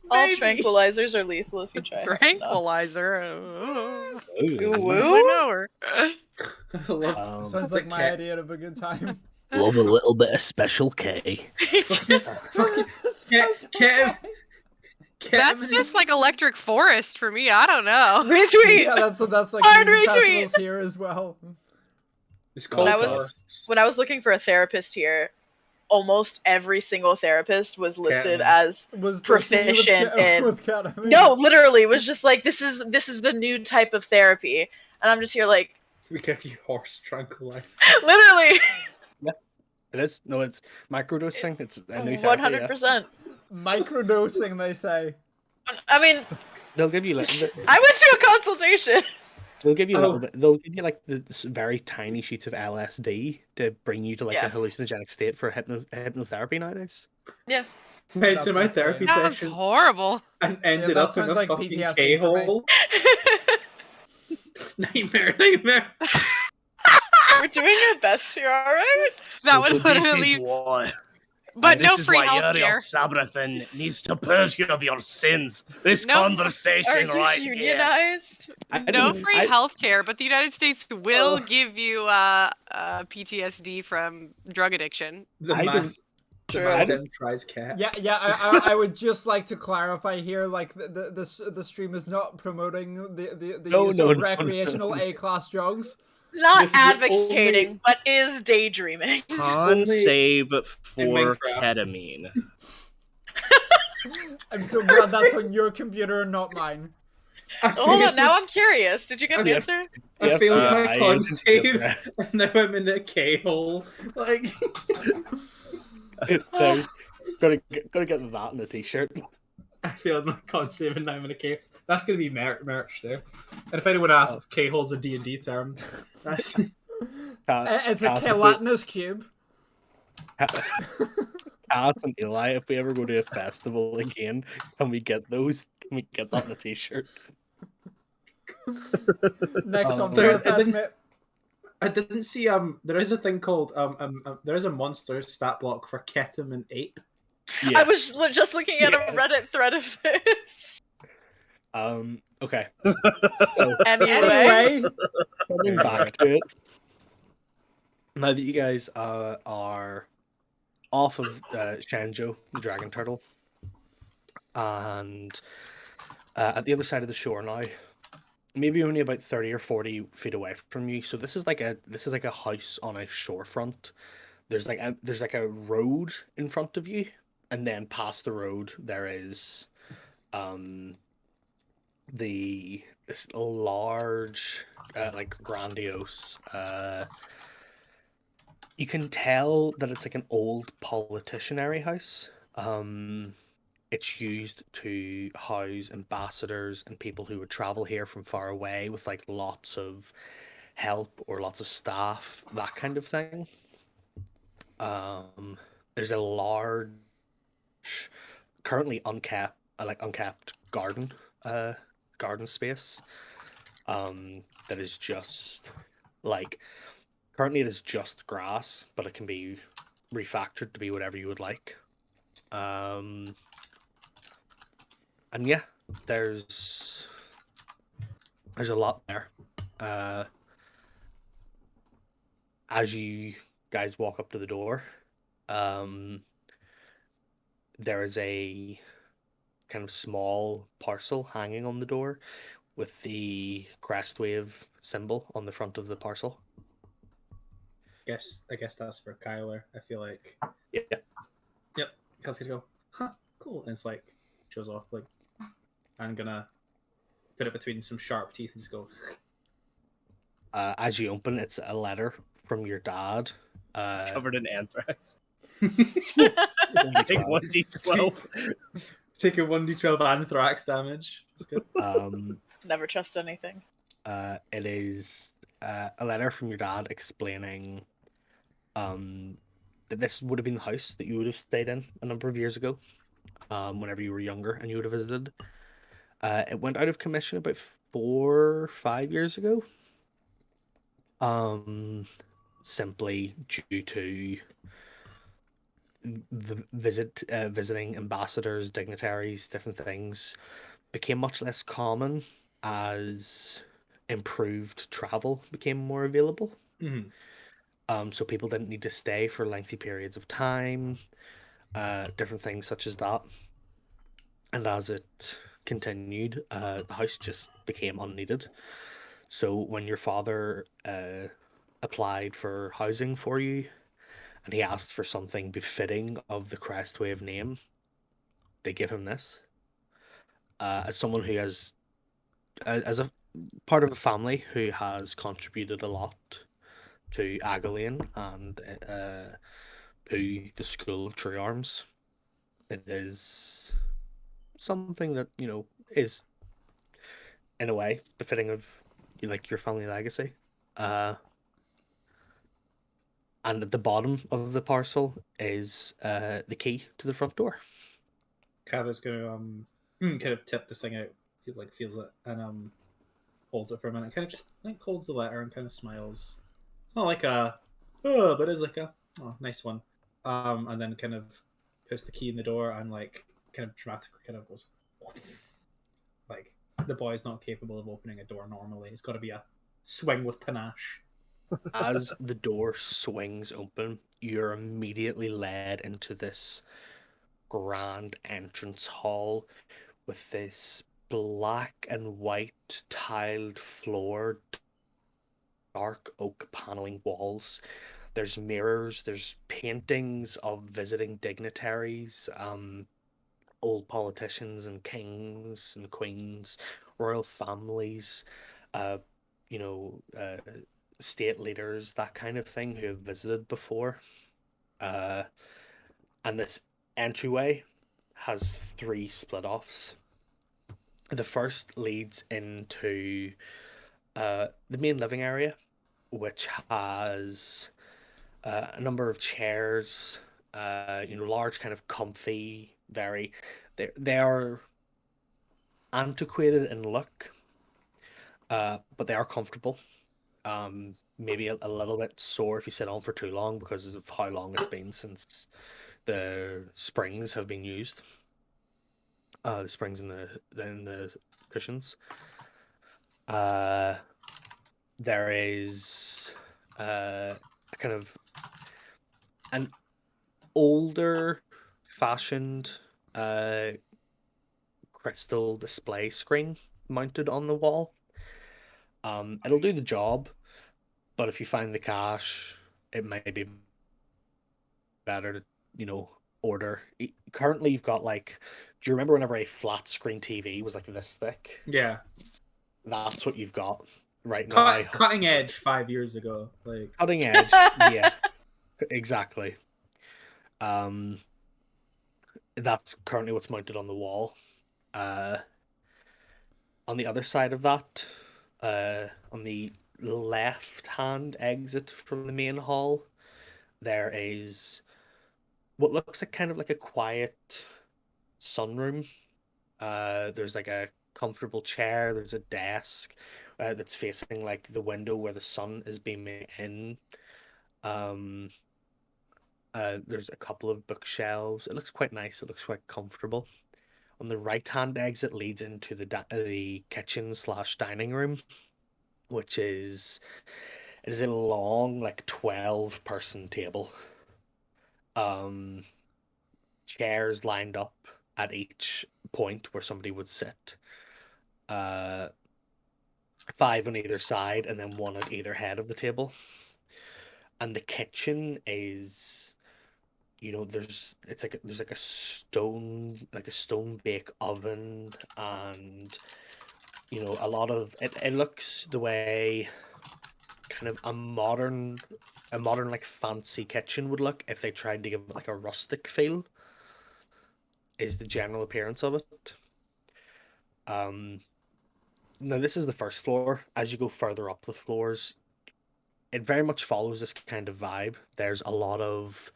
Speaker 5: all
Speaker 3: Baby!
Speaker 5: tranquilizers are lethal if you try. hard enough.
Speaker 6: Tranquilizer.
Speaker 2: ooh,
Speaker 5: Ooh,
Speaker 6: I
Speaker 5: woo?
Speaker 6: know her.
Speaker 1: I love
Speaker 4: Sounds like my idea of a good time.
Speaker 2: love a little bit of Special K.
Speaker 6: That's just like Electric Forest for me. I don't know.
Speaker 5: Retweet.
Speaker 4: Yeah, that's like
Speaker 5: Hard
Speaker 4: music
Speaker 5: retweet.
Speaker 4: festivals here as well.
Speaker 1: It's cold.
Speaker 5: When I was looking for a therapist here, almost every single therapist was listed
Speaker 1: Ketamine.
Speaker 5: as
Speaker 4: Was
Speaker 5: proficient in.
Speaker 4: with ketamine.
Speaker 5: No, literally, it was just like this is the new type of therapy, and I'm just here like
Speaker 1: We give you horse tranquilizer.
Speaker 5: literally
Speaker 2: It is. No, it's microdosing. It's a new therapy.
Speaker 5: 100%.
Speaker 4: Microdosing, they say.
Speaker 5: I mean,
Speaker 2: They'll give you like
Speaker 5: I went to a consultation.
Speaker 2: they'll give you a
Speaker 1: Oh.
Speaker 2: little bit. They'll give you like this very tiny sheets of LSD to bring you to like
Speaker 5: Yeah.
Speaker 2: a hallucinogenic state for hypnotherapy nowadays.
Speaker 5: Yeah.
Speaker 1: Went
Speaker 4: That's
Speaker 1: to my
Speaker 4: insane.
Speaker 1: therapy
Speaker 6: Sounds
Speaker 1: session
Speaker 6: horrible.
Speaker 1: and ended
Speaker 4: that
Speaker 1: up in
Speaker 4: sounds
Speaker 1: a
Speaker 4: like
Speaker 1: fucking
Speaker 4: PTSD for me.
Speaker 1: K-hole. Nightmare.
Speaker 5: We're doing our best here, all right?
Speaker 6: That was
Speaker 3: This is
Speaker 6: literally,
Speaker 3: why.
Speaker 6: but no
Speaker 3: This is
Speaker 6: free
Speaker 3: why Uriel
Speaker 6: healthcare.
Speaker 3: Sabrathan needs to purge you of your sins. This
Speaker 6: No.
Speaker 5: Are
Speaker 3: conversation
Speaker 5: you
Speaker 3: right here.
Speaker 5: unionized?
Speaker 6: No free healthcare, but the United States will
Speaker 1: Oh.
Speaker 6: give you PTSD from drug addiction.
Speaker 1: The
Speaker 2: I
Speaker 1: man,
Speaker 5: True.
Speaker 1: Tim tries cat.
Speaker 4: Yeah. I would just like to clarify here, like the stream is not promoting the use of recreational A-class drugs.
Speaker 5: Not
Speaker 1: This is
Speaker 5: advocating,
Speaker 1: only-
Speaker 5: but is daydreaming.
Speaker 3: Con save for
Speaker 1: Minecraft.
Speaker 3: ketamine.
Speaker 4: I'm so glad that's on your computer and not mine.
Speaker 5: Hold on, now I'm curious. Did you get an
Speaker 1: Yeah.
Speaker 5: answer?
Speaker 1: I failed
Speaker 3: Yeah,
Speaker 1: my con save, and now I'm in a K-hole. Like,
Speaker 2: There. Gotta get that in a t-shirt.
Speaker 1: I failed my con save, and now I'm in a K. That's gonna be merch there. And if anyone asks, K-hole's a D&D term. That's...
Speaker 4: It's a gelatinous cube.
Speaker 2: Cass and Eli, if we ever go to a festival again, can we get those? Can we get that in a t-shirt?
Speaker 4: Next on
Speaker 1: There-
Speaker 4: Fairfest, mate.
Speaker 1: I didn't see there is a thing called there is a monster stat block for ketamine ape.
Speaker 2: Yeah.
Speaker 5: I was just looking at a Reddit thread of this.
Speaker 2: Okay. So
Speaker 5: Anyway.
Speaker 2: coming back to it. Now that you guys are off of Shanjo, the dragon turtle, and at the other side of the shore now, maybe only about 30 or 40 feet away from you. So this is like a house on a shorefront. There's like a road in front of you, and then past the road there is this large like grandiose you can tell that it's like an old politicianary house. It's used to house ambassadors and people who would travel here from far away with like lots of help or lots of staff, that kind of thing. There's a large, currently unkept garden space that is just like, currently it is just grass, but it can be refactored to be whatever you would like. And yeah, there's a lot there. As you guys walk up to the door, there is a kind of small parcel hanging on the door with the Crestwave symbol on the front of the parcel.
Speaker 1: I guess that's for Kyler. I feel like.
Speaker 2: Yeah.
Speaker 1: Yep. Kyle's gonna go, huh, cool. And it's like, shows off, like, I'm gonna put it between some sharp teeth and just go.
Speaker 2: As you open, it's a letter from your dad.
Speaker 3: Covered in anthrax.
Speaker 2: Take
Speaker 3: Take 1d12.
Speaker 1: Take a 1d12 anthrax damage. That's good.
Speaker 5: Never trust anything.
Speaker 2: It is a letter from your dad explaining that this would have been the house that you would have stayed in a number of years ago, whenever you were younger and you would have visited. It went out of commission about 4 or 5 years ago. Simply due to the visiting ambassadors, dignitaries, different things became much less common as improved travel became more available.
Speaker 1: Mm-hmm.
Speaker 2: So people didn't need to stay for lengthy periods of time, different things such as that. And as it continued, the house just became unneeded. So when your father applied for housing for you, and he asked for something befitting of the Crestwave name, they give him this. As someone who has, as a part of a family who has contributed a lot to Agalian and to the School of True Arms, it is something that, you know, is in a way befitting of your family legacy. And at the bottom of the parcel is the key to the front door.
Speaker 1: Kyler's gonna kind of tip the thing out, feels it, and holds it for a minute. Kind of just holds the letter and kind of smiles. It's not like a but it's like a nice one. And then kind of puts the key in the door and kind of dramatically kind of goes like the boy's not capable of opening a door normally. It's got to be a swing with panache.
Speaker 2: As the door swings open, you're immediately led into this grand entrance hall with this black and white tiled floor, dark oak paneling walls. There's mirrors, there's paintings of visiting dignitaries, old politicians and kings and queens, royal families, uh, you know, state leaders, that kind of thing, who have visited before. Uh, and this entryway has three split offs. The first leads into the main living area, which has a number of chairs, large, kind of comfy, very. They are antiquated in look, but they are comfortable. Maybe a little bit sore if you sit on for too long because of how long it's been since the springs have been used. The springs in the cushions. There is a kind of an older fashioned crystal display screen mounted on the wall. It'll do the job, but if you find the cash, it may be better to, order. Currently, you've got like, do you remember whenever a flat screen TV was like this thick?
Speaker 1: Yeah.
Speaker 2: That's what you've got right now.
Speaker 1: Cutting edge 5 years ago. Like
Speaker 2: Cutting edge, yeah, exactly. That's currently what's mounted on the wall. On the other side of that, on the left-hand exit from the main hall, there is what looks like kind of like a quiet sunroom. There's like a comfortable chair. There's a desk that's facing like the window where the sun is beaming in. There's a couple of bookshelves. It looks quite nice. It looks quite comfortable. On the right-hand exit leads into the kitchen slash dining room, which is it is a long, like 12-person table. Chairs lined up at each point where somebody would sit. 5 on either side, and then 1 at either head of the table. And the kitchen is, there's like a stone bake oven, and a lot of it looks the way kind of a modern like fancy kitchen would look if they tried to give it like a rustic feel, is the general appearance of it. Now this is the first floor. As you go further up the floors, it very much follows this kind of vibe. There's a lot of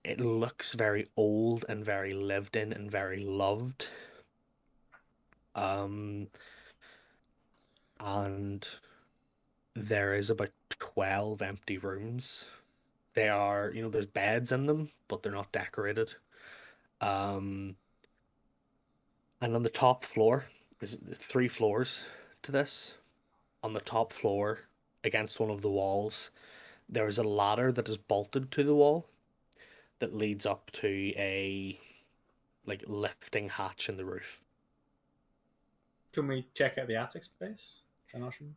Speaker 2: it looks very old and very lived in and very loved. And there is about 12 empty rooms. They are, there's beds in them, but they're not decorated. And on the top floor, there's 3 floors to this. On the top floor, against one of the walls, there is a ladder that is bolted to the wall that leads up to a like lifting hatch in the roof.
Speaker 1: Can we check out the attic space? Is that an option?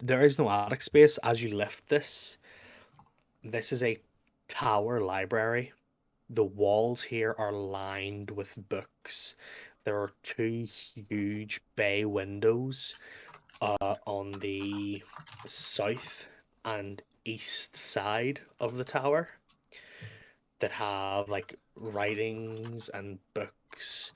Speaker 2: There is no attic space. As you lift this is a tower library. The walls here are lined with books. There are 2 huge bay windows on the south and east side of the tower that have like writings and books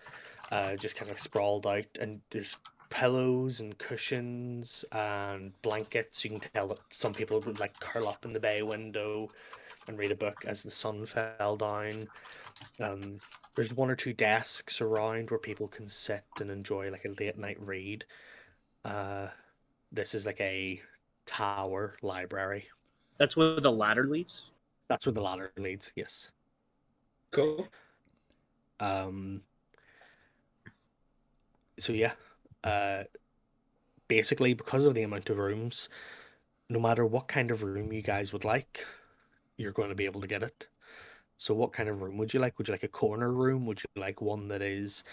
Speaker 2: just kind of sprawled out, and there's pillows and cushions and blankets. You can tell that some people would like curl up in the bay window and read a book as the sun fell down. There's 1 or 2 desks around where people can sit and enjoy like a late night read. This is like a tower library.
Speaker 3: That's where the ladder leads?
Speaker 2: That's where the ladder leads, yes.
Speaker 1: Cool.
Speaker 2: So yeah, basically, because of the amount of rooms, no matter what kind of room you guys would like, you're going to be able to get it. So what kind of room would you like? Would you like a corner room? Would you like one that is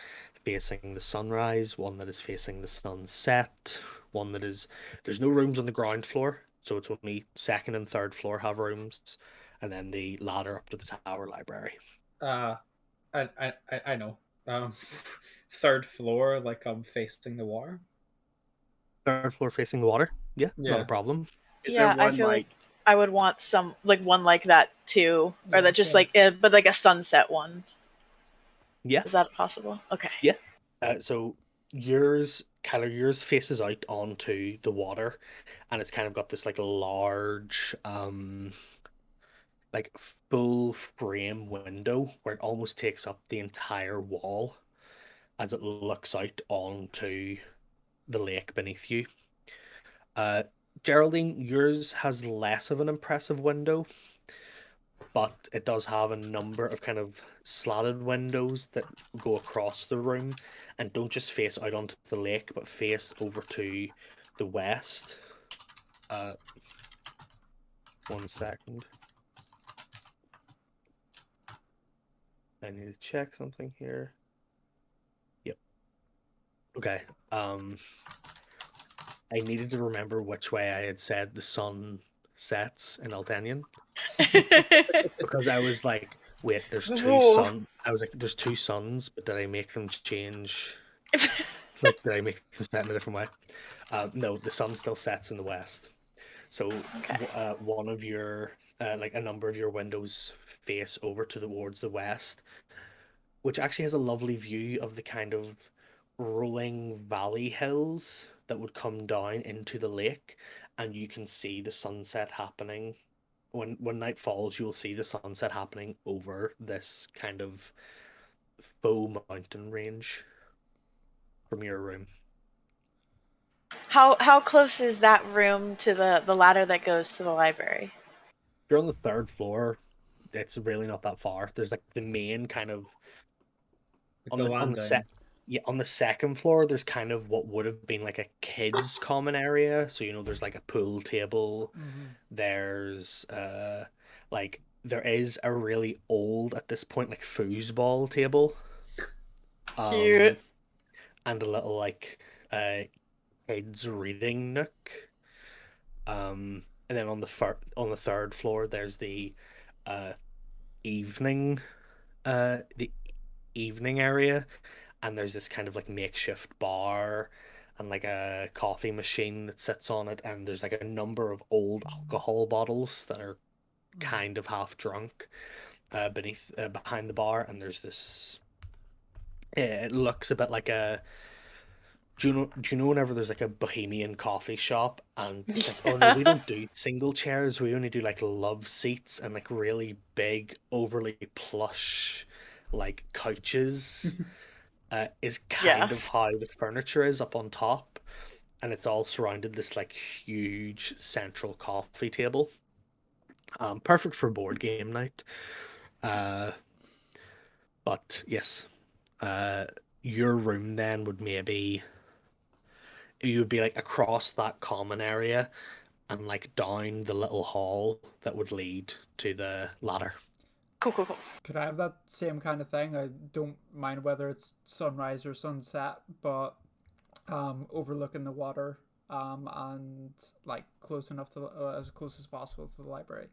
Speaker 2: facing the sunrise, one that is facing the sunset, one that is... There's no rooms on the ground floor, so it's only second and third floor have rooms, and then the ladder up to the tower library.
Speaker 1: I know. Third floor, like I'm facing the water.
Speaker 2: Third floor facing the water? Yeah, not a
Speaker 1: Yeah.
Speaker 2: problem.
Speaker 3: Is there
Speaker 5: Yeah, I
Speaker 3: one
Speaker 5: feel
Speaker 3: like?
Speaker 5: like I would want some like one like that too, or
Speaker 4: Yeah,
Speaker 5: that just
Speaker 4: same.
Speaker 5: like but like a sunset one.
Speaker 2: Yeah,
Speaker 5: Is that possible? Okay.
Speaker 2: yeah. So yours faces out onto the water, and it's kind of got this like large, like full frame window where it almost takes up the entire wall as it looks out onto the lake beneath you. Uh, Geraldine, yours has less of an impressive window, but it does have a number of kind of slatted windows that go across the room and don't just face out onto the lake, but face over to the west. 1 second. I need to check something here. Yep. Okay. I needed to remember which way I had said the sun sets in Altenian, because I was like, wait, there's two
Speaker 5: Ooh.
Speaker 2: sun. I was like, there's two suns, but did I make them change? Like, did I make them set in a different way? No, the sun still sets in the west. So,
Speaker 5: Okay.
Speaker 2: one of your, like a number of your windows face over towards the west, which actually has a lovely view of the kind of rolling valley hills that would come down into the lake, and you can see the sunset happening. When night falls, you'll see the sunset happening over this kind of faux mountain range from your room.
Speaker 5: How close is that room to the ladder that goes to the library?
Speaker 2: If you're on the third floor, it's really not that far. There's like the main kind of
Speaker 1: Like
Speaker 2: on
Speaker 1: the
Speaker 2: the
Speaker 1: landing.
Speaker 2: set. Yeah, on the second floor, there's kind of what would have been like a kids' common area. So, there's like a pool table.
Speaker 4: Mm-hmm.
Speaker 2: There's like there is a really old at this point like foosball table.
Speaker 5: Cute.
Speaker 2: And a little like kids reading nook. And then on the third floor, there's uh evening the evening area, and there's this kind of like makeshift bar and like a coffee machine that sits on it, and there's like a number of old alcohol bottles that are kind of half drunk behind the bar, and there's this it looks a bit like a... Do you know whenever there's like a bohemian coffee shop and it's like, oh no, we don't do single chairs, we only do like love seats and like really big, overly plush like couches, is kind
Speaker 5: Yeah.
Speaker 2: of how the furniture is up on top, and it's all surrounded this like huge central coffee table. Perfect for board game night. But yes, your room then would maybe... you would be like across that common area and like down the little hall that would lead to the ladder.
Speaker 5: Cool.
Speaker 4: Could I have that same kind of thing? I don't mind whether it's sunrise or sunset, but overlooking the water, and like close enough to as close as possible to the library.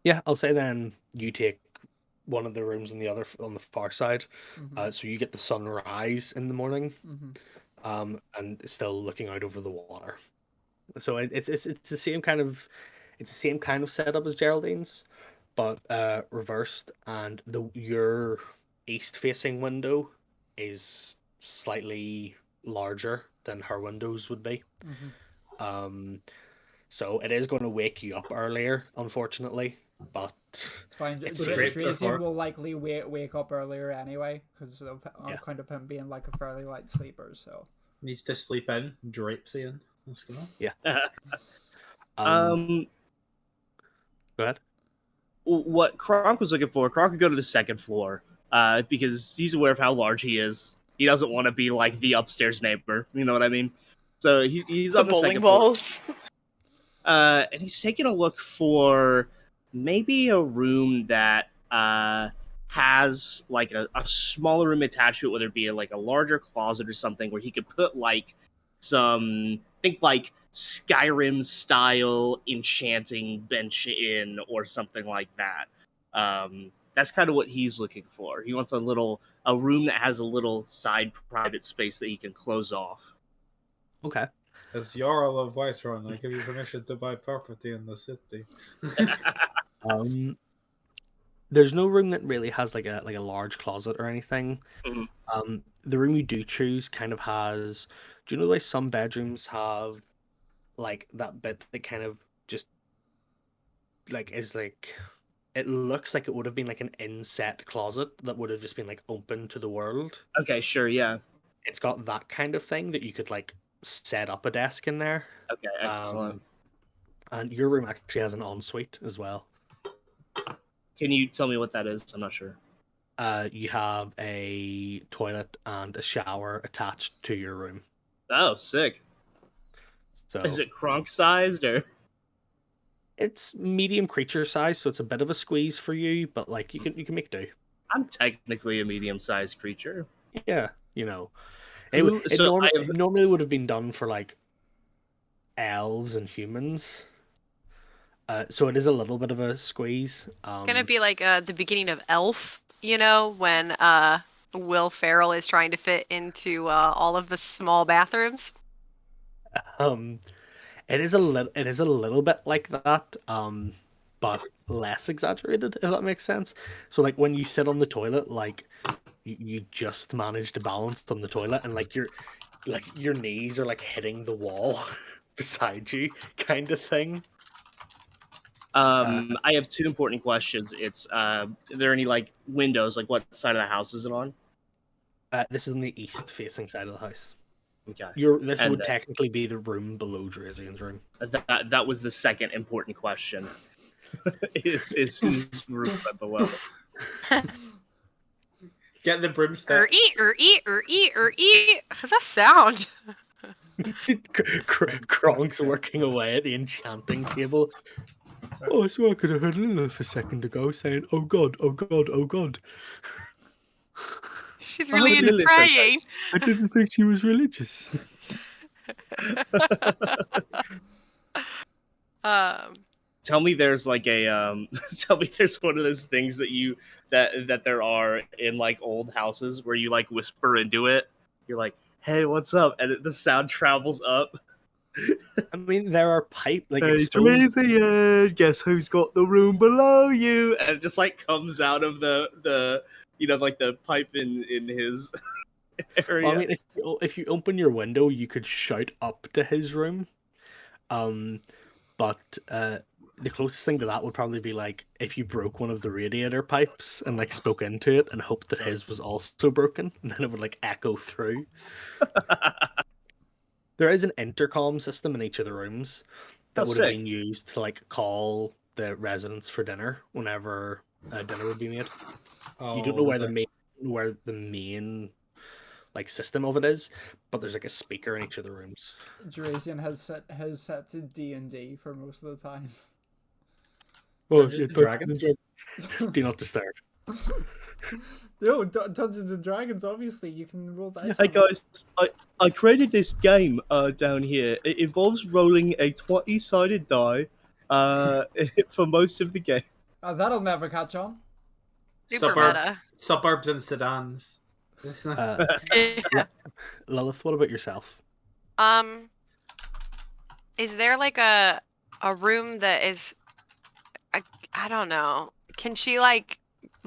Speaker 2: Yeah, I'll say then you take one of the rooms on the far side,
Speaker 4: Mm-hmm.
Speaker 2: so you get the sunrise in the morning,
Speaker 4: Mm-hmm.
Speaker 2: and still looking out over the water. So it's the same kind of... it's the same kind of setup as Geraldine's, but reversed, and your east facing window is slightly larger than her windows would be.
Speaker 4: Mm-hmm.
Speaker 2: So it is going to wake you up earlier, unfortunately, but
Speaker 4: It's fine.
Speaker 2: it's
Speaker 1: great for
Speaker 4: Drazian
Speaker 1: her.
Speaker 4: will likely wake up earlier anyway because of
Speaker 2: Yeah.
Speaker 4: kind of him being like a fairly light sleeper. So
Speaker 1: Needs to sleep in. Drapes in. Let's go.
Speaker 2: Yeah.
Speaker 3: Um,
Speaker 2: Go ahead.
Speaker 3: what Kronk was looking for, Kronk could go to the second floor, because he's aware of how large he is. He doesn't want to be like the upstairs neighbor. You know what I mean? So he's
Speaker 5: The
Speaker 3: on the
Speaker 5: bowling
Speaker 3: second floor.
Speaker 5: balls.
Speaker 3: And he's taking a look for maybe a room that has like a smaller room attached to it, whether it be like a larger closet or something, where he could put like some like Skyrim style enchanting bench in or something like that. That's kind of what he's looking for. He wants a room that has a little side private space that he can close off.
Speaker 2: Okay.
Speaker 1: As Jarl of Whiterun, I give you permission to buy property in the city.
Speaker 2: There's no room that really has like a large closet or anything.
Speaker 3: Mm-hmm.
Speaker 2: The room you do choose kind of has. Do you know the way some bedrooms have like that bit that kind of just like is like it looks like it would have been like an inset closet that would have just been like open to the world.
Speaker 3: Okay, sure, yeah.
Speaker 2: It's got that kind of thing that you could like set up a desk in there.
Speaker 3: Okay, excellent.
Speaker 2: And your room actually has an ensuite as well.
Speaker 3: Can you tell me what that is? I'm not sure.
Speaker 2: You have a toilet and a shower attached to your room.
Speaker 3: Oh, sick.
Speaker 2: So
Speaker 3: is it Kronk sized or?
Speaker 2: It's medium creature size, so it's a bit of a squeeze for you, but like you can make do.
Speaker 3: I'm technically a medium sized creature.
Speaker 2: Yeah, you know. It normally would have been done for like elves and humans. So it is a little bit of a squeeze.
Speaker 6: Gonna be like the beginning of Elf, you know, when Will Ferrell is trying to fit into all of the small bathrooms.
Speaker 2: It is a little bit like that, but less exaggerated, if that makes sense. So like when you sit on the toilet, like you just manage to balance on the toilet, and like your knees are like hitting the wall beside you, kind of thing.
Speaker 3: I have two important questions. It's are there any like windows? Like what side of the house is it on?
Speaker 2: This is on the east facing side of the house.
Speaker 3: Okay.
Speaker 2: This would technically be the room below Drazian's room.
Speaker 3: That was the second important question. is whose room below?
Speaker 1: Get the broomstick.
Speaker 6: Eat. How's that sound?
Speaker 2: Kronk's working away at the enchanting table. Oh, I swear I could have heard Lilith a second ago saying, "Oh God, oh God, oh God."
Speaker 6: She's really into praying.
Speaker 2: I didn't think she was religious.
Speaker 3: Tell me there's like a tell me there's one of those things that there are in like old houses where you like whisper into it. You're like, "Hey, what's up?" and the sound travels up.
Speaker 2: I mean, there are pipe like
Speaker 3: Hey, Drazian, guess who's got the room below you? And it just like comes out of the like the pipe in his area.
Speaker 2: Well, I mean, if you open your window, you could shout up to his room. But the closest thing to that would probably be like if you broke one of the radiator pipes and like spoke into it and hoped that his was also broken, and then it would like echo through. There is an intercom system in each of the rooms that would have been used to like call the residents for dinner whenever dinner would be made. You don't know where the main like system of it is, but there's like a speaker in each of the rooms.
Speaker 4: Drazian has set to D&D for most of the time.
Speaker 2: Oh, Dragons. Do not disturb.
Speaker 4: No, Dungeons and Dragons. Obviously, you can roll dice.
Speaker 3: Hey guys, I created this game down here. It involves rolling a 20-sided die for most of the game.
Speaker 4: That'll never catch on.
Speaker 1: Suburbs and sedans.
Speaker 2: Lilith, what about yourself?
Speaker 6: Is there like a room that is I don't know. Can she like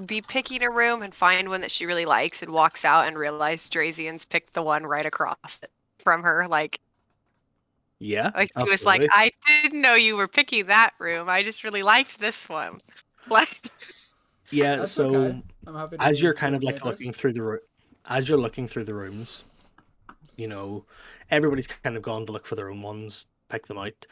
Speaker 6: be picking a room and find one that she really likes and walks out and realize Drazian's picked the one right across it from her? Like,
Speaker 2: yeah,
Speaker 6: like she was like, I didn't know you were picking that room. I just really liked this one. Like,
Speaker 2: yeah.
Speaker 4: That's
Speaker 2: so
Speaker 4: okay. I'm happy to
Speaker 2: as you're kind of like
Speaker 4: this.
Speaker 2: looking through the rooms, you know, everybody's kind of gone to look for their own ones, pick them out.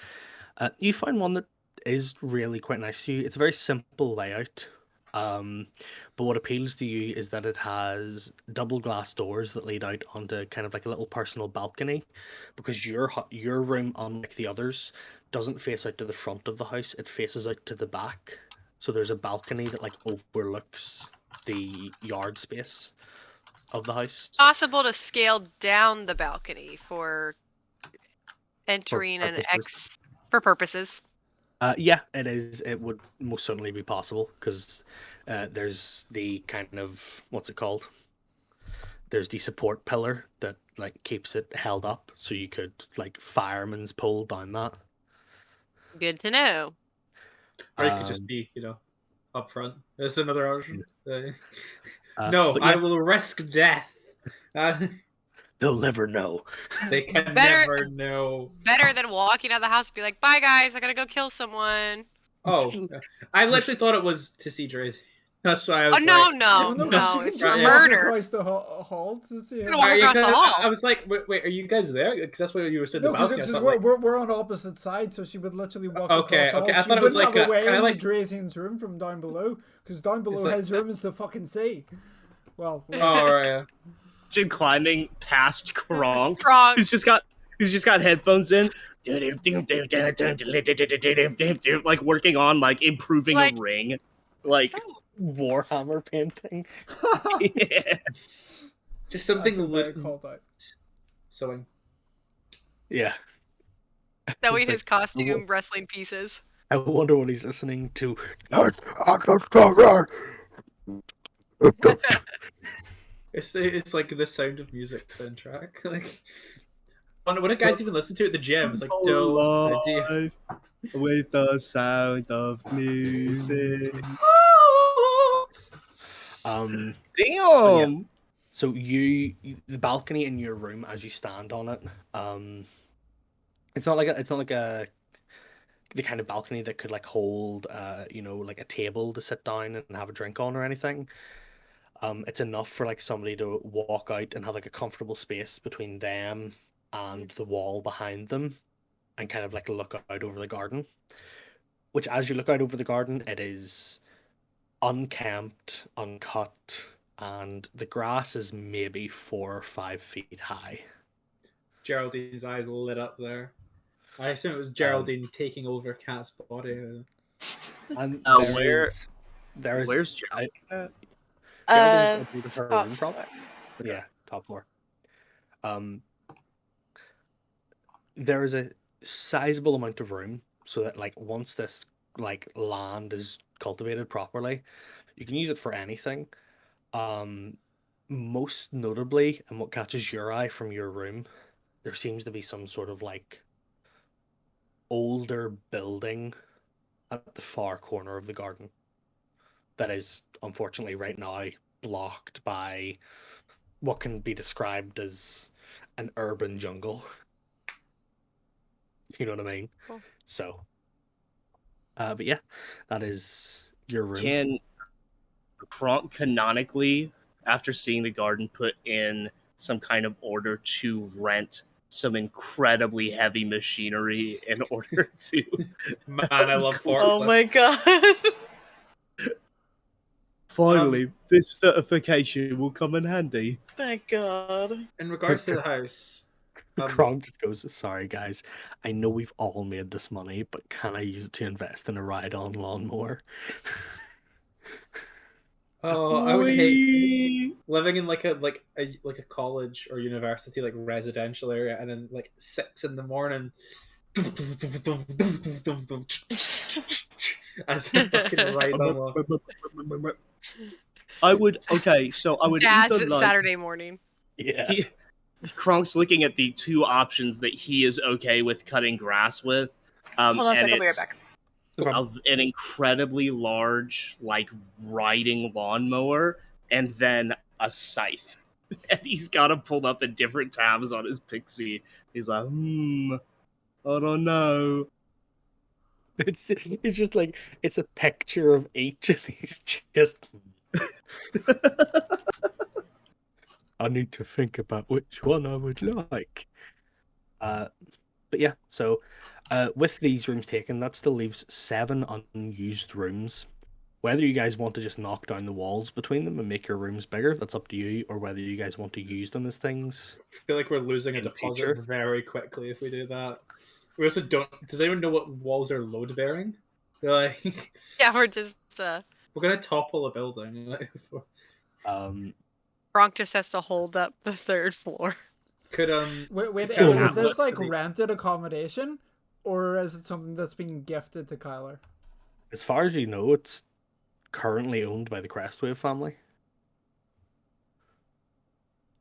Speaker 2: You find one that is really quite nice to you. It's a very simple layout. But what appeals to you is that it has double glass doors that lead out onto kind of like a little personal balcony, because your room, unlike the others, doesn't face out to the front of the house, it faces out to the back. So there's a balcony that like overlooks the yard space of the house.
Speaker 6: Possible to scale down the balcony for entering an
Speaker 2: purposes.
Speaker 6: for purposes.
Speaker 2: Yeah, it is. It would most certainly be possible, because there's the kind of, what's it called? There's the support pillar that like keeps it held up, so you could like fireman's pole down that.
Speaker 6: Good to know.
Speaker 1: Or it could just be, up front. That's another option. No,
Speaker 2: but
Speaker 1: I
Speaker 2: yeah.
Speaker 1: will risk death.
Speaker 2: They'll never know.
Speaker 1: They can
Speaker 6: Better-
Speaker 1: never know.
Speaker 6: Better than walking out of the house and be like, bye guys, I gotta go kill someone.
Speaker 1: Oh, I literally thought it was to see Tracy. That's why I
Speaker 6: Oh
Speaker 1: was
Speaker 6: no,
Speaker 1: like,
Speaker 6: no,
Speaker 1: no,
Speaker 6: no,
Speaker 4: she
Speaker 6: it's
Speaker 4: can just
Speaker 6: murder.
Speaker 4: walk across the hall to see her.
Speaker 6: Walk across the hall.
Speaker 1: I was like, wait, are you guys there? Because that's what you were sitting
Speaker 4: No,
Speaker 1: about.
Speaker 4: because we're on opposite sides, so she would literally walk
Speaker 1: Okay,
Speaker 4: across the hall.
Speaker 1: okay, I
Speaker 4: She
Speaker 1: thought it was
Speaker 4: wouldn't
Speaker 1: like
Speaker 4: have a way
Speaker 1: kinda
Speaker 4: into
Speaker 1: like-
Speaker 4: Drazian's room from down below, because down below
Speaker 1: like-
Speaker 4: his room is the fucking sea. Well,
Speaker 1: Oh, right, yeah.
Speaker 3: Imagine climbing past Kronk,
Speaker 6: Kronk.
Speaker 3: who's just got headphones in, like working on like improving
Speaker 6: Like-
Speaker 3: a ring, like
Speaker 2: Warhammer painting.
Speaker 3: yeah.
Speaker 1: Just something
Speaker 4: called out.
Speaker 1: sewing.
Speaker 2: Yeah.
Speaker 6: That way
Speaker 2: It's
Speaker 6: his
Speaker 2: like-
Speaker 6: costume wrestling pieces.
Speaker 2: I wonder what he's listening to.
Speaker 1: It's like the Sound of Music soundtrack. Like when a guys even listen to it at the gym, it's like
Speaker 3: Alive with the sound of music. Damn.
Speaker 2: So the balcony in your room, as you stand on it, it's not like a the kind of balcony that could like hold like a table to sit down and have a drink on or anything. It's enough for like somebody to walk out and have like a comfortable space between them and the wall behind them, and kind of like look out over the garden. Which, as you look out over the garden, it is unkempt, uncut, and the grass is maybe 4 or 5 feet high.
Speaker 1: Geraldine's eyes lit up there. I assume it was Geraldine taking over Kat's body.
Speaker 2: And
Speaker 3: where's
Speaker 2: Geraldine's
Speaker 5: Uh,
Speaker 2: up with her
Speaker 5: top
Speaker 2: room,
Speaker 5: floor.
Speaker 2: probably. Yeah, top floor. There is a sizable amount of room, so that like once this like land is cultivated properly, you can use it for anything. Most notably, and what catches your eye from your room, there seems to be some sort of like older building at the far corner of the garden that is unfortunately right now blocked by what can be described as an urban jungle. You know what I mean?
Speaker 6: Cool.
Speaker 2: So, but yeah, that is your room.
Speaker 3: Can Kronk canonically, after seeing the garden, put in some kind of order to rent some incredibly heavy machinery in order to...
Speaker 1: Man, I love forklift.
Speaker 5: Oh my god.
Speaker 3: Finally, this certification will come in handy.
Speaker 5: My god.
Speaker 1: In regards to the house,
Speaker 2: Kronk just goes, "Sorry guys, I know we've all made this money, but can I use it to invest in a ride-on lawnmower?"
Speaker 1: oh, I would hate living in like a college or university like residential area, and then like 6 a.m. as a fucking ride on.
Speaker 3: I would
Speaker 6: Dad's
Speaker 3: either like,
Speaker 6: Saturday morning.
Speaker 2: Yeah.
Speaker 3: Kronk's looking at the 2 options that he is okay with cutting grass with.
Speaker 5: Hold on a
Speaker 3: and
Speaker 5: second, I'll be right
Speaker 3: it's
Speaker 5: back.
Speaker 3: an incredibly large, like, riding lawnmower, and then a scythe. And he's got them pulled up in different tabs on his Pixie. He's like, I don't know.
Speaker 2: It's just like it's a picture of each, and he's just. I need to think about which one I would like. But yeah, so with these rooms taken, that still leaves 7 unused rooms. Whether you guys want to just knock down the walls between them and make your rooms bigger, that's up to you, or whether you guys want to use them as things.
Speaker 1: I feel like we're losing a
Speaker 2: In the
Speaker 1: deposit
Speaker 2: future.
Speaker 1: very quickly if we do that. We also don't. Does anyone know what walls are load bearing? Like,
Speaker 6: Yeah, we're just
Speaker 1: we're gonna topple a building. Like,
Speaker 6: Bronk just has to hold up the 3rd floor.
Speaker 1: could
Speaker 4: Wait,
Speaker 1: could Kyler
Speaker 4: is
Speaker 1: flip
Speaker 4: this like
Speaker 1: to the-
Speaker 4: rented accommodation, or is it something that's been gifted to Kyler?
Speaker 2: As far as you know, it's currently owned by the Crestwave family.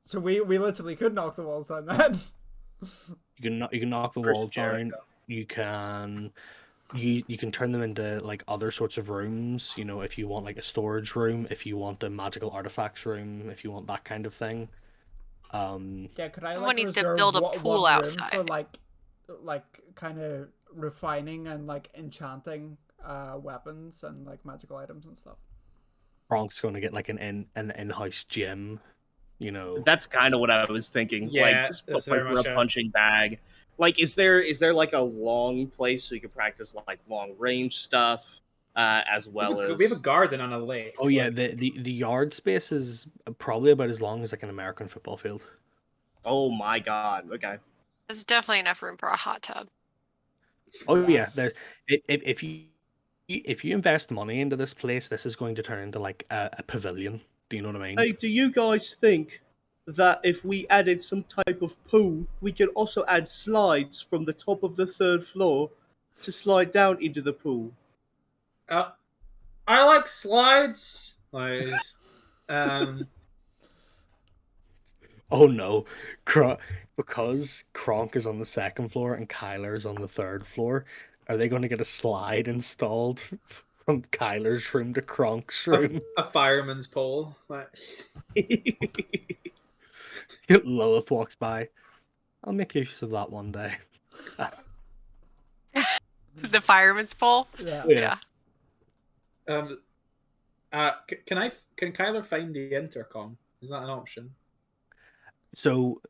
Speaker 4: So we literally could knock the walls down then.
Speaker 2: You can knock the
Speaker 3: Chris
Speaker 2: walls down. You can turn them into like other sorts of rooms. You know, if you want like a storage room, if you want a magical artifacts room, if you want that kind of thing.
Speaker 4: Yeah, could I
Speaker 6: Someone needs to
Speaker 4: reserve
Speaker 6: build a
Speaker 4: one
Speaker 6: pool
Speaker 4: room
Speaker 6: outside.
Speaker 4: for like kind of refining and like enchanting weapons and like magical items and stuff.
Speaker 2: Bronk's going to get like an in-house gym. You know,
Speaker 3: That's kind of what I was thinking.
Speaker 1: Yeah,
Speaker 3: like
Speaker 1: that's
Speaker 3: a place
Speaker 1: very
Speaker 3: for
Speaker 1: much
Speaker 3: a
Speaker 1: it.
Speaker 3: punching bag. Like, is there like a long place so you can practice like long range stuff, as well as
Speaker 1: we have a garden on a lake.
Speaker 2: oh yeah,
Speaker 1: Like,
Speaker 2: the yard space is probably about as long as like an American football field.
Speaker 3: Oh my god. Okay.
Speaker 6: There's definitely enough room for a hot tub.
Speaker 2: Oh yeah,
Speaker 1: Yes.
Speaker 2: there. If you invest money into this place, this is going to turn into like a pavilion. Do you know what I mean?
Speaker 3: Hey, do you guys think that if we added some type of pool, we could also add slides from the top of the 3rd floor to slide down into the pool?
Speaker 1: I like slides. Like, um,
Speaker 2: Oh no, because Kronk is on the 2nd floor and Kyler is on the 3rd floor. Are they going to get a slide installed from Kyler's room to Kronk's room?
Speaker 1: a fireman's pole. Like,
Speaker 2: Lilith walks by. I'll make use of that one day.
Speaker 6: The fireman's pole.
Speaker 4: Yeah.
Speaker 6: Yeah.
Speaker 1: can Kyler find the intercom? Is that an option?
Speaker 2: So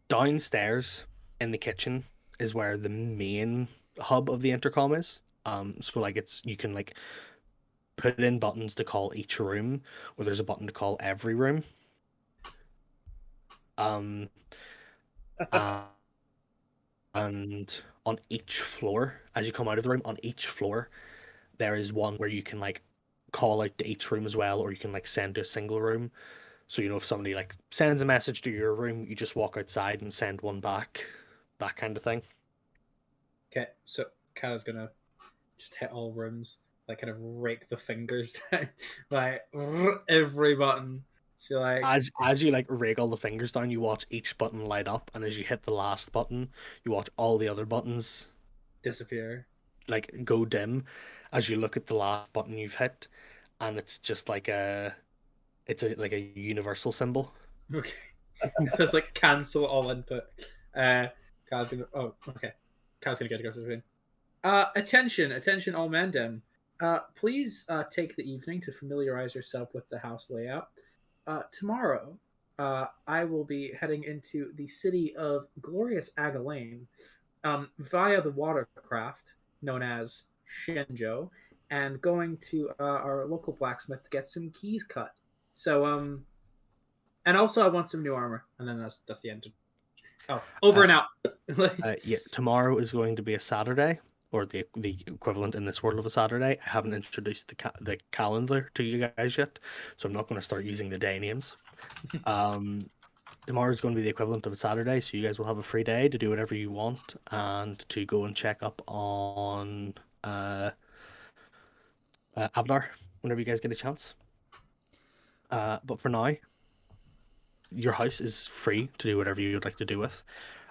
Speaker 2: downstairs in the kitchen is where the main hub of the intercom is. So like you can like put in buttons to call each room, or there's a button to call every room. And on each floor, as you come out of the room, on each floor, there is one where you can like call out to each room as well, or you can like send to a single room. So, you know, if somebody like sends a message to your room, you just walk outside and send one back, that kind of thing.
Speaker 1: Okay, so Kyler's gonna just hit all rooms, like kind of rake the fingers down, like every button. So you're like,
Speaker 2: As you like rake all the fingers down, you watch each button light up, and as you hit the last button, you watch all the other buttons
Speaker 1: disappear.
Speaker 2: like go dim as you look at the last button you've hit, and it's just like like a universal symbol.
Speaker 1: Okay, it's like cancel all input. Kyle's gonna. Oh, okay. Kyle's gonna get to go to the screen. Attention, all Mandem. Please take the evening to familiarize yourself with the house layout. Tomorrow, I will be heading into the city of glorious Agalane via the watercraft known as Shenzhou, and going to our local blacksmith to get some keys cut. So, and also I want some new armor, and then that's the end. Oh, over and out.
Speaker 2: Yeah, tomorrow is going to be a Saturday, or the equivalent in this world of a Saturday. I haven't introduced the calendar to you guys yet, so I'm not going to start using the day names. Tomorrow is going to be the equivalent of a Saturday, so you guys will have a free day to do whatever you want and to go and check up on Avnar whenever you guys get a chance. But for now, your house is free to do whatever you would like to do with.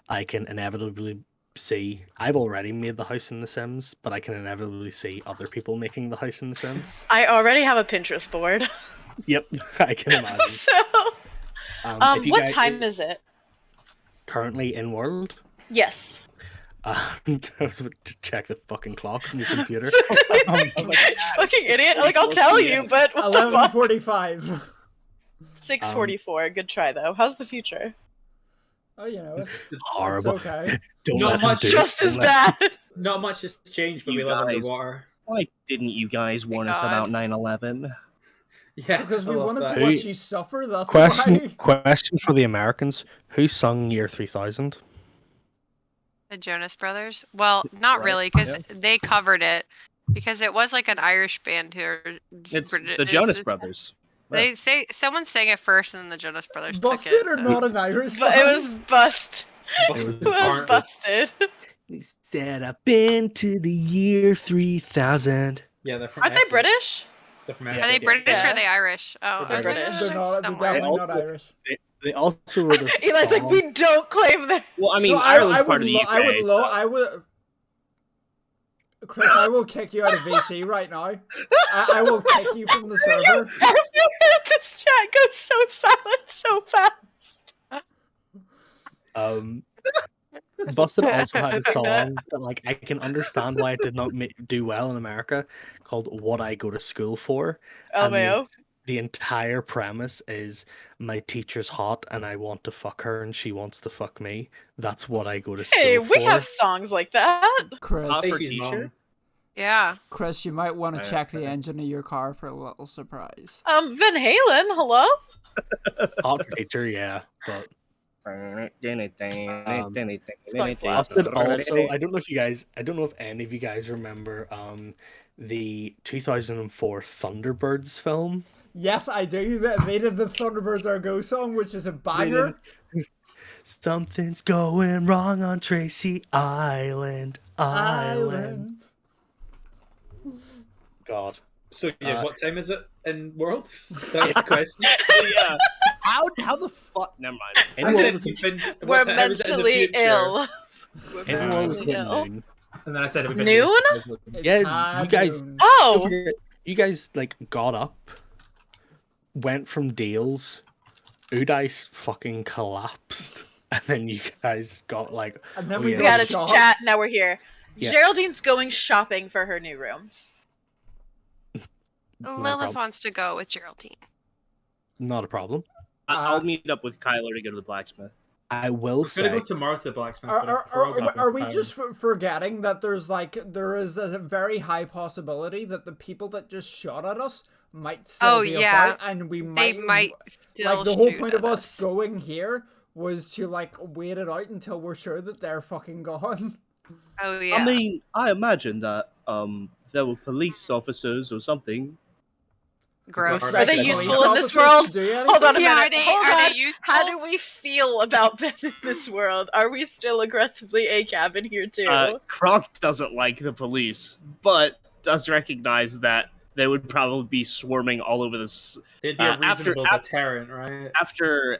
Speaker 2: I can inevitably see, I've already made the house in The Sims, but I can inevitably see other people making the house in The Sims.
Speaker 5: I already have a Pinterest board.
Speaker 2: Yep, I can imagine.
Speaker 5: So,
Speaker 2: If you
Speaker 5: what
Speaker 2: guys-
Speaker 5: time is it?
Speaker 2: Currently in world.
Speaker 5: Yes.
Speaker 2: And I was about to check the fucking clock on your computer.
Speaker 5: Fucking idiot. Like, I'll tell you, but what the fuck?
Speaker 4: 11:45.
Speaker 5: 6:44. Good try, though. How's the future?
Speaker 4: Oh, you know, it's
Speaker 2: Horrible.
Speaker 4: okay.
Speaker 2: Don't
Speaker 1: Not
Speaker 2: let him
Speaker 1: much,
Speaker 2: do it.
Speaker 5: Just as
Speaker 2: Don't let-
Speaker 5: bad.
Speaker 1: Not much has changed, but
Speaker 3: You
Speaker 1: we live
Speaker 3: guys-
Speaker 1: underwater.
Speaker 3: Why didn't you guys warn us about 9/11?
Speaker 1: Yeah,
Speaker 4: Because we
Speaker 1: I love
Speaker 4: wanted
Speaker 1: that.
Speaker 4: to watch you suffer, that's
Speaker 2: Question
Speaker 4: why.
Speaker 2: question for the Americans: who sung Year 3000?
Speaker 6: The Jonas Brothers. Well, not
Speaker 3: Right,
Speaker 6: really, because
Speaker 3: yeah.
Speaker 6: they covered it. Because it was like an Irish band who are
Speaker 3: It's
Speaker 6: Brit-
Speaker 3: the Jonas
Speaker 6: it's-
Speaker 3: Brothers.
Speaker 6: They say someone sang it first, and then the Jonas Brothers took
Speaker 4: Busted
Speaker 6: it.
Speaker 4: or
Speaker 6: So.
Speaker 4: not an Irish
Speaker 5: But it was
Speaker 4: band?
Speaker 5: bust.
Speaker 1: Busted
Speaker 5: It was
Speaker 1: aren't-
Speaker 5: busted.
Speaker 7: They said I've been to the year 3000.
Speaker 1: Yeah, they're from
Speaker 5: Aren't they
Speaker 1: Essex.
Speaker 5: British?
Speaker 1: They're from
Speaker 2: Yeah.
Speaker 6: Are
Speaker 1: Essex.
Speaker 6: they British or
Speaker 5: Yeah.
Speaker 6: are they Irish? Oh,
Speaker 1: They're
Speaker 6: I was like,
Speaker 1: British.
Speaker 4: They're
Speaker 6: they're
Speaker 4: not. They're
Speaker 6: somewhere.
Speaker 4: definitely not
Speaker 2: Also-
Speaker 4: Irish.
Speaker 2: They also wrote a
Speaker 5: Eli's like,
Speaker 2: song.
Speaker 5: we don't claim that.
Speaker 3: Well, I mean,
Speaker 4: No,
Speaker 3: Ireland's
Speaker 4: I
Speaker 3: part
Speaker 4: would
Speaker 3: of the UK.
Speaker 4: I would
Speaker 3: so-
Speaker 4: I would. Chris, I will kick you out of VC right now. I will kick you from the server.
Speaker 5: This chat goes so silent so fast.
Speaker 2: Busted also had a song that, like, I can understand why it did not do well in America, called "What I Go to School For." And
Speaker 5: LMAO.
Speaker 2: the entire premise is my teacher's hot and I want to fuck her and she wants to fuck me. That's what I go to school
Speaker 5: Hey,
Speaker 2: for.
Speaker 5: we have songs like that.
Speaker 4: Chris,
Speaker 3: For
Speaker 1: Stacey's
Speaker 3: teacher?
Speaker 1: mom.
Speaker 6: Yeah.
Speaker 4: Chris, you might want to check the engine of your car for a little surprise.
Speaker 5: Van Halen, hello?
Speaker 2: Hot teacher, yeah, but Busted also. I don't know if any of you guys remember the 2004 Thunderbirds film.
Speaker 4: Yes, I do. They did the Thunderbirds Are Go song, which is a banger.
Speaker 7: Something's going wrong on Tracy Island.
Speaker 4: Island.
Speaker 2: God.
Speaker 1: So yeah, what time is it in world? That's the question.
Speaker 3: Yeah. How the fuck? Never mind.
Speaker 1: I
Speaker 2: Anyone
Speaker 1: said
Speaker 2: was,
Speaker 1: you've been,
Speaker 5: We're
Speaker 1: how is it in the
Speaker 5: mentally
Speaker 1: future?
Speaker 5: ill.
Speaker 2: anyone was hitting
Speaker 5: ill.
Speaker 2: noon.
Speaker 1: And then I said, have we been
Speaker 5: Noon?
Speaker 4: It's
Speaker 2: Yeah,
Speaker 4: high
Speaker 2: you guys-
Speaker 4: noon.
Speaker 2: Don't
Speaker 5: Oh,
Speaker 2: forget, you guys like got up, went from Dales, Udice fucking collapsed, and then you guys got like,
Speaker 4: And then
Speaker 2: oh,
Speaker 4: we
Speaker 2: yeah,
Speaker 5: we
Speaker 4: got
Speaker 5: had a
Speaker 4: shot.
Speaker 5: chat, now we're here.
Speaker 2: Yeah.
Speaker 5: Geraldine's going shopping for her new room.
Speaker 6: Lilith
Speaker 2: problem.
Speaker 6: wants to go with Geraldine.
Speaker 2: not a problem.
Speaker 3: I'll meet up with Kyler to go to the blacksmith.
Speaker 2: I will
Speaker 1: We're
Speaker 2: say,
Speaker 1: gonna go tomorrow to the blacksmith. but I
Speaker 4: Are
Speaker 1: forgot
Speaker 4: we
Speaker 1: about
Speaker 4: just forgetting that there is a very high possibility that the people that just shot at us might still
Speaker 6: Oh,
Speaker 4: be
Speaker 6: yeah.
Speaker 4: about, and we
Speaker 6: They might still
Speaker 4: like the whole
Speaker 6: shoot
Speaker 4: point of
Speaker 6: at
Speaker 4: us going here was to like wait it out until we're sure that they're fucking gone.
Speaker 6: Oh yeah.
Speaker 3: I mean, I imagine that there were police officers or something.
Speaker 6: Gross.
Speaker 5: Are they
Speaker 1: Police
Speaker 5: useful in this
Speaker 4: officers
Speaker 5: world?
Speaker 4: to do anything?
Speaker 5: Hold on a
Speaker 6: Yeah,
Speaker 5: minute.
Speaker 6: are they
Speaker 5: Hold
Speaker 6: are
Speaker 5: on.
Speaker 6: they useful?
Speaker 5: How do we feel about them in this world? Are we still aggressively ACAB in here too?
Speaker 3: Kronk doesn't like the police, but does recognize that they would probably be swarming all over this.
Speaker 1: It'd be a
Speaker 3: after-
Speaker 1: reasonable deterrent, right?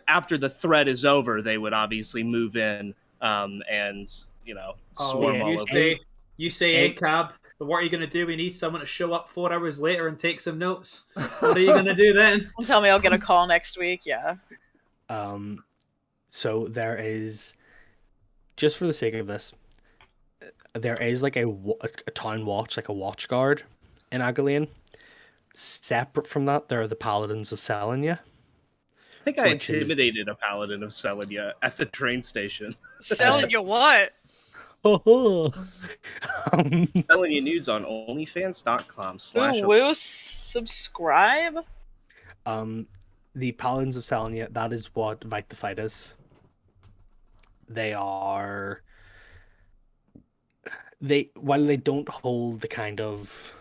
Speaker 3: After the threat is over, they would obviously move in and swarm all over.
Speaker 1: You say ACAB, but what are you going to do? We need someone to show up 4 hours later and take some notes. What are you going to do then?
Speaker 5: Don't tell me I'll get a call next week. Yeah.
Speaker 2: So there is, just for the sake of this, there is like a town watch, like a watch guard in Agalian. Separate from that, there are the Paladins of Selenia.
Speaker 3: I think I
Speaker 2: Which is-
Speaker 3: intimidated a paladin of Selenia at the train station.
Speaker 6: Selling you what?
Speaker 3: Selenia nudes on OnlyFans.com/
Speaker 5: Ooh, woo, subscribe.
Speaker 2: The Paladins of Selenia, that is what Fight the Fight is. While they don't hold the kind of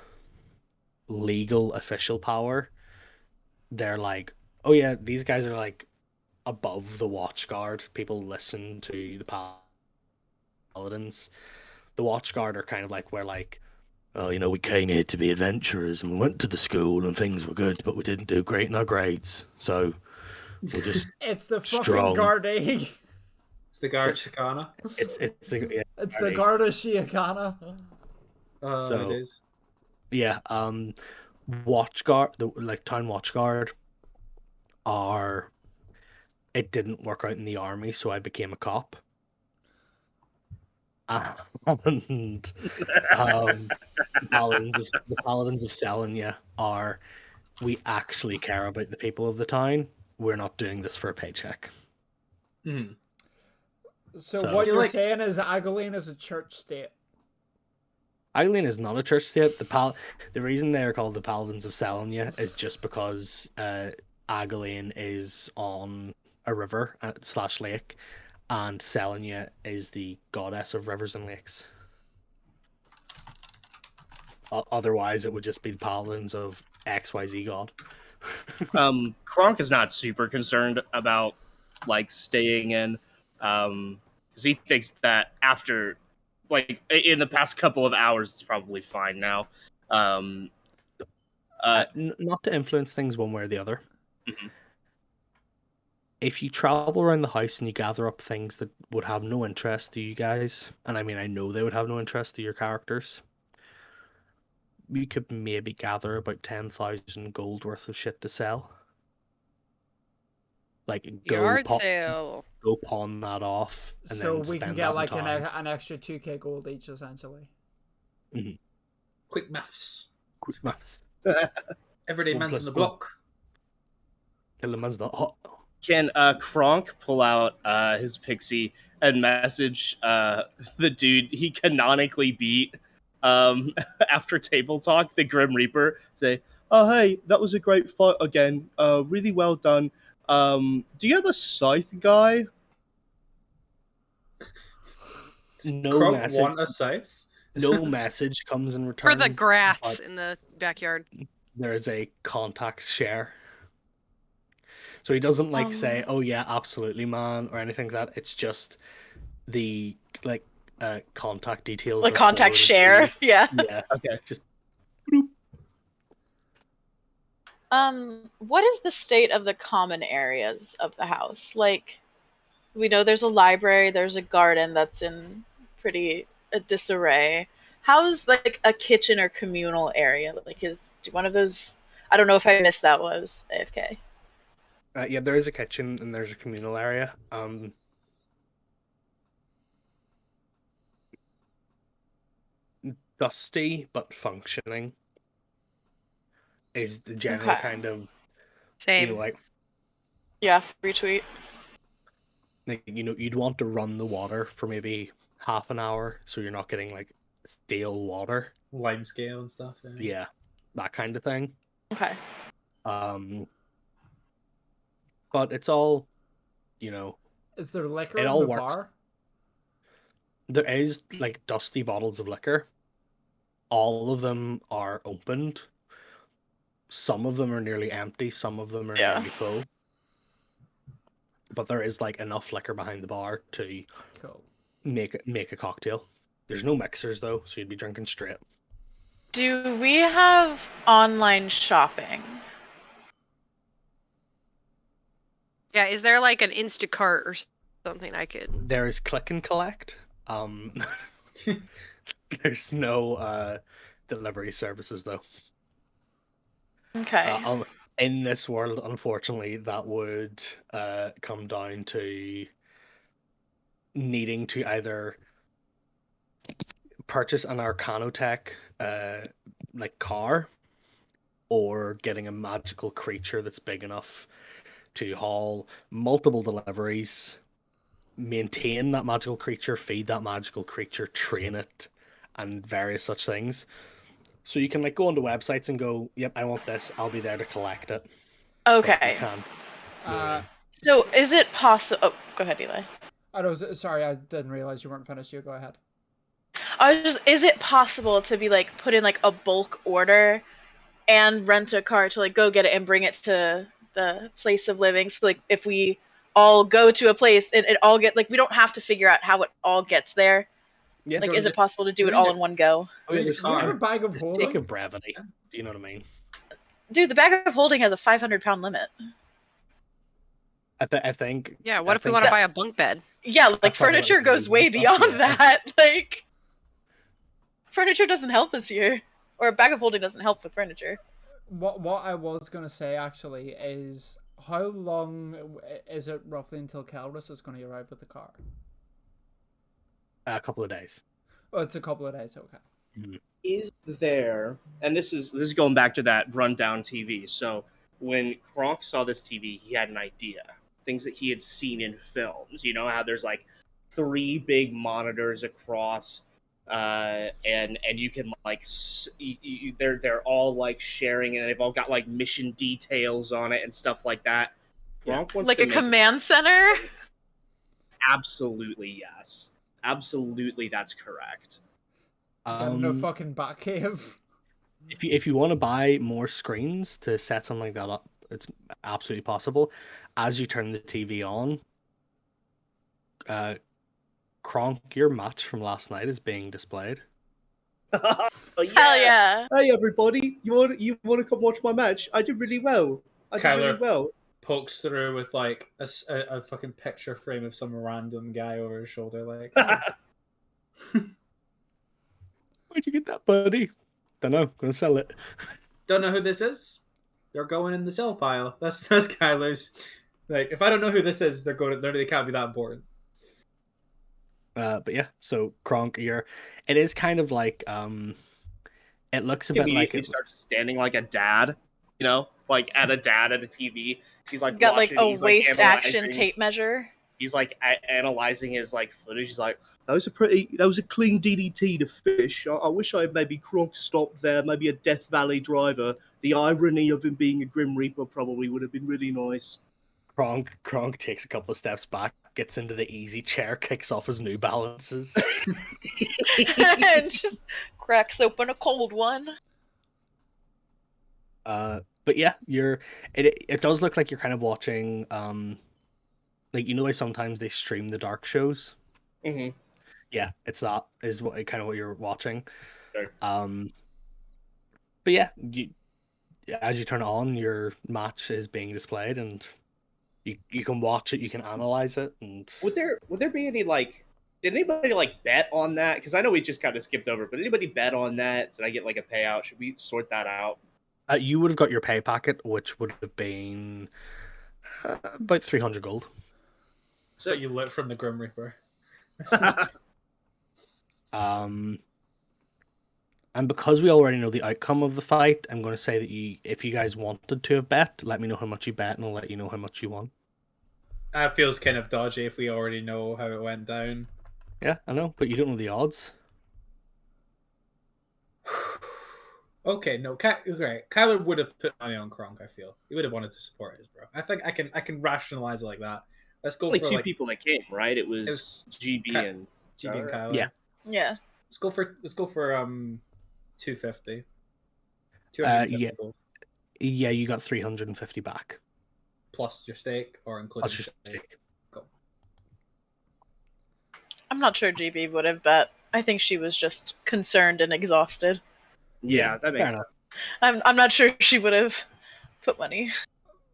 Speaker 2: legal official power, they're like, oh yeah, these guys are like above the watch guard. People listen to the Paladins. The watch guard are kind of like, we're like,
Speaker 7: Oh, we came here to be adventurers and we went to the school and things were good, but we didn't do great in our grades. So we're just
Speaker 4: It's the fucking
Speaker 7: Strong.
Speaker 4: Gardaí.
Speaker 1: It's the guard Chicana.
Speaker 2: it's the
Speaker 4: It's the Garda Síochána.
Speaker 2: So-
Speaker 1: It is.
Speaker 2: yeah, watch guard, town watch guard are, it didn't work out in the army, so I became a cop. And the Paladins of Selenia are, we actually care about the people of the town. We're not doing this for a paycheck.
Speaker 1: Mhm.
Speaker 4: So
Speaker 2: So-
Speaker 4: what you're
Speaker 1: Like-
Speaker 4: saying is Agalian is a church state.
Speaker 2: Eileen is not a church state. The reason they're called the Paladins of Selenia is just because Agalene is on a river / lake, and Selenia is the goddess of rivers and lakes. Otherwise, it would just be the Paladins of XYZ god.
Speaker 3: Kronk is not super concerned about like staying in, because he thinks that after, like, in the past couple of hours, it's probably fine now.
Speaker 2: Not to influence things one way or the other.
Speaker 3: Mhm.
Speaker 2: If you travel around the house and you gather up things that would have no interest to you guys, and I mean, I know they would have no interest to your characters, you could maybe gather about 10,000 gold worth of shit to sell. Like,
Speaker 6: Yard sale.
Speaker 2: go pawn that off, and
Speaker 4: So
Speaker 2: then
Speaker 4: we
Speaker 2: spend
Speaker 4: can
Speaker 2: that
Speaker 4: get
Speaker 2: in
Speaker 4: like
Speaker 2: town.
Speaker 4: an extra 2k gold each, essentially.
Speaker 1: Quick maths.
Speaker 2: Quick maths.
Speaker 1: Everyday
Speaker 2: 1
Speaker 1: man's
Speaker 2: plus
Speaker 1: on the
Speaker 2: 1.
Speaker 1: block.
Speaker 2: Kill the man's not hot.
Speaker 3: Can Kronk pull out his pixie and message the dude he canonically beat after table talk, the Grim Reaper? Say, "Oh hey, that was a great fight again. Really well done. Do you have a scythe guy?"
Speaker 2: No
Speaker 1: Kronk
Speaker 2: message.
Speaker 1: want a scythe?
Speaker 2: No message comes in return.
Speaker 6: For the grass
Speaker 2: but
Speaker 6: in the backyard.
Speaker 2: there is a contact share. So he doesn't like say, "Oh yeah, absolutely, man," or anything like that. It's just the like contact details.
Speaker 5: Like
Speaker 2: are
Speaker 5: contact
Speaker 2: forwarded to
Speaker 5: share.
Speaker 2: you.
Speaker 5: Yeah.
Speaker 2: Yeah.
Speaker 3: Okay.
Speaker 2: Just
Speaker 5: What is the state of the common areas of the house? Like, we know there's a library, there's a garden that's in pretty disarray. How's like a kitchen or communal area? Like, is one of those? I don't know if I missed that was AFK.
Speaker 2: yeah, there is a kitchen and there's a communal area. Dusty but functioning is the general
Speaker 5: Okay.
Speaker 2: kind of
Speaker 6: Same.
Speaker 2: like
Speaker 5: Yeah, retweet.
Speaker 2: you'd want to run the water for maybe half an hour so you're not getting like stale water.
Speaker 1: Lime scale and stuff.
Speaker 2: Yeah, that kind of thing.
Speaker 5: Okay.
Speaker 2: But it's all,
Speaker 4: Is there liquor
Speaker 2: it
Speaker 4: in
Speaker 2: all
Speaker 4: the
Speaker 2: works.
Speaker 4: bar?
Speaker 2: There is like dusty bottles of liquor. All of them are opened. Some of them are nearly empty. Some of them are nearly full. But there is like enough liquor behind the bar to make a cocktail. There's no mixers though, so you'd be drinking straight.
Speaker 5: Do we have online shopping?
Speaker 6: Yeah, is there like an Instacart or something I could?
Speaker 2: There is click and collect. There's no delivery services though.
Speaker 5: Okay.
Speaker 2: In this world, unfortunately, that would come down to needing to either purchase an Arcanotech like car, or getting a magical creature that's big enough to haul multiple deliveries, maintain that magical creature, feed that magical creature, train it, and various such things. So you can like go onto websites and go, "Yep, I want this. I'll be there to collect it."
Speaker 5: Okay. So is it possible? Oh, go ahead, Eli.
Speaker 4: Sorry, I didn't realize you weren't finished. You go ahead.
Speaker 5: Is it possible to be like put in like a bulk order and rent a car to like go get it and bring it to the place of living? So like if we all go to a place and it all get like we don't have to figure out how it all gets there.
Speaker 2: Yeah.
Speaker 5: Like, is it possible to do it all in one go?
Speaker 1: Oh, yeah,
Speaker 4: Do you have a bag of
Speaker 2: For the
Speaker 4: holding?
Speaker 2: sake of brevity. Do you know what I mean?
Speaker 5: Dude, the bag of holding has a 500-pound limit.
Speaker 2: I think.
Speaker 6: Yeah, what if we want to buy a bunk bed?
Speaker 5: Yeah, like
Speaker 2: That's not what
Speaker 5: furniture
Speaker 2: it
Speaker 5: goes
Speaker 2: is.
Speaker 5: way
Speaker 2: It's not-
Speaker 5: beyond
Speaker 2: yeah.
Speaker 5: that. Like, furniture doesn't help us here, or a bag of holding doesn't help with furniture.
Speaker 4: What I was gonna say actually is, how long is it roughly until Calrus is going to arrive with the car?
Speaker 2: A couple of days.
Speaker 4: Oh, it's a couple of days. Okay.
Speaker 3: Is there, and this is going back to that rundown TV. So when Kronk saw this TV, he had an idea. Things that he had seen in films. You know how there's like 3 big monitors across and you can like they're all like sharing, and they've all got like mission details on it and stuff like that. Gronk wants
Speaker 5: Like
Speaker 3: to
Speaker 5: a
Speaker 3: make
Speaker 5: command center?
Speaker 3: Absolutely, yes. Absolutely, that's correct.
Speaker 4: Get in a fucking Batcave.
Speaker 2: If you want to buy more screens to set something like that up, it's absolutely possible. As you turn the TV on, Kronk, your match from last night is being displayed.
Speaker 3: Oh, yeah.
Speaker 5: Hell yeah.
Speaker 3: Hey everybody, you want to come watch my match? I did really well.
Speaker 1: Kyler pokes through with like a fucking picture frame of some random guy over his shoulder, like.
Speaker 2: Where'd you get that, buddy? Don't know. Gonna sell it.
Speaker 1: Don't know who this is. They're going in the sell pile. That's Kyler's. Like, if I don't know who this is, they can't be that important.
Speaker 2: But yeah, so Kronk, it is kind of like it looks a bit like
Speaker 3: he starts standing like a dad, like at a dad at a TV. He's like
Speaker 5: got
Speaker 3: watching,
Speaker 5: like a
Speaker 3: he's,
Speaker 5: waist
Speaker 3: like,
Speaker 5: action tape measure.
Speaker 3: He's like analyzing his like footage. He's like, that was a clean DDT to fish. I wish I had maybe Kronk stopped there, maybe a Death Valley driver. The irony of him being a Grim Reaper probably would have been really nice.
Speaker 2: Kronk takes a couple of steps back, gets into the easy chair, kicks off his New Balances.
Speaker 5: And just cracks open a cold one.
Speaker 2: But yeah, it does look like you're kind of watching like, you know, like sometimes they stream the dark shows.
Speaker 3: Mm-hmm.
Speaker 2: Yeah, it's that is kind of what you're watching.
Speaker 3: Sure.
Speaker 2: But yeah, as you turn it on, your match is being displayed, and you can watch it, you can analyze it, and
Speaker 3: would there be any like? Did anybody like bet on that? Because I know we just kind of skipped over, but anybody bet on that? Did I get like a payout? Should we sort that out?
Speaker 2: You would have got your pay packet, which would have been about 300 gold.
Speaker 1: So you lit from the Grim Reaper.
Speaker 2: And because we already know the outcome of the fight, I'm going to say that if you guys wanted to have bet, let me know how much you bet, and I'll let you know how much you won.
Speaker 1: That feels kind of dodgy if we already know how it went down.
Speaker 2: Yeah, I know, but you don't know the odds.
Speaker 1: Okay, no, great. Kyler would have put money on Kronk. I feel he would have wanted to support his bro. I think I can rationalize it like that. Let's go
Speaker 3: only
Speaker 1: for
Speaker 3: two people that came, right? It was GB and
Speaker 1: Kyler.
Speaker 5: Yeah.
Speaker 1: Let's go for 250.
Speaker 2: 250 gold. Yeah, you got 350 back.
Speaker 1: Plus your stake, or including
Speaker 2: your
Speaker 1: stake. Go.
Speaker 5: I'm not sure GB would have bet. I think she was just concerned and exhausted.
Speaker 3: Yeah, that makes sense.
Speaker 5: I'm not sure she would have put money.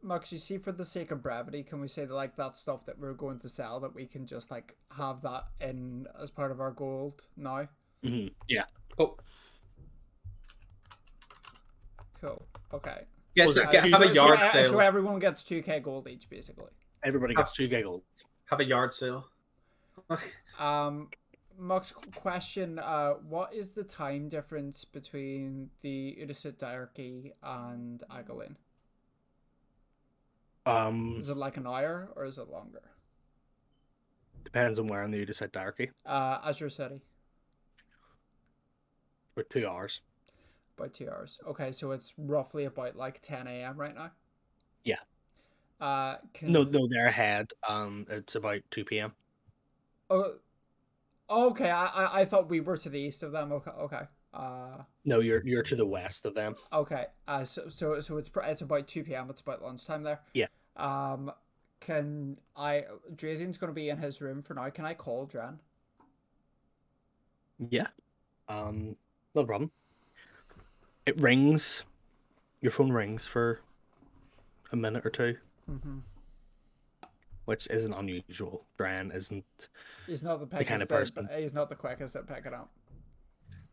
Speaker 4: Max, you see, for the sake of brevity, can we say that like that stuff that we're going to sell, that we can just like have that in as part of our gold now?
Speaker 2: Mm-hmm. Yeah.
Speaker 1: Oh.
Speaker 4: Cool. Okay.
Speaker 1: Yes, have a yard sale.
Speaker 4: So everyone gets 2k gold each, basically.
Speaker 2: Everybody gets 2k gold.
Speaker 1: Have a yard sale.
Speaker 4: Max, question, what is the time difference between the Udasit Diarchy and Agalin? Is it like an hour, or is it longer?
Speaker 2: Depends on where in the Udasit Diarchy.
Speaker 4: Azure City.
Speaker 2: For 2 hours.
Speaker 4: About 2 hours. Okay, so it's roughly about like 10 a.m. right now?
Speaker 2: Yeah.
Speaker 4: No,
Speaker 2: they're ahead. It's about 2 p.m.
Speaker 4: Oh, okay. I thought we were to the east of them. Okay.
Speaker 2: No, you're to the west of them.
Speaker 4: Okay. So it's about 2 p.m. It's about lunchtime there.
Speaker 2: Yeah.
Speaker 4: Drazian's going to be in his room for now. Can I call Dran?
Speaker 2: Yeah. No problem. It rings. Your phone rings for a minute or two.
Speaker 4: Mm-hmm.
Speaker 2: Which isn't unusual. Dran isn't.
Speaker 4: He's not the
Speaker 2: kind of person.
Speaker 4: He's not the quickest at picking up.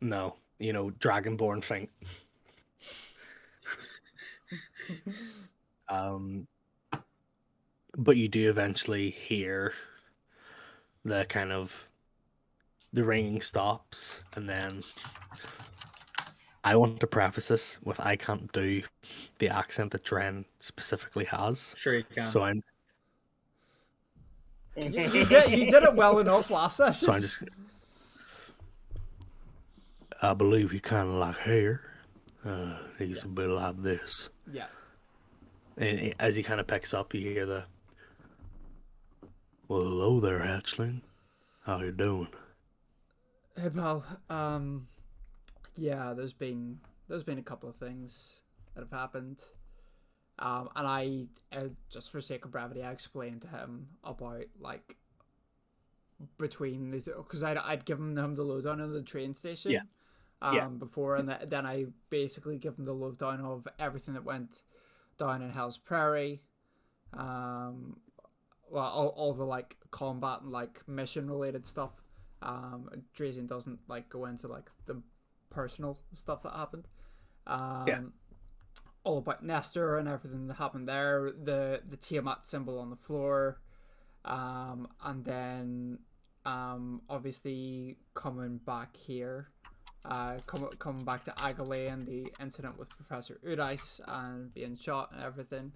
Speaker 2: No, Dragonborn thing. But you do eventually hear the ringing stops, and then I want to preface this with I can't do the accent that Dren specifically has.
Speaker 1: Sure you can.
Speaker 2: So I'm.
Speaker 4: You did it well enough last session.
Speaker 2: So I'm just.
Speaker 7: I believe he kind of like hair. He's a bit like this.
Speaker 4: Yeah.
Speaker 2: And as he kind of picks up, you hear the,
Speaker 7: Well, hello there, hatchling. How you doing?
Speaker 4: Hey, pal. Yeah, there's been a couple of things that have happened. And I just for sake of brevity, I explained to him about like between the because I'd given him the lowdown on the train station.
Speaker 2: Yeah.
Speaker 4: Before, and then I basically give him the lowdown of everything that went down in Hell's Prairie. Well, all the like combat and like mission related stuff. Drazen doesn't like go into like the personal stuff that happened. All about Nestor and everything that happened there. The Tiamat symbol on the floor. And then obviously coming back here. Coming back to Agale and the incident with Professor Udice and being shot and everything.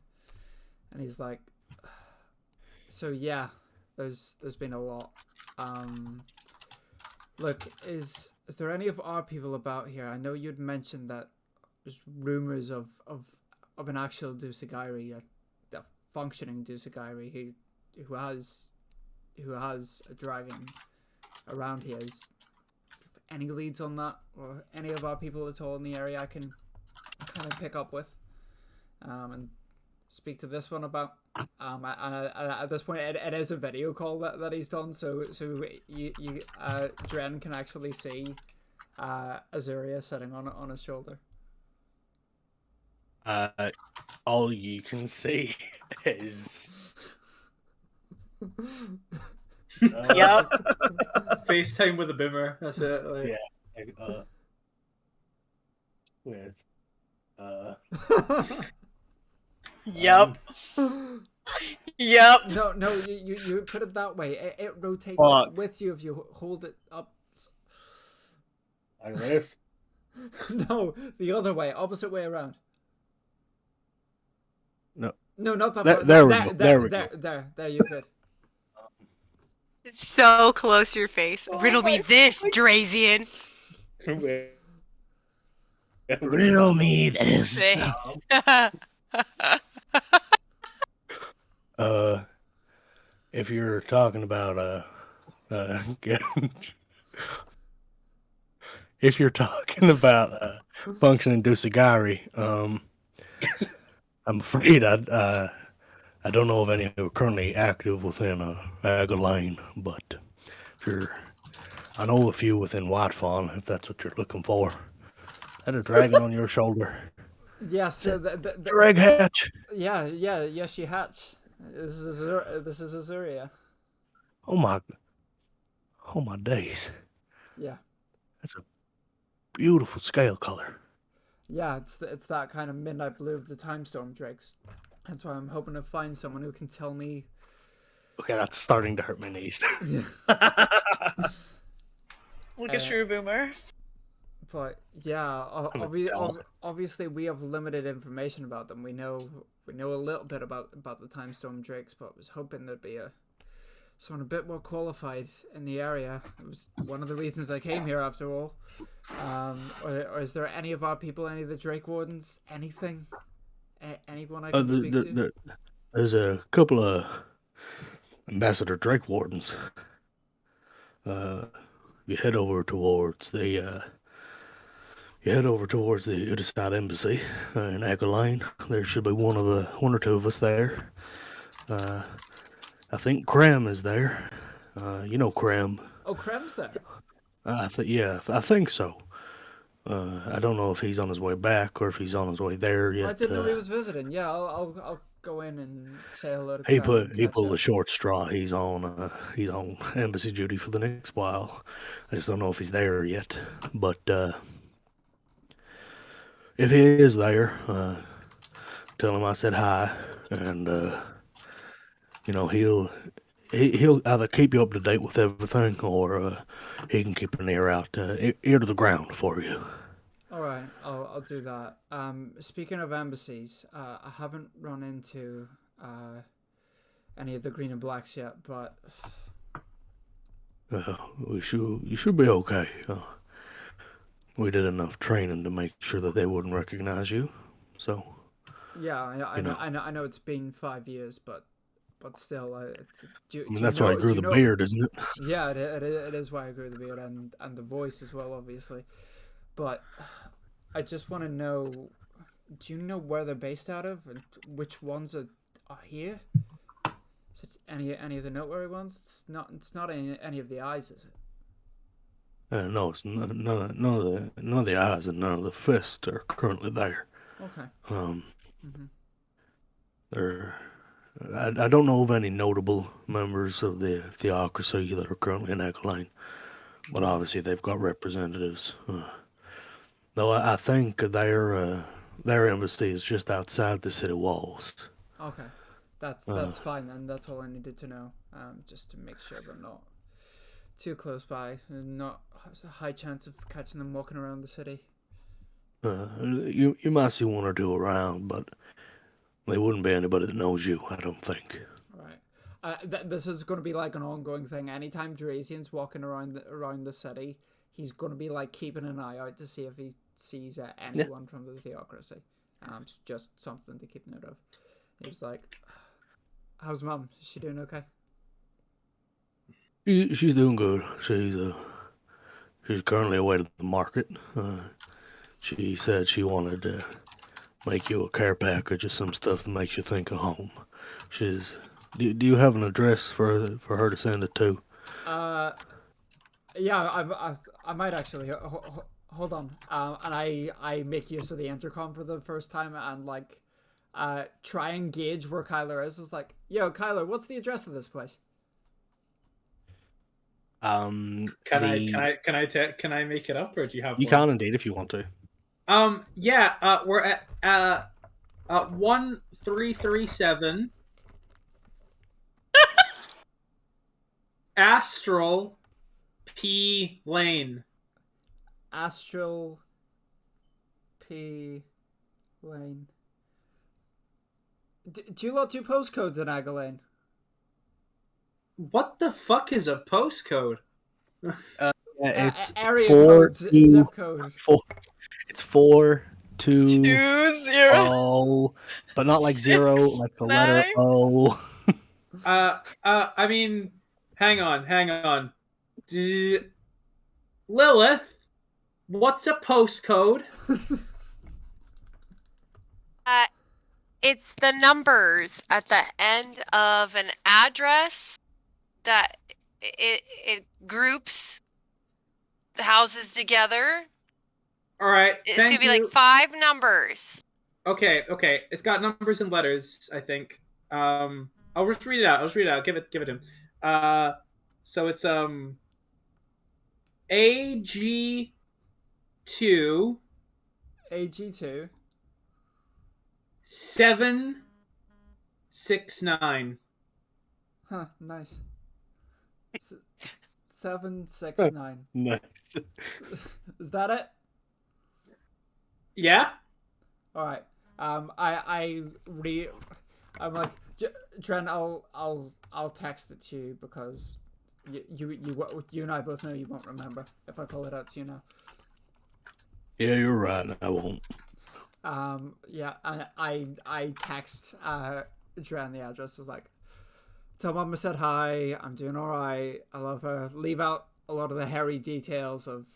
Speaker 4: And he's like, so yeah, there's been a lot. Look, is there any of our people about here? I know you'd mentioned that there's rumors of an actual Dusagairi, a functioning Dusagairi who has a dragon around here. Is any leads on that, or any of our people at all in the area I can kind of pick up with, and speak to this one about. And at this point, it is a video call that he's done, so you Dren can actually see Azuria sitting on his shoulder.
Speaker 2: all you can see is
Speaker 5: Yep.
Speaker 1: FaceTime with a boomer. That's it. Like.
Speaker 2: yeah. With
Speaker 5: Yep. Yep.
Speaker 4: No, you put it that way. It rotates with you if you hold it up.
Speaker 2: like this.
Speaker 4: No, the other way, opposite way around.
Speaker 7: No,
Speaker 4: not that.
Speaker 7: There
Speaker 4: part.
Speaker 7: we go.
Speaker 4: There, you could.
Speaker 6: It's so close to your face. Riddle me this, Drazian.
Speaker 2: Riddle me this.
Speaker 7: If you're talking about if you're talking about functioning Dusagari, I'm afraid I don't know of any who are currently active within Agalane, but I know a few within Whitefall, if that's what you're looking for. Had a dragon on your shoulder.
Speaker 4: Yes,
Speaker 7: Drag hatch.
Speaker 4: Yeah, she hatched. This is Azuria.
Speaker 7: Oh my days.
Speaker 4: Yeah.
Speaker 7: That's a beautiful scale color.
Speaker 4: Yeah, it's that kind of midnight blue of the time storm drakes. That's why I'm hoping to find someone who can tell me.
Speaker 2: Okay, that's starting to hurt my knees.
Speaker 5: Look at True Boomer.
Speaker 4: But yeah, obviously we have limited information about them. We know a little bit about the time storm drakes, but I was hoping there'd be someone a bit more qualified in the area. It was one of the reasons I came here, after all. Or is there any of our people, any of the Drake Wardens, anything? Anyone I can speak to?
Speaker 7: There's a couple of Ambassador Drake Wardens. You head over towards the Udaside Embassy in Agalane. There should be one or two of us there. I think Krem is there. You know Krem.
Speaker 4: Oh, Krem's there.
Speaker 7: I think so. I don't know if he's on his way back or if he's on his way there yet.
Speaker 4: I didn't know he was visiting. Yeah, I'll go in and say hello to Krem.
Speaker 7: He pulled the short straw. He's on embassy duty for the next while. I just don't know if he's there yet. But if he is there, tell him I said hi, and he'll either keep you up to date with everything, or he can keep an ear out, ear to the ground for you.
Speaker 4: All right, I'll do that. Speaking of embassies, I haven't run into any of the green and blacks yet, but
Speaker 7: you should be okay. we did enough training to make sure that they wouldn't recognize you. So
Speaker 4: Yeah, I know it's been 5 years, but still, do
Speaker 7: I mean,
Speaker 4: you
Speaker 7: that's why I
Speaker 4: know?
Speaker 7: grew
Speaker 4: Do you
Speaker 7: the
Speaker 4: know?
Speaker 7: beard, isn't it?
Speaker 4: Yeah, it is why I grew the beard and the voice as well, obviously. But I just want to know, do you know where they're based out of and which ones are here? Is it any of the noteworthy ones? It's not any of the eyes, is it?
Speaker 7: No, it's none of the eyes and none of the fists are currently there.
Speaker 4: Okay.
Speaker 7: Um,
Speaker 4: Mm-hmm.
Speaker 7: there, I don't know of any notable members of the theocracy that are currently in Echoline, but obviously they've got representatives. Though I think their embassy is just outside the city walls.
Speaker 4: Okay. That's fine then. That's all I needed to know. Just to make sure they're not too close by, and not there's a high chance of catching them walking around the city.
Speaker 7: You might see one or two around, but they wouldn't be anybody that knows you, I don't think.
Speaker 4: Right. This is going to be like an ongoing thing. Anytime Drazian's walking around the city, he's going to be like keeping an eye out to see if he sees anyone from the theocracy. It's just something to keep note of. He was like, "How's Mum? Is she doing okay?"
Speaker 7: She's doing good. She's currently away to the market. She said she wanted to make you a care package of some stuff that makes you think of home. Do you have an address for her to send it to?
Speaker 4: Yeah, I might actually. Hold on. And I make use of the intercom for the first time and like, try and gauge where Kyler is. It's like, yo, Kyler, what's the address of this place?
Speaker 1: Can I make it up, or do you have
Speaker 2: You
Speaker 1: one?
Speaker 2: can indeed if you want to.
Speaker 1: Yeah, we're at 1337 Astral P Lane.
Speaker 4: Astral P Lane. Do you lot do postcodes in Aga Lane?
Speaker 1: What the fuck is a postcode?
Speaker 2: It's
Speaker 4: area
Speaker 2: 4
Speaker 4: code,
Speaker 2: 2
Speaker 4: zip code.
Speaker 2: 4. It's 4 2
Speaker 5: 20.
Speaker 2: O, but not like 0, like the letter
Speaker 5: 9.
Speaker 2: O.
Speaker 1: I mean, hang on. Lilith, what's a postcode?
Speaker 6: It's the numbers at the end of an address that it groups the houses together.
Speaker 1: All right,
Speaker 6: It's
Speaker 1: thank
Speaker 6: gonna be
Speaker 1: you.
Speaker 6: like 5 numbers.
Speaker 1: Okay. It's got numbers and letters, I think. I'll just read it out. Give it to him. So it's AG2
Speaker 4: AG2
Speaker 1: 769.
Speaker 4: Huh, nice. 769.
Speaker 2: Nice.
Speaker 4: Is that it?
Speaker 1: Yeah.
Speaker 4: All right. I'm like, Dren, I'll text it to you because you and I both know you won't remember if I call it out to you now.
Speaker 7: Yeah, you're right. I won't.
Speaker 4: Yeah, I text Dren the address. I was like, tell Mama said hi. I'm doing all right. I love her. Leave out a lot of the hairy details of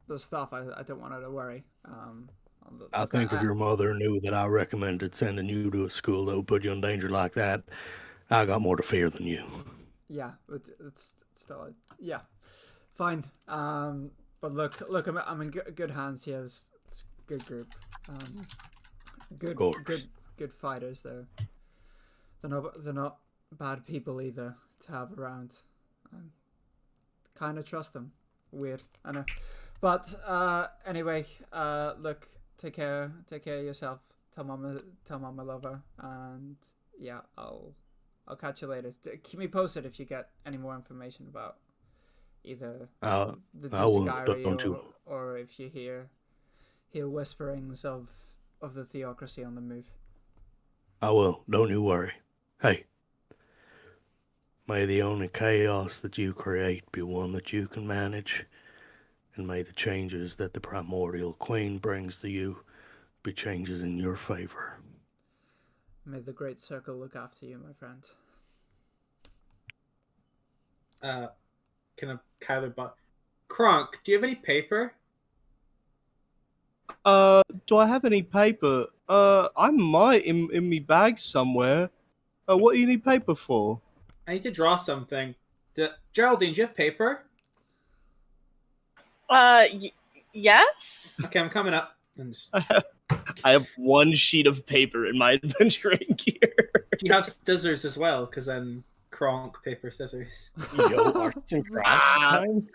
Speaker 4: the stuff. I don't want her to worry.
Speaker 7: I think if your mother knew that I recommended sending you to a school that would put you in danger like that, I got more to fear than you.
Speaker 4: Yeah, it's still yeah, fine. But look, I'm in good hands here. It's a good group. Good fighters though. They're not bad people either to have around. Kind of trust them. Weird, I know. But anyway, look. Take care of yourself. Tell mom I love her, and yeah, I'll catch you later. Keep me posted if you get any more information about either the Deuce or if you hear whisperings of the theocracy on the move.
Speaker 7: I will. Don't you worry. Hey, may the only chaos that you create be one that you can manage, and may the changes that the primordial queen brings to you be changes in your favor.
Speaker 4: May the Great Circle look after you, my friend.
Speaker 1: Kind of Kyler, but Kronk, do you have any paper?
Speaker 3: Do I have any paper? I might in me bag somewhere. What do you need paper for?
Speaker 1: I need to draw something. Geraldine, do you have paper?
Speaker 5: Yes.
Speaker 1: Okay, I'm coming up.
Speaker 3: I have one sheet of paper in my adventuring gear.
Speaker 1: Do you have scissors as well? Because then Kronk, paper, scissors.
Speaker 2: Yo, arts and crafts time.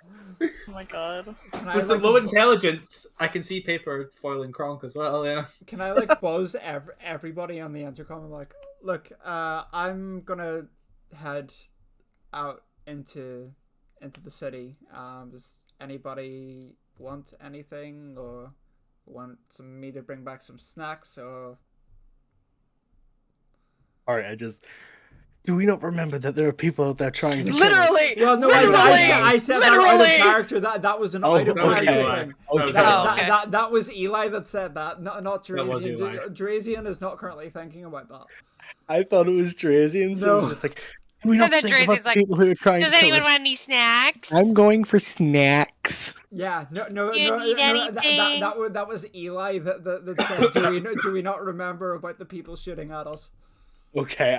Speaker 5: Oh my god.
Speaker 1: With the low intelligence, I can see paper foiling Kronk as well, yeah.
Speaker 4: Can I like buzz everybody on the intercom and like, look, I'm gonna head out into the city. Does anybody want anything or want me to bring back some snacks or?
Speaker 2: Alright, do we not remember that there are people out there trying to
Speaker 5: Literally.
Speaker 4: Well, no,
Speaker 5: literally,
Speaker 4: I said that out of character. That was an out of
Speaker 1: that was
Speaker 4: character
Speaker 1: Eli.
Speaker 4: thing.
Speaker 2: Okay.
Speaker 4: That was Eli that said that, not
Speaker 1: That was
Speaker 4: Drazian.
Speaker 1: Eli.
Speaker 4: Drazian is not currently thinking about that.
Speaker 2: I thought it was Drazian, so
Speaker 4: No.
Speaker 2: it was just like, do we not
Speaker 6: then
Speaker 2: think about
Speaker 6: Drazian's
Speaker 2: the
Speaker 6: like,
Speaker 2: people who are trying
Speaker 6: Does
Speaker 2: to kill
Speaker 6: anyone
Speaker 2: us?
Speaker 6: want any snacks?
Speaker 2: I'm going for snacks.
Speaker 4: Yeah, no.
Speaker 6: You need anything?
Speaker 4: That was Eli that said, do we not remember about the people shooting at us?
Speaker 2: Okay,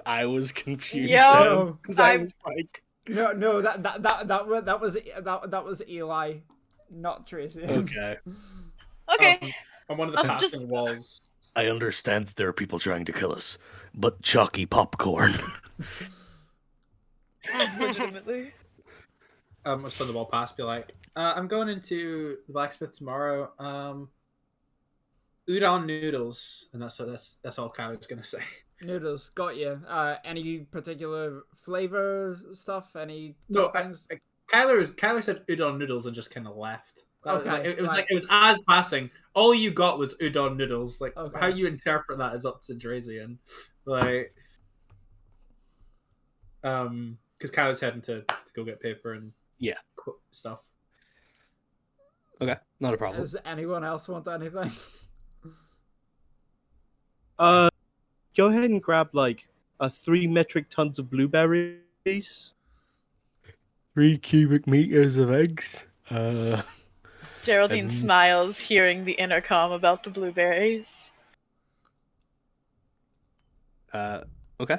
Speaker 2: I was confused.
Speaker 5: Yo,
Speaker 2: because I was like,
Speaker 4: No, that was Eli, not Tracy.
Speaker 2: okay.
Speaker 5: Okay.
Speaker 1: On one of the
Speaker 5: Just-
Speaker 1: passing walls.
Speaker 7: I understand that there are people trying to kill us, but chalky popcorn.
Speaker 5: Legitimately.
Speaker 1: Just on the wall past, be like, I'm going into the blacksmith tomorrow. Udon noodles, and that's all Kyler's gonna say.
Speaker 4: Noodles, got you. Any particular flavor stuff? Any
Speaker 1: No,
Speaker 4: toppings?
Speaker 1: Kyler said udon noodles and just kind of left.
Speaker 4: Okay,
Speaker 1: It was
Speaker 4: right.
Speaker 1: like it was as passing. All you got was udon noodles. Like
Speaker 4: Okay.
Speaker 1: how you interpret that is up to Drazian. Like, because Kyler's heading to go get paper and
Speaker 2: Yeah.
Speaker 1: stuff.
Speaker 2: Okay, not a problem.
Speaker 4: Does anyone else want anything?
Speaker 3: Go ahead and grab like 3 metric tons of blueberries.
Speaker 7: 3 cubic meters of eggs.
Speaker 5: Geraldine
Speaker 2: And-
Speaker 5: smiles, hearing the intercom about the blueberries.
Speaker 2: Okay.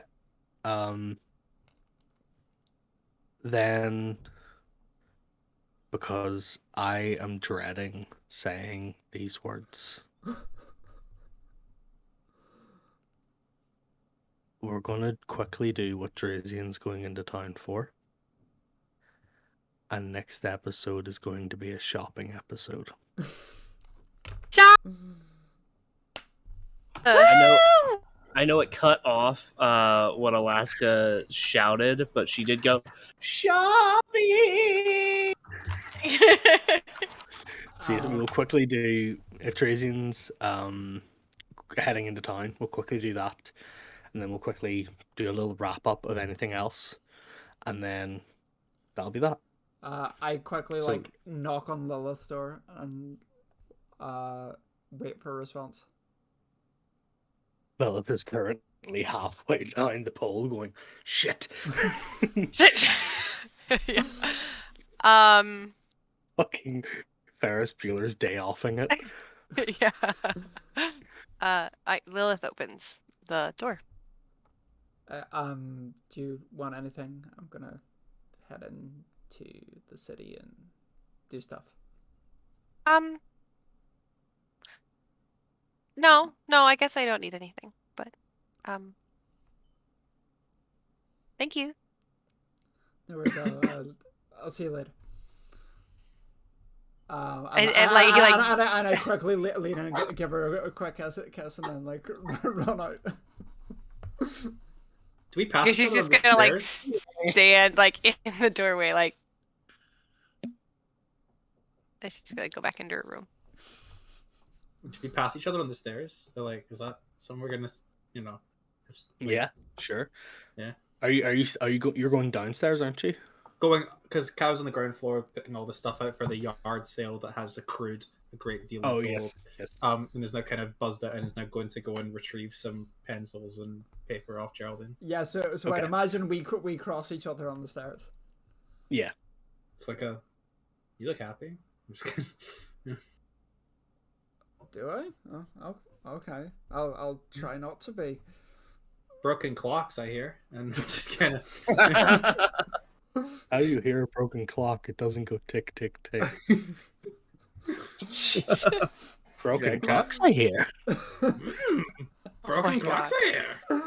Speaker 2: Then, because I am dreading saying these words, we're gonna quickly do what Drazian's going into town for. And next episode is going to be a shopping episode.
Speaker 3: I know it cut off what Alaska shouted, but she did go shopping.
Speaker 2: So yes, we'll quickly do, if Drazian's heading into town, we'll quickly do that. And then we'll quickly do a little wrap up of anything else. And then that'll be that.
Speaker 4: I quickly
Speaker 2: So-
Speaker 4: like knock on Lilith's door and wait for a response.
Speaker 2: Lilith is currently halfway down the pole going, shit.
Speaker 6: Yeah.
Speaker 2: Fucking Ferris Bueller's day offing it.
Speaker 6: Yeah. Lilith opens the door.
Speaker 4: Do you want anything? I'm gonna head into the city and do stuff.
Speaker 6: No, I guess I don't need anything, but thank you.
Speaker 4: No worries, I'll see you later.
Speaker 6: And like, he, like-
Speaker 4: and I quickly lean in and give her a quick kiss and then like run out.
Speaker 1: Do we pass?
Speaker 6: She's
Speaker 1: each other
Speaker 6: just
Speaker 1: on the
Speaker 6: gonna like
Speaker 1: stairs?
Speaker 6: stand like in the doorway, like. And she's gonna go back into her room.
Speaker 1: Do we pass each other on the stairs? Or like, is that somewhere we're gonna, just, like-
Speaker 2: Yeah, sure.
Speaker 1: Yeah.
Speaker 2: You're going downstairs, aren't you?
Speaker 1: going because Cow's on the ground floor putting all the stuff out for the yard sale that has accrued a great deal of
Speaker 2: Oh
Speaker 1: gold.
Speaker 2: yes.
Speaker 1: And is now kind of buzzed out and is now going to go and retrieve some pencils and paper off Geraldine.
Speaker 4: Yeah, so
Speaker 2: Okay.
Speaker 4: I'd imagine we cross each other on the stairs.
Speaker 2: Yeah.
Speaker 1: It's like you look happy. I'm just kidding. Yeah.
Speaker 4: Do I? Oh, okay. I'll try not to be.
Speaker 1: Broken clocks, I hear, and just kind of.
Speaker 2: How do you hear a broken clock? It doesn't go tick tick tick. Broken clocks, I hear.
Speaker 1: Broken
Speaker 6: my
Speaker 1: clocks, I hear.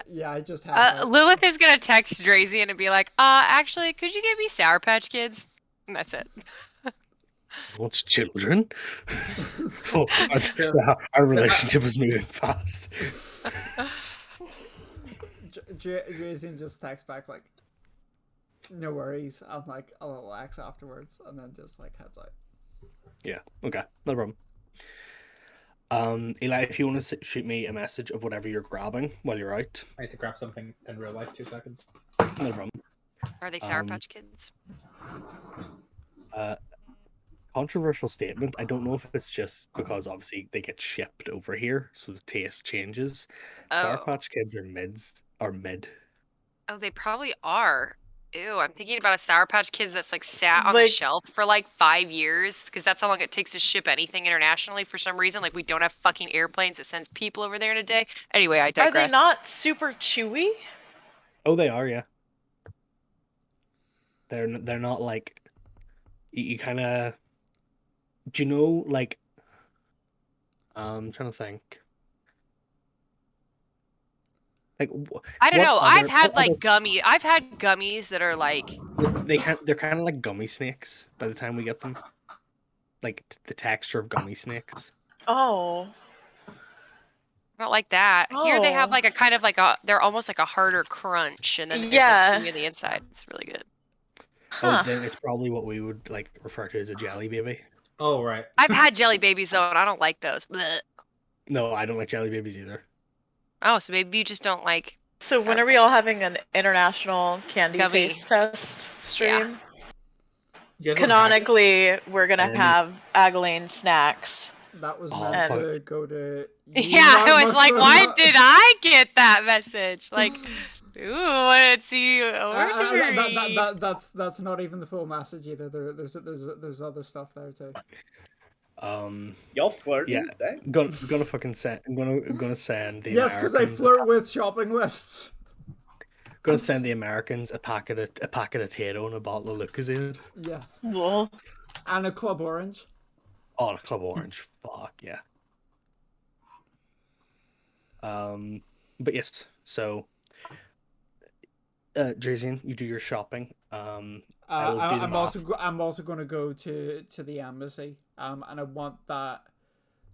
Speaker 4: Yeah, I just have.
Speaker 6: Lilith is gonna text Drazian and be like, actually, could you give me Sour Patch Kids? And that's it.
Speaker 2: What's children? Oh, our relationship is moving fast.
Speaker 4: Jason just texts back like, "No worries." I'm like, "I'll relax afterwards," and then just like heads out.
Speaker 2: Yeah. Okay. No problem. Eli, if you want to shoot me a message of whatever you're grabbing while you're out.
Speaker 1: I need to grab something in real life. 2 seconds.
Speaker 2: No problem.
Speaker 6: Are they Sour Patch Kids?
Speaker 2: Controversial statement. I don't know if it's just because obviously they get shipped over here, so the taste changes. Sour
Speaker 6: Oh.
Speaker 2: Patch Kids are mid.
Speaker 6: Oh, they probably are. Ew, I'm thinking about a Sour Patch Kids that's like sat on the shelf for like 5 years because that's how long it takes to ship anything internationally for some reason. Like we don't have fucking airplanes that sends people over there in a day. Anyway, I digress.
Speaker 5: Are they not super chewy?
Speaker 2: Oh, they are, yeah. They're not like you kind of. Do you know like? I'm trying to think. Like
Speaker 6: I don't know. I've had like
Speaker 2: other...
Speaker 6: I've had gummies that are like
Speaker 2: they're kind of like gummy snakes by the time we get them. Like the texture of gummy snakes.
Speaker 5: Oh.
Speaker 6: not like that. Here they have
Speaker 5: Oh.
Speaker 6: like a kind of like they're almost like a harder crunch, and then there's
Speaker 5: Yeah.
Speaker 6: a chewy on the inside. It's really good.
Speaker 5: Huh.
Speaker 2: Oh, then it's probably what we would like refer to as a jelly baby.
Speaker 1: Oh, right.
Speaker 6: I've had jelly babies though, and I don't like those. Blech.
Speaker 2: No, I don't like jelly babies either.
Speaker 6: Oh, so maybe you just don't like.
Speaker 5: So when
Speaker 6: Sour
Speaker 5: are we
Speaker 6: Patch
Speaker 5: all having an international candy
Speaker 6: Gummy.
Speaker 5: taste test stream?
Speaker 1: You guys want
Speaker 5: Canonically, we're gonna
Speaker 2: And-
Speaker 5: have Aghaleen snacks.
Speaker 4: That was
Speaker 2: Oh,
Speaker 4: meant
Speaker 5: fuck.
Speaker 4: to go to.
Speaker 6: Yeah, I was like, why did I get that message? Like, ooh, let's see.
Speaker 4: That's not even the full message either. There's other stuff there too.
Speaker 3: Y'all flirting?
Speaker 2: Yeah.
Speaker 3: Dang.
Speaker 2: Gonna fucking send. I'm gonna send the
Speaker 4: Yes, because I
Speaker 2: Americans.
Speaker 4: flirt with shopping lists.
Speaker 2: Gonna send the Americans a packet of Tato and a bottle of Lucozade.
Speaker 4: Yes,
Speaker 5: Lol.
Speaker 4: and a Club Orange.
Speaker 2: Oh, a Club Orange. Fuck yeah. But yes. So, Drazian, you do your shopping. I will do the math.
Speaker 4: I'm also going to go to the embassy. And I want that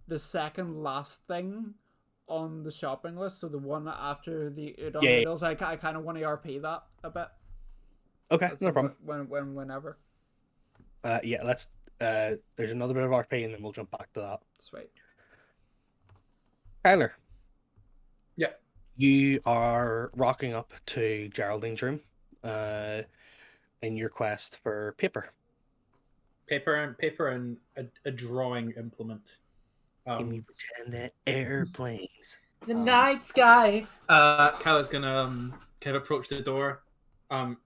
Speaker 4: the second last thing on the shopping list. So the one after the udon
Speaker 2: Yeah.
Speaker 4: noodles. I kind of want to RP that a bit.
Speaker 2: Okay,
Speaker 4: That's
Speaker 2: no problem.
Speaker 4: Whenever.
Speaker 2: Yeah, let's. There's another bit of RP, and then we'll jump back to that.
Speaker 4: Sweet.
Speaker 2: Tyler.
Speaker 1: Yeah.
Speaker 2: You are rocking up to Geraldine's room, in your quest for paper.
Speaker 1: Paper and a drawing implement.
Speaker 2: Can you pretend that airplanes?
Speaker 1: The night sky. Kyle is gonna kind of approach the door.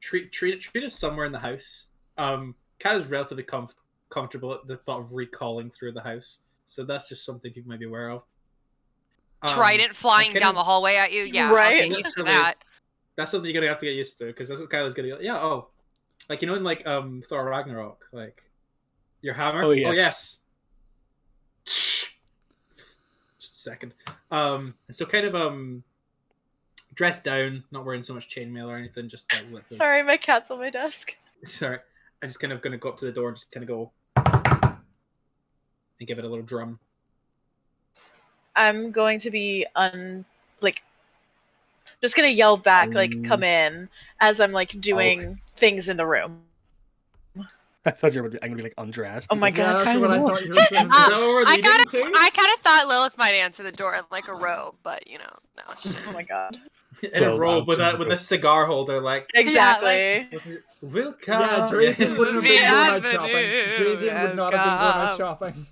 Speaker 1: Treat us somewhere in the house. Kyle is relatively comfortable at the thought of recalling through the house, so that's just something people might be aware of.
Speaker 6: Trident flying
Speaker 1: kind
Speaker 6: down
Speaker 1: of-
Speaker 6: the hallway at you. Yeah,
Speaker 5: Right.
Speaker 6: I'll get used to that.
Speaker 1: That's something you're gonna have to get used to, because that's what Kyle's gonna. Yeah. Oh, like in like Thor Ragnarok, like your hammer.
Speaker 2: Oh, yeah.
Speaker 1: Oh yes. Just a second. And so kind of dressed down, not wearing so much chainmail or anything, just like with the...
Speaker 5: Sorry, my cat's on my desk.
Speaker 1: Sorry, I'm just kind of gonna go up to the door and just kind of go and give it a little drum.
Speaker 5: I'm going to be just gonna yell back, like, come in, as I'm like doing things in the room.
Speaker 2: I thought you were going to be like undressed.
Speaker 5: Oh my
Speaker 4: Yeah,
Speaker 5: god.
Speaker 4: that's what I thought you were saying.
Speaker 1: Is that what we're
Speaker 6: I
Speaker 1: leading to?
Speaker 6: kind of thought Lilith might answer the door in like a robe, but you know, no.
Speaker 5: Oh my god.
Speaker 1: In a robe with a cigar holder, like
Speaker 5: Exactly.
Speaker 1: welcome.
Speaker 4: Yeah, Drazen wouldn't have been going out shopping.
Speaker 6: Bienvenue,
Speaker 4: Drazen would not have been going out
Speaker 6: welcome.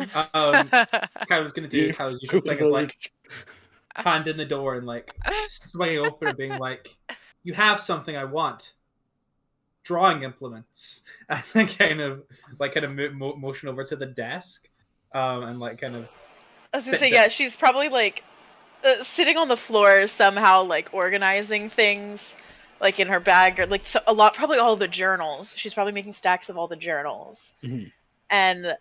Speaker 4: shopping.
Speaker 1: Kyle's gonna do Kyle's usual thing of like hand in the door and like swinging open and being like, "You have something I want." Drawing implements, and then kind of motion over to the desk, and like kind of.
Speaker 5: I was gonna say, yeah, she's probably like sitting on the floor somehow, like organizing things, like in her bag, or like probably all the journals. She's probably making stacks of all the journals, and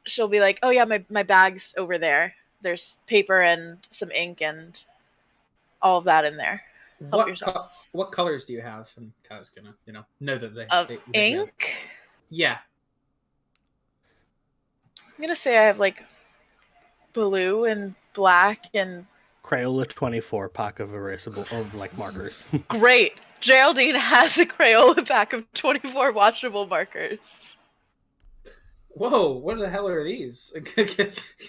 Speaker 5: she'll be like, "Oh yeah, my bag's over there. There's paper and some ink and all of that in there. Help yourself."
Speaker 1: What colors do you have? And Kyle's gonna, know that they
Speaker 5: ink.
Speaker 1: Yeah,
Speaker 5: I'm gonna say I have like blue and black and
Speaker 2: Crayola 24 pack of erasable of like markers.
Speaker 5: great. Geraldine has a Crayola pack of 24 washable markers.
Speaker 1: Whoa! What the hell are these?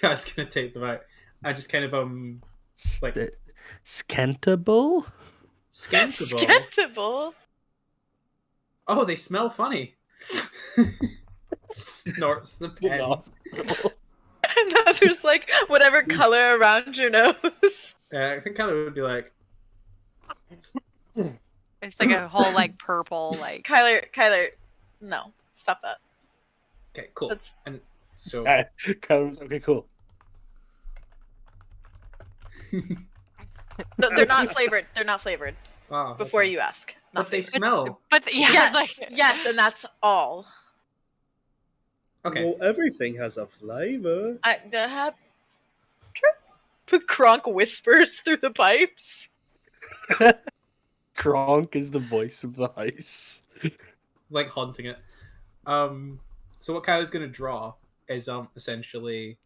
Speaker 1: Kyle's gonna take them out. I just kind of like
Speaker 2: Scantable?
Speaker 5: Skentable.
Speaker 1: Oh, they smell funny. Snorts the pen.
Speaker 5: And now there's like whatever color around your nose.
Speaker 1: I think Kyler would be like,
Speaker 6: It's like a whole like purple like.
Speaker 5: Kyler, no, stop that.
Speaker 1: okay, cool.
Speaker 5: That's-
Speaker 1: And so
Speaker 2: Okay, cool.
Speaker 5: No, they're not flavored. They're not flavored.
Speaker 1: wow,
Speaker 5: Before
Speaker 1: okay.
Speaker 5: you ask.
Speaker 1: But
Speaker 5: Not
Speaker 1: they
Speaker 5: flavored.
Speaker 1: smell.
Speaker 6: But yeah,
Speaker 5: Yes,
Speaker 6: it's like
Speaker 5: yes, and that's all.
Speaker 1: Okay.
Speaker 3: Well, everything has a flavor.
Speaker 5: I have. Kronk whispers through the pipes.
Speaker 2: Kronk is the voice of the house.
Speaker 1: Like haunting it. So what Kyler's gonna draw is essentially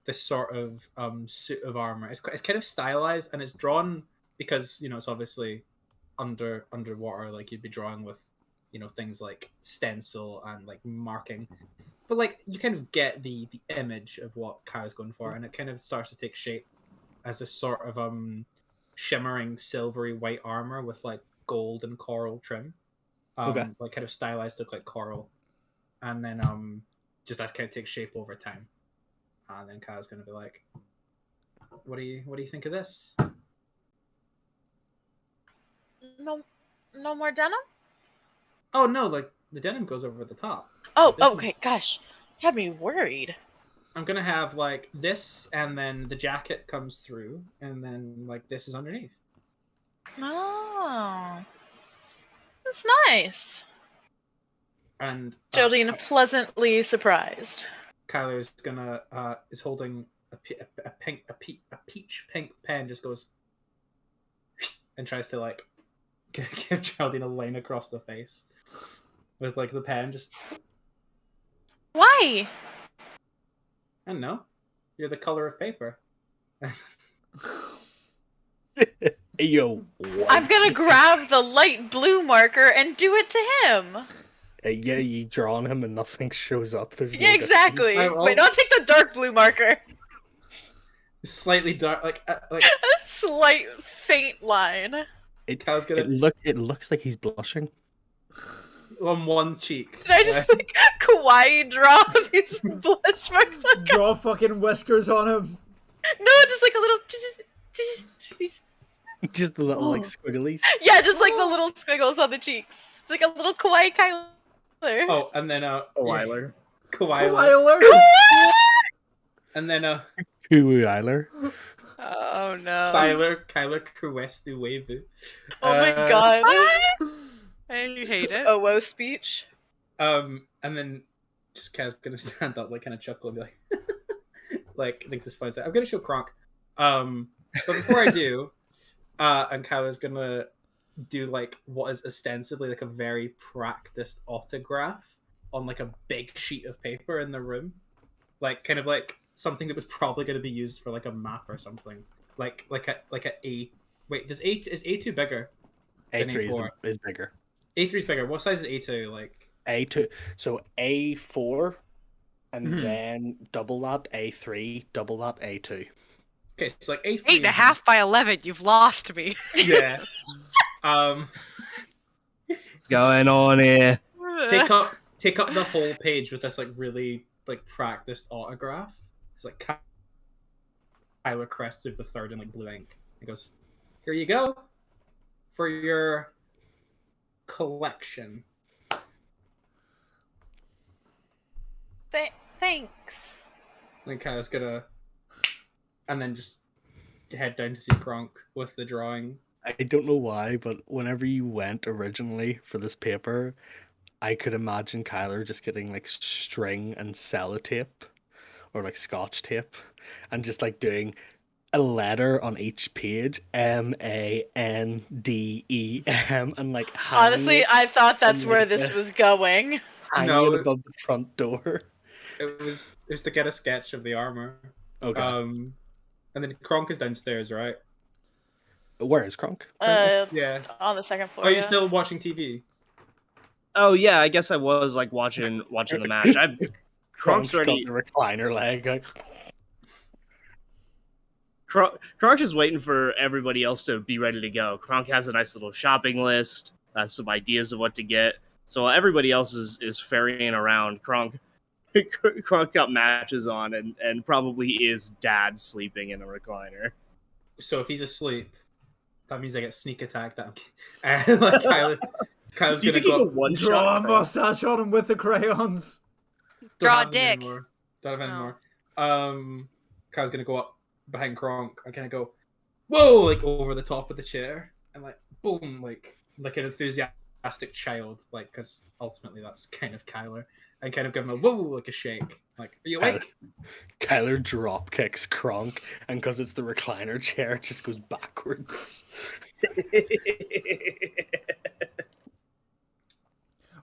Speaker 1: this sort of suit of armor. It's kind of stylized and it's drawn because it's obviously underwater. Like you'd be drawing with things like stencil and like marking, but like you kind of get the image of what Kyle's going for, and it kind of starts to take shape as this sort of shimmering silvery white armor with like gold and coral trim.
Speaker 2: Okay.
Speaker 1: Like kind of stylized to look like coral, and then just that kind of takes shape over time. And then Kyle's gonna be like, "What do you think of this?"
Speaker 5: No more denim?
Speaker 1: Oh no, like the denim goes over the top.
Speaker 5: Oh,
Speaker 1: This
Speaker 5: okay,
Speaker 1: is-
Speaker 5: gosh. You had me worried.
Speaker 1: I'm gonna have like this, and then the jacket comes through, and then like this is underneath.
Speaker 5: Oh. That's nice.
Speaker 1: And
Speaker 5: Geraldine, pleasantly surprised.
Speaker 1: Kyler is gonna is holding a peach pink pen, just goes and tries to like give Geraldine a line across the face with like the pen. Just
Speaker 5: Why?
Speaker 1: I don't know. You're the color of paper.
Speaker 2: Yo, what?
Speaker 5: I'm gonna grab the light blue marker and do it to him.
Speaker 2: Yeah, you draw on him and nothing shows up. There's no
Speaker 5: Yeah, exactly.
Speaker 1: I'm
Speaker 5: Wait, no, I'll take the dark blue marker.
Speaker 1: Slightly dark, like
Speaker 5: A slight faint line.
Speaker 1: Kyle's gonna
Speaker 2: It looks like he's blushing.
Speaker 1: on one cheek.
Speaker 5: Did I just like kawaii draw these blush marks on?
Speaker 4: Draw fucking whiskers on him.
Speaker 5: No, just like a little.
Speaker 2: Just the little like squigglies.
Speaker 5: Yeah, just like the little squiggles on the cheeks. It's like a little kawaii Kyler.
Speaker 1: Oh, and then
Speaker 3: Weiler.
Speaker 1: Kawhi.
Speaker 4: Kyler.
Speaker 1: And then
Speaker 2: Kyler.
Speaker 6: oh no.
Speaker 1: Kyler Kuestu Wevu.
Speaker 5: Oh my god.
Speaker 6: And you hate it.
Speaker 5: Oh, whoa speech.
Speaker 1: And then just Kaz's gonna stand up, like kind of chuckle and be like, like thinks it's funny. I'm gonna show Kronk. But before I do, and Kyler's gonna do like what is ostensibly like a very practiced autograph on like a big sheet of paper in the room, like kind of like something that was probably going to be used for like a map or something, like a. Wait, is A2 bigger?
Speaker 2: A3 is bigger.
Speaker 1: A3 is bigger. What size is A2? Like
Speaker 2: A2. So A4, and
Speaker 1: Mhm.
Speaker 2: then double that A3, double that A2.
Speaker 1: Okay, so like A3.
Speaker 6: 8.5 by 11. You've lost me.
Speaker 1: Yeah.
Speaker 3: Going on here.
Speaker 1: Take up the whole page with this like really like practiced autograph. It's like Kyler Crest of the third in like blue ink. He goes, "Here you go for your collection."
Speaker 5: Thanks.
Speaker 1: And Kyle's gonna, and then just head down to see Kronk with the drawing.
Speaker 2: I don't know why, but whenever you went originally for this paper, I could imagine Kyler just getting like string and sellotape or like scotch tape and just like doing a letter on each page, MANDEM, and like
Speaker 5: Honestly, I thought that's
Speaker 2: and,
Speaker 5: where
Speaker 2: like,
Speaker 5: this was going.
Speaker 2: hanging
Speaker 1: No.
Speaker 2: it above the front door.
Speaker 1: It was to get a sketch of the armor.
Speaker 2: Okay.
Speaker 1: And then Kronk is downstairs, right?
Speaker 2: Where is Kronk? currently?
Speaker 1: Yeah.
Speaker 5: On the second floor.
Speaker 1: Are you
Speaker 5: yeah.
Speaker 1: still watching TV?
Speaker 3: Oh yeah, I guess I was like watching the match. Kronk's
Speaker 2: Kronk's
Speaker 3: already.
Speaker 2: got the recliner leg. Like,
Speaker 3: Kronk's just waiting for everybody else to be ready to go. Kronk has a nice little shopping list, some ideas of what to get. So everybody else is ferrying around. Kronk got matches on and probably is dad sleeping in a recliner.
Speaker 1: So if he's asleep, that means I get sneak attacked. And like Kyle's
Speaker 3: Do you
Speaker 1: gonna
Speaker 3: think he
Speaker 1: go
Speaker 3: can one
Speaker 4: Draw a
Speaker 3: shot?
Speaker 4: mustache on him with the crayons.
Speaker 6: Draw a
Speaker 1: Don't have them
Speaker 6: dick.
Speaker 1: anymore. Don't have
Speaker 6: No.
Speaker 1: anymore. Kyle's gonna go up behind Kronk and kind of go, whoa, like over the top of the chair, and like boom, like an enthusiastic child, like because ultimately that's kind of Kyler, and kind of give him a whoa, like a shake, like are you awake?
Speaker 2: Kyler drop kicks Kronk, and because it's the recliner chair, it just goes backwards.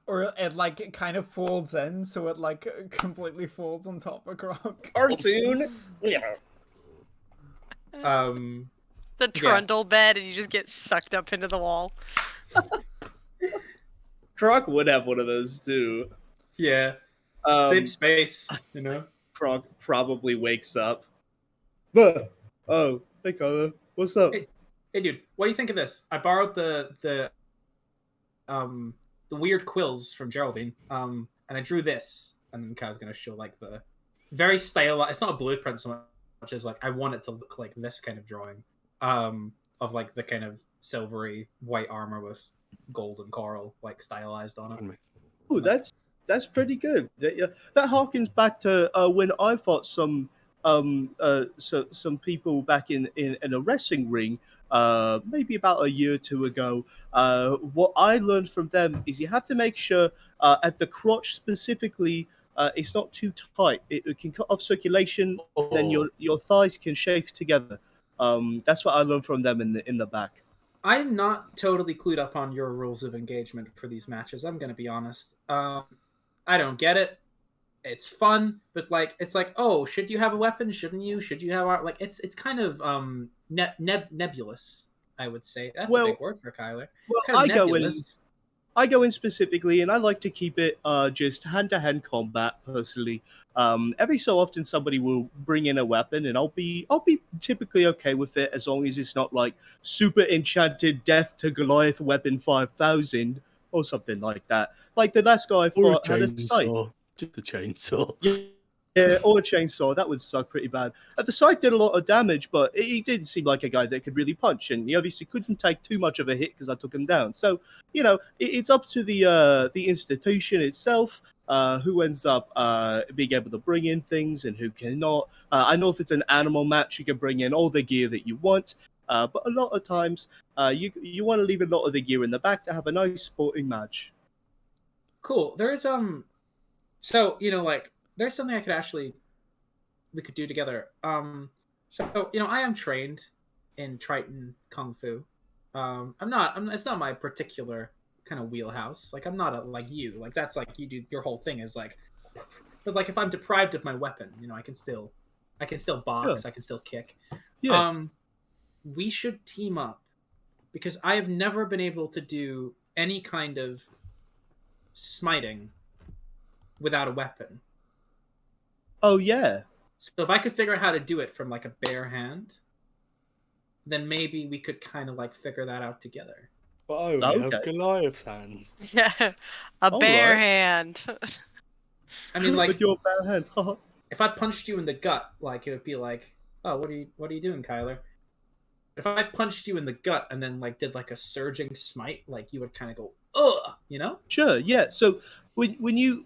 Speaker 4: Or it like it kind of folds in, so it like completely folds on top of Kronk.
Speaker 3: Cartoon.
Speaker 6: The trundle bed, and you just get sucked up into the wall.
Speaker 3: Kronk would have one of those too.
Speaker 1: Yeah, save space, you know.
Speaker 3: Kronk probably wakes up. Oh, hey Kyler, what's up?
Speaker 1: Hey dude, what do you think of this? I borrowed the weird quills from Geraldine, and I drew this, and then Kyle's gonna show like the very stylized. It's not a blueprint so much as like I want it to look like this kind of drawing, of like the kind of silvery white armor with gold and coral like stylized on it.
Speaker 3: Ooh, that's pretty good. That harkens back to when I fought some people back in a wrestling ring, maybe about a year or two ago. What I learned from them is you have to make sure at the crotch specifically, it's not too tight. It can cut off circulation, then your thighs can shave together. That's what I learned from them in the back.
Speaker 1: I'm not totally clued up on your rules of engagement for these matches. I'm gonna be honest. I don't get it. It's fun, but like it's like, oh, should you have a weapon? Shouldn't you? Should you have like it's kind of nebulous. I would say that's a big word for Kyler.
Speaker 3: Well,
Speaker 1: It's kind of nebulous.
Speaker 3: I go in specifically, and I like to keep it just hand-to-hand combat. Personally, every so often somebody will bring in a weapon, and I'll be typically okay with it as long as it's not like super enchanted Death to Goliath weapon 5000 or something like that. Like the last guy I fought had a sight.
Speaker 2: Just a chainsaw.
Speaker 3: Yeah, or a chainsaw. That would suck pretty bad. The side did a lot of damage, but he didn't seem like a guy that could really punch, and he obviously couldn't take too much of a hit because I took him down. So, it's up to the institution itself who ends up being able to bring in things and who cannot. I know if it's an animal match, you can bring in all the gear that you want, but a lot of times you want to leave a lot of the gear in the back to have a nice sporting match.
Speaker 1: Cool. There is so like there's something we could do together. So I am trained in Triton Kung Fu. It's not my particular kind of wheelhouse. Like I'm not like you. Like that's like you do your whole thing is like, but like if I'm deprived of my weapon, I can still box.
Speaker 3: Yeah.
Speaker 1: I can still kick.
Speaker 3: Yeah.
Speaker 1: We should team up because I have never been able to do any kind of smiting without a weapon.
Speaker 3: Oh yeah.
Speaker 1: So if I could figure out how to do it from like a bare hand, then maybe we could kind of like figure that out together.
Speaker 2: Oh, we have Goliath hands.
Speaker 6: Yeah, a
Speaker 3: All
Speaker 6: bare
Speaker 3: right.
Speaker 6: hand.
Speaker 1: I mean, like,
Speaker 3: With your bare hands.
Speaker 1: if I punched you in the gut, like it would be like, oh, what are you doing, Kyler? If I punched you in the gut and then like did like a surging smite, like you would kind of go, ugh, you know?
Speaker 3: Sure, yeah. So when you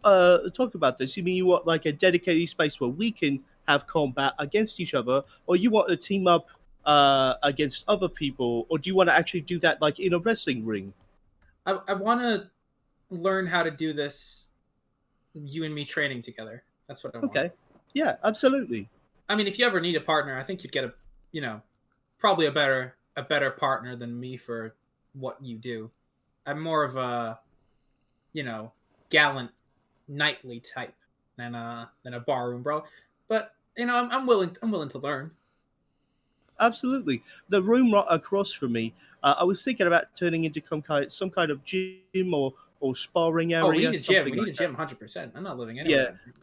Speaker 3: talk about this, you mean you want like a dedicated space where we can have combat against each other, or you want to team up against other people, or do you want to actually do that like in a wrestling ring?
Speaker 1: I want to learn how to do this. You and me training together. That's what I want.
Speaker 3: Okay. Yeah, absolutely.
Speaker 1: I mean, if you ever need a partner, I think you'd get probably a better partner than me for what you do. I'm more of a, gallant, knightly type than a barroom bro. But I'm willing to learn.
Speaker 3: Absolutely. The room right across from me, I was thinking about turning into some kind of gym or sparring area.
Speaker 1: Oh, we need a gym.
Speaker 3: We
Speaker 1: need a gym, 100%. I'm not living anywhere.
Speaker 3: Yeah.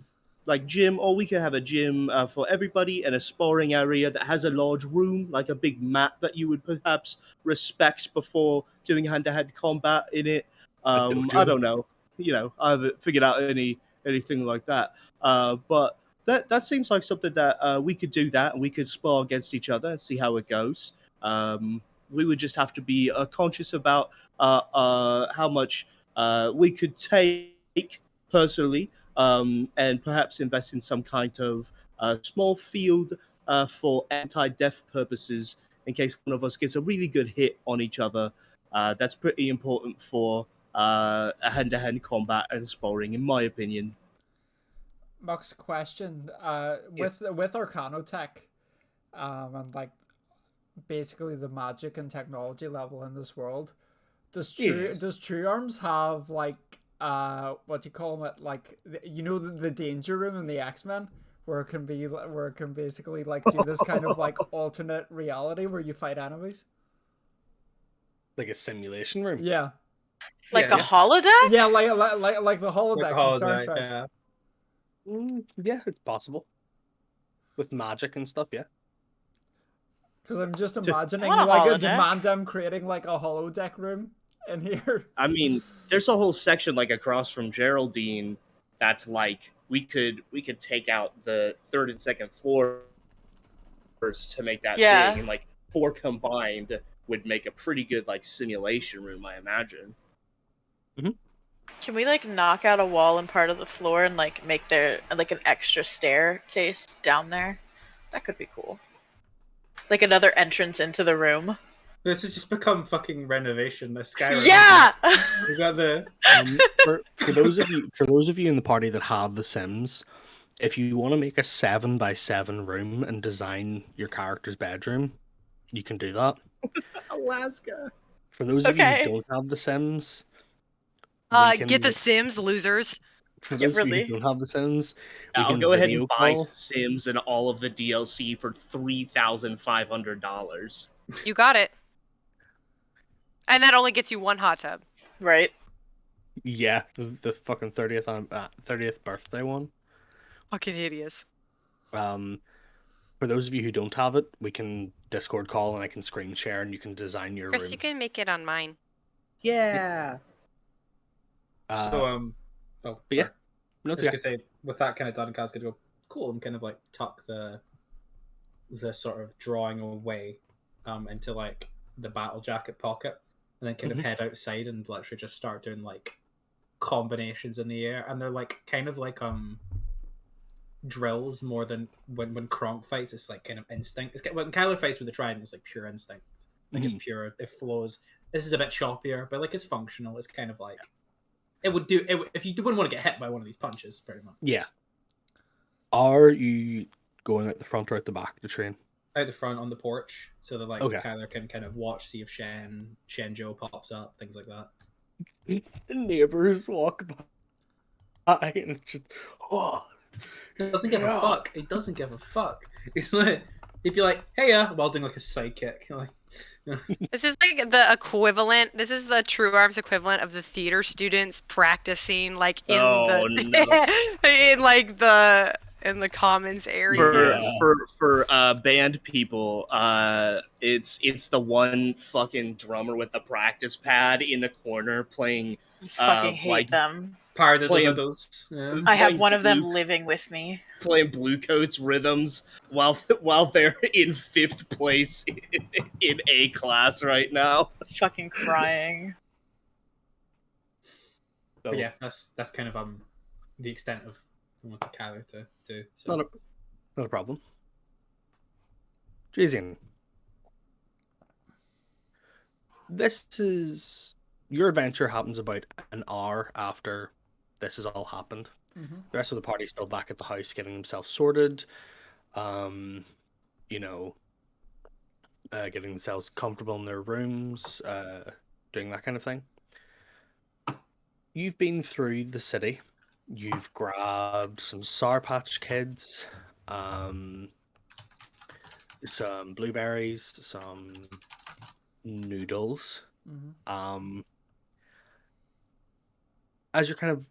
Speaker 3: Like gym, or we could have a gym for everybody and a sparring area that has a large room, like a big mat that you would perhaps respect before doing hand-to-hand combat in it. I don't know. I haven't figured out anything like that. But that seems like something that we could do that, and we could spar against each other and see how it goes. We would just have to be conscious about how much we could take personally. And perhaps invest in some kind of small field for anti-death purposes in case one of us gets a really good hit on each other. That's pretty important for a hand-to-hand combat and sparring, in my opinion.
Speaker 4: Max, question.
Speaker 3: Yes.
Speaker 4: With Arcanotech, and like basically the magic and technology level in this world, does True Arms have like what do you call it, like the danger room in the X-Men where it can basically like do this kind of like alternate reality where you fight enemies,
Speaker 2: like a simulation room?
Speaker 4: Yeah,
Speaker 5: like a holodeck.
Speaker 4: Yeah, like the holodecks in Star Trek.
Speaker 1: Yeah.
Speaker 2: Yeah, it's possible with magic and stuff. Yeah,
Speaker 4: because I'm just imagining
Speaker 5: What a
Speaker 4: like
Speaker 5: holodeck.
Speaker 4: the Mandem creating like a holodeck room in here.
Speaker 3: I mean, there's a whole section like across from Geraldine that's like we could take out the third and second floors to make that
Speaker 5: Yeah.
Speaker 3: big, and like 4 combined would make a pretty good like simulation room, I imagine.
Speaker 5: Can we like knock out a wall in part of the floor and like make there like an extra staircase down there? That could be cool. Like another entrance into the room.
Speaker 1: This has just become fucking renovation. The Skyrim.
Speaker 5: Yeah.
Speaker 1: We got the.
Speaker 2: for those of you in the party that have The Sims, if you want to make a 7x7 room and design your character's bedroom, you can do that.
Speaker 3: Alaska.
Speaker 2: For those of you who don't have The Sims,
Speaker 6: get The Sims, losers.
Speaker 2: For those of you who don't have The Sims,
Speaker 3: I'll go ahead and buy Sims and all of the DLC for $3,500.
Speaker 6: You got it. And that only gets you 1 hot tub.
Speaker 5: Right.
Speaker 2: Yeah, the fucking 30th birthday one.
Speaker 6: Fucking hideous.
Speaker 2: For those of you who don't have it, we can Discord call and I can screen share and you can design your
Speaker 6: Chris,
Speaker 2: room.
Speaker 6: you can make it on mine.
Speaker 3: Yeah.
Speaker 1: Oh,
Speaker 2: yeah. No,
Speaker 1: I was gonna say with that kind of done, Kaz could go cool and kind of like tuck the sort of drawing away into like the battle jacket pocket, and then kind of head outside and literally just start doing like combinations in the air, and they're like kind of like drills more than when Kronk fights. It's like kind of instinct. When Kyler fights with the trident, it's like pure instinct. Like it's pure. It flows. This is a bit choppier, but like it's functional. It's kind of like it would do it if you wouldn't want to get hit by one of these punches, pretty much.
Speaker 2: Yeah. Are you going out the front or out the back to train?
Speaker 1: Out the front on the porch, so that like
Speaker 2: Okay.
Speaker 1: Kyler can kind of watch, see if Shen Joe pops up, things like that.
Speaker 2: The neighbors walk by and it's just
Speaker 1: He doesn't give a fuck. He doesn't give a fuck. It's like he'd be like, "Hey, while doing like a sidekick." Like,
Speaker 6: This is like the equivalent. This is the True Arms equivalent of the theater students practicing, like in
Speaker 3: Oh, no.
Speaker 6: in like in the commons area.
Speaker 3: For band people, it's the one fucking drummer with the practice pad in the corner playing.
Speaker 5: I fucking hate them.
Speaker 1: Part of the
Speaker 3: Playing-
Speaker 1: Wiggles. Yeah.
Speaker 5: I have
Speaker 3: playing
Speaker 5: one of them
Speaker 3: Blue-
Speaker 5: living with me.
Speaker 3: playing Blue Coats rhythms while they're in 5th place in A class right now.
Speaker 5: Fucking crying.
Speaker 1: But yeah, that's kind of the extent of what the character do. So.
Speaker 2: Not a problem. Jason, this is your adventure happens about an hour after this has all happened.
Speaker 4: Mm-hmm.
Speaker 2: The rest of the party's still back at the house getting themselves sorted. Getting themselves comfortable in their rooms, doing that kind of thing. You've been through the city. You've grabbed some Sour Patch Kids, some blueberries, some noodles.
Speaker 4: Mm-hmm.
Speaker 2: As you're kind of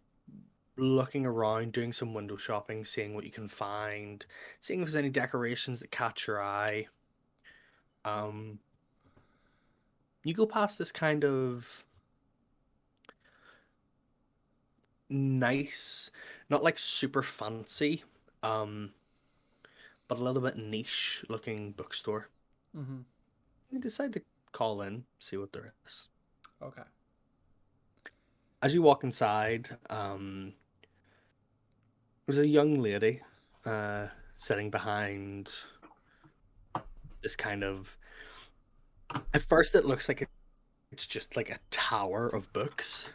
Speaker 2: looking around, doing some window shopping, seeing what you can find, seeing if there's any decorations that catch your eye. You go past this kind of nice, not like super fancy, but a little bit niche looking bookstore.
Speaker 4: Mm-hmm.
Speaker 2: You decide to call in, see what there is.
Speaker 4: Okay.
Speaker 2: As you walk inside, there's a young lady sitting behind this kind of. At first, it looks like it's just like a tower of books.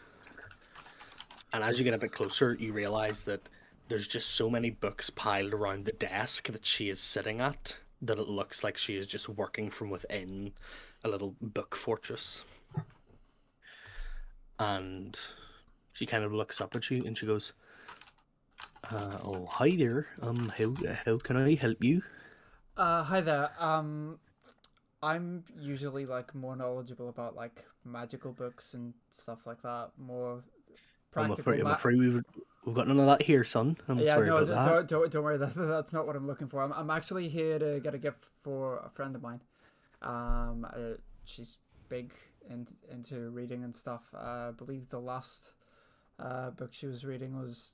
Speaker 2: And as you get a bit closer, you realize that there's just so many books piled around the desk that she is sitting at that it looks like she is just working from within a little book fortress. And she kind of looks up at you and she goes, "Oh, hi there. How can I help you?"
Speaker 4: Hi there. I'm usually like more knowledgeable about like magical books and stuff like that. More practical.
Speaker 2: I'm afraid we've got none of that here, son. I'm sorry about that.
Speaker 4: Don't worry. That's not what I'm looking for. I'm actually here to get a gift for a friend of mine. She's big into reading and stuff. I believe the last book she was reading was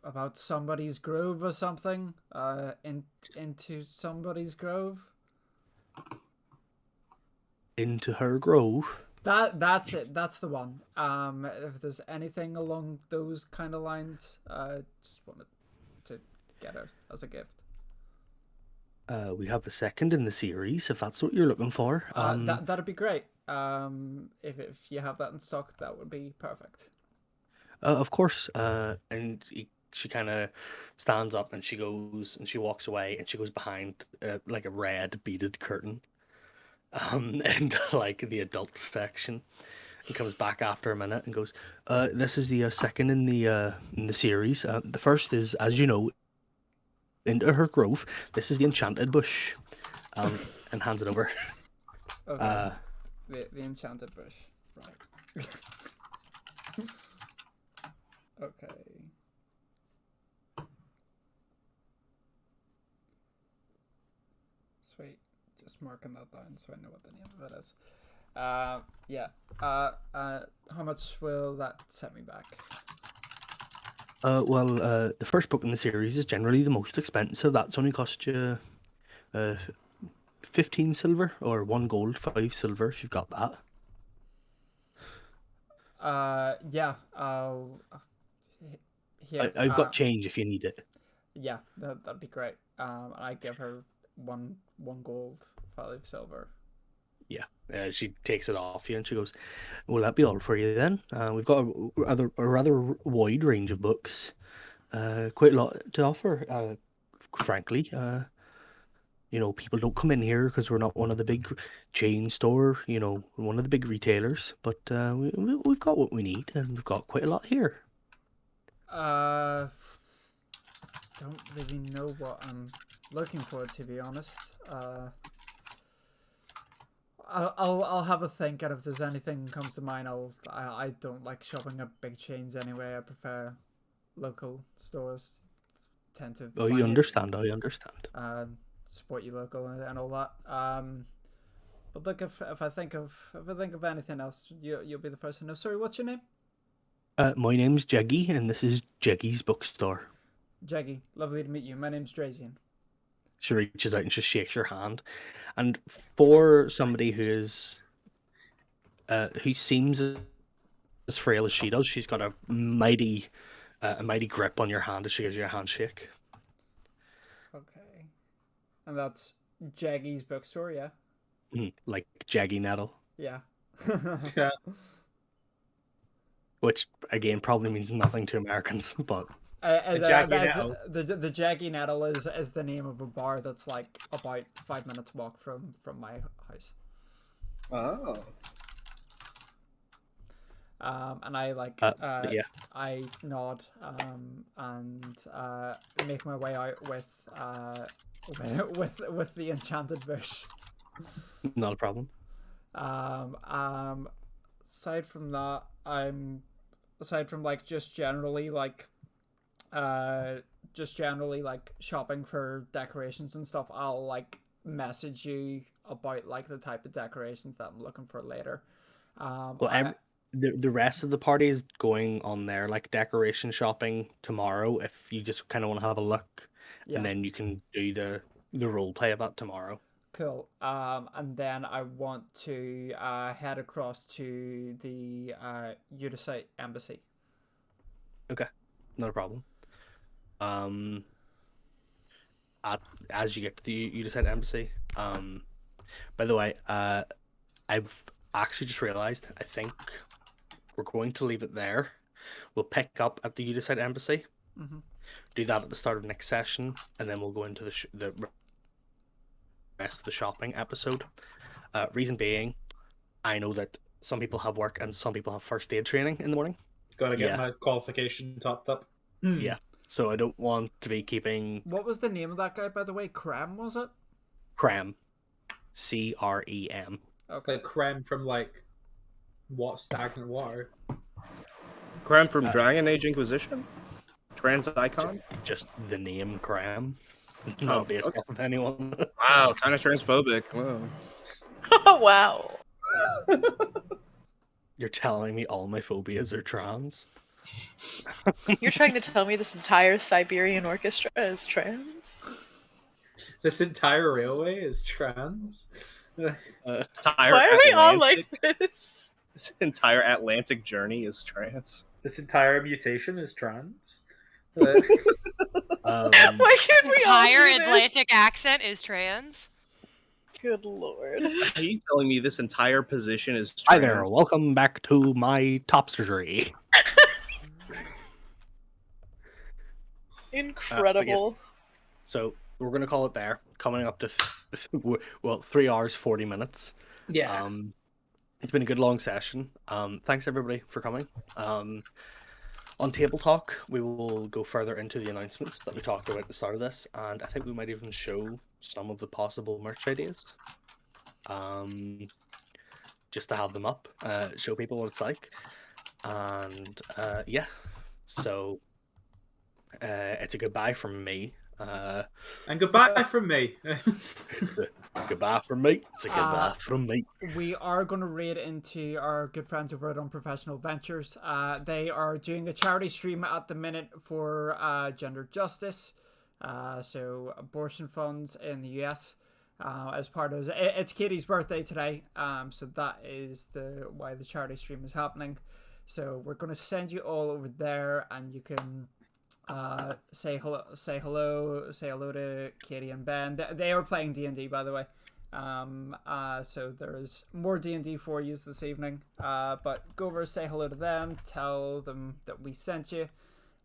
Speaker 4: about somebody's grove or something. Into somebody's grove.
Speaker 2: Into her grove.
Speaker 4: That's it. That's the one. If there's anything along those kind of lines, just wanted to get it as a gift.
Speaker 2: We have the second in the series, if that's what you're looking for.
Speaker 4: That'd be great. If you have that in stock, that would be perfect.
Speaker 2: Of course. She kind of stands up and she walks away and she goes behind like a red beaded curtain, and like the adult section, and comes back after a minute and goes, "This is the second in the series. The first is, as you know, Into Her Grove. This is the Enchanted Bush," and hands it over.
Speaker 4: Okay. The Enchanted Bush, right? Okay. Sweet. Just marking that down so I know what the name of it is. How much will that set me back?
Speaker 2: The first book in the series is generally the most expensive. That's only cost you 15 silver, or 1 gold, 5 silver if you've got that.
Speaker 4: Yeah, I'll...
Speaker 2: I've got change if you need it.
Speaker 4: Yeah, that'd be great. I give her one gold, 5 silver.
Speaker 2: Yeah, she takes it off you and she goes, "Will that be all for you then? We've got a rather wide range of books, quite a lot to offer. Frankly, people don't come in here because we're not one of the big chain store, one of the big retailers. But we've got what we need, and we've got quite a lot here."
Speaker 4: Don't really know what I'm looking for, to be honest. I'll have a think, and if there's anything comes to mind, I don't like shopping at big chains anyway. I prefer local stores. tend to.
Speaker 2: Oh, you understand. I understand.
Speaker 4: Support you local and all that. But look, if I think of anything else, you'll be the first to know. Sorry, what's your name?
Speaker 2: My name's Jeggy, and this is Jeggy's bookstore.
Speaker 4: Jeggy, lovely to meet you. My name's Drazian.
Speaker 2: She reaches out and just shakes your hand, and for somebody who seems as frail as she does, she's got a mighty grip on your hand as she gives you a handshake.
Speaker 4: Okay, and that's Jaggy's bookstore, yeah.
Speaker 2: Like Jaggy Nettle.
Speaker 4: Yeah.
Speaker 1: Yeah.
Speaker 2: Which again probably means nothing to Americans, but
Speaker 1: The Jaggy Nettle.
Speaker 4: The Jaggy Nettle is the name of a bar that's like about 5 minutes walk from my house.
Speaker 3: Oh.
Speaker 4: And I like
Speaker 2: yeah.
Speaker 4: I nod and make my way out with the enchanted bush.
Speaker 2: Not a problem.
Speaker 4: Aside from that, aside from like just generally like shopping for decorations and stuff, I'll like message you about like the type of decorations that I'm looking for later.
Speaker 2: The rest of the party is going on their like decoration shopping tomorrow. If you just kind of want to have a look, and then you can do the role play of that tomorrow.
Speaker 4: Cool. And then I want to head across to the Udacite embassy.
Speaker 2: Okay, not a problem. As you get to the Udacite embassy, by the way, I've actually just realized, I think we're going to leave it there. We'll pick up at the Udacite embassy, do that at the start of next session, and then we'll go into the rest of the shopping episode. Reason being, I know that some people have work and some people have first aid training in the morning.
Speaker 1: Gotta get my qualification topped up.
Speaker 2: Yeah, so I don't want to be keeping...
Speaker 4: What was the name of that guy, by the way? Crem, was it?
Speaker 2: Crem. C-R-E-M.
Speaker 4: Okay.
Speaker 1: Like creme from like what, stagnant water?
Speaker 3: Creme from Dragon Age Inquisition? Trans icon?
Speaker 2: Just the name Crem. Not based off of anyone.
Speaker 3: Wow, kind of transphobic. Wow.
Speaker 5: Oh, wow.
Speaker 2: You're telling me all my phobias are trans?
Speaker 5: You're trying to tell me this entire Siberian orchestra is trans?
Speaker 1: This entire railway is trans?
Speaker 5: Why are we all like this?
Speaker 3: This entire Atlantic journey is trans.
Speaker 1: This entire mutation is trans?
Speaker 5: Why can't we
Speaker 6: Entire
Speaker 5: all do this?
Speaker 6: Atlantic accent is trans.
Speaker 5: Good lord.
Speaker 3: Are you telling me this entire position is trans?
Speaker 2: Hi there, welcome back to my top surgery.
Speaker 5: Incredible.
Speaker 2: So we're going to call it there. Coming up to 3 hours 40 minutes.
Speaker 1: Yeah.
Speaker 2: It's been a good long session. Thanks everybody for coming. On Table Talk, we will go further into the announcements that we talked about at the start of this, and I think we might even show some of the possible merch ideas. Just to have them up, show people what it's like. And yeah, so it's a goodbye from me.
Speaker 1: And goodbye from me.
Speaker 2: Goodbye from me. It's a goodbye from me.
Speaker 4: We are going to raid into our good friends over at Unprofessional Ventures. They are doing a charity stream at the minute for gender justice, so abortion funds in the US. As part of it's Katie's birthday today, so that is why the charity stream is happening. So we're going to send you all over there, and you can say hello to Katie and Ben. They are playing D&D, by the way. So there's more D&D for you this evening. But go over, say hello to them, tell them that we sent you,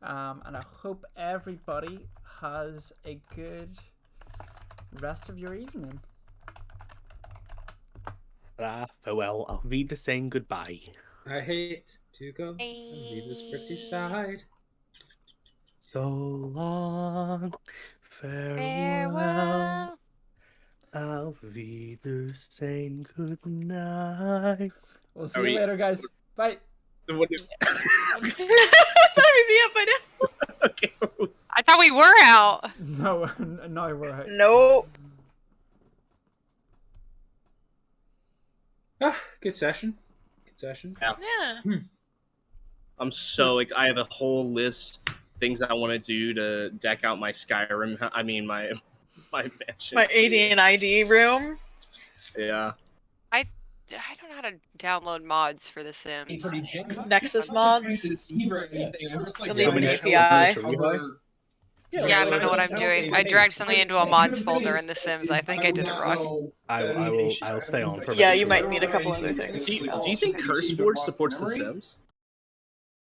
Speaker 4: and I hope everybody has a good rest of your evening.
Speaker 2: Farewell. I'll read the saying goodbye.
Speaker 1: I hate to go and leave this pretty side.
Speaker 2: So long,
Speaker 6: Farewell.
Speaker 2: Auf Wiedersehen, good night.
Speaker 4: We'll see you later, guys. Bye.
Speaker 3: What if...
Speaker 5: Sorry, me up by now.
Speaker 3: Okay.
Speaker 6: I thought we were out.
Speaker 4: No, no, we're out.
Speaker 5: No.
Speaker 1: Good session. Good session.
Speaker 5: Yeah.
Speaker 3: I'm so I have a whole list of things I want to do to deck out my Skyrim. I mean my mansion.
Speaker 5: My AD and ID room.
Speaker 3: Yeah.
Speaker 6: I don't know how to download mods for The Sims.
Speaker 5: Nexus mods.
Speaker 8: You'll
Speaker 5: You'll need an API.
Speaker 6: Yeah, I don't know what I'm doing. I dragged something into a mods folder in The Sims. I think I did it wrong.
Speaker 2: I'll stay on for a
Speaker 5: Yeah,
Speaker 2: bit.
Speaker 5: you might need a couple other things.
Speaker 3: Do you think CurseForge supports The Sims?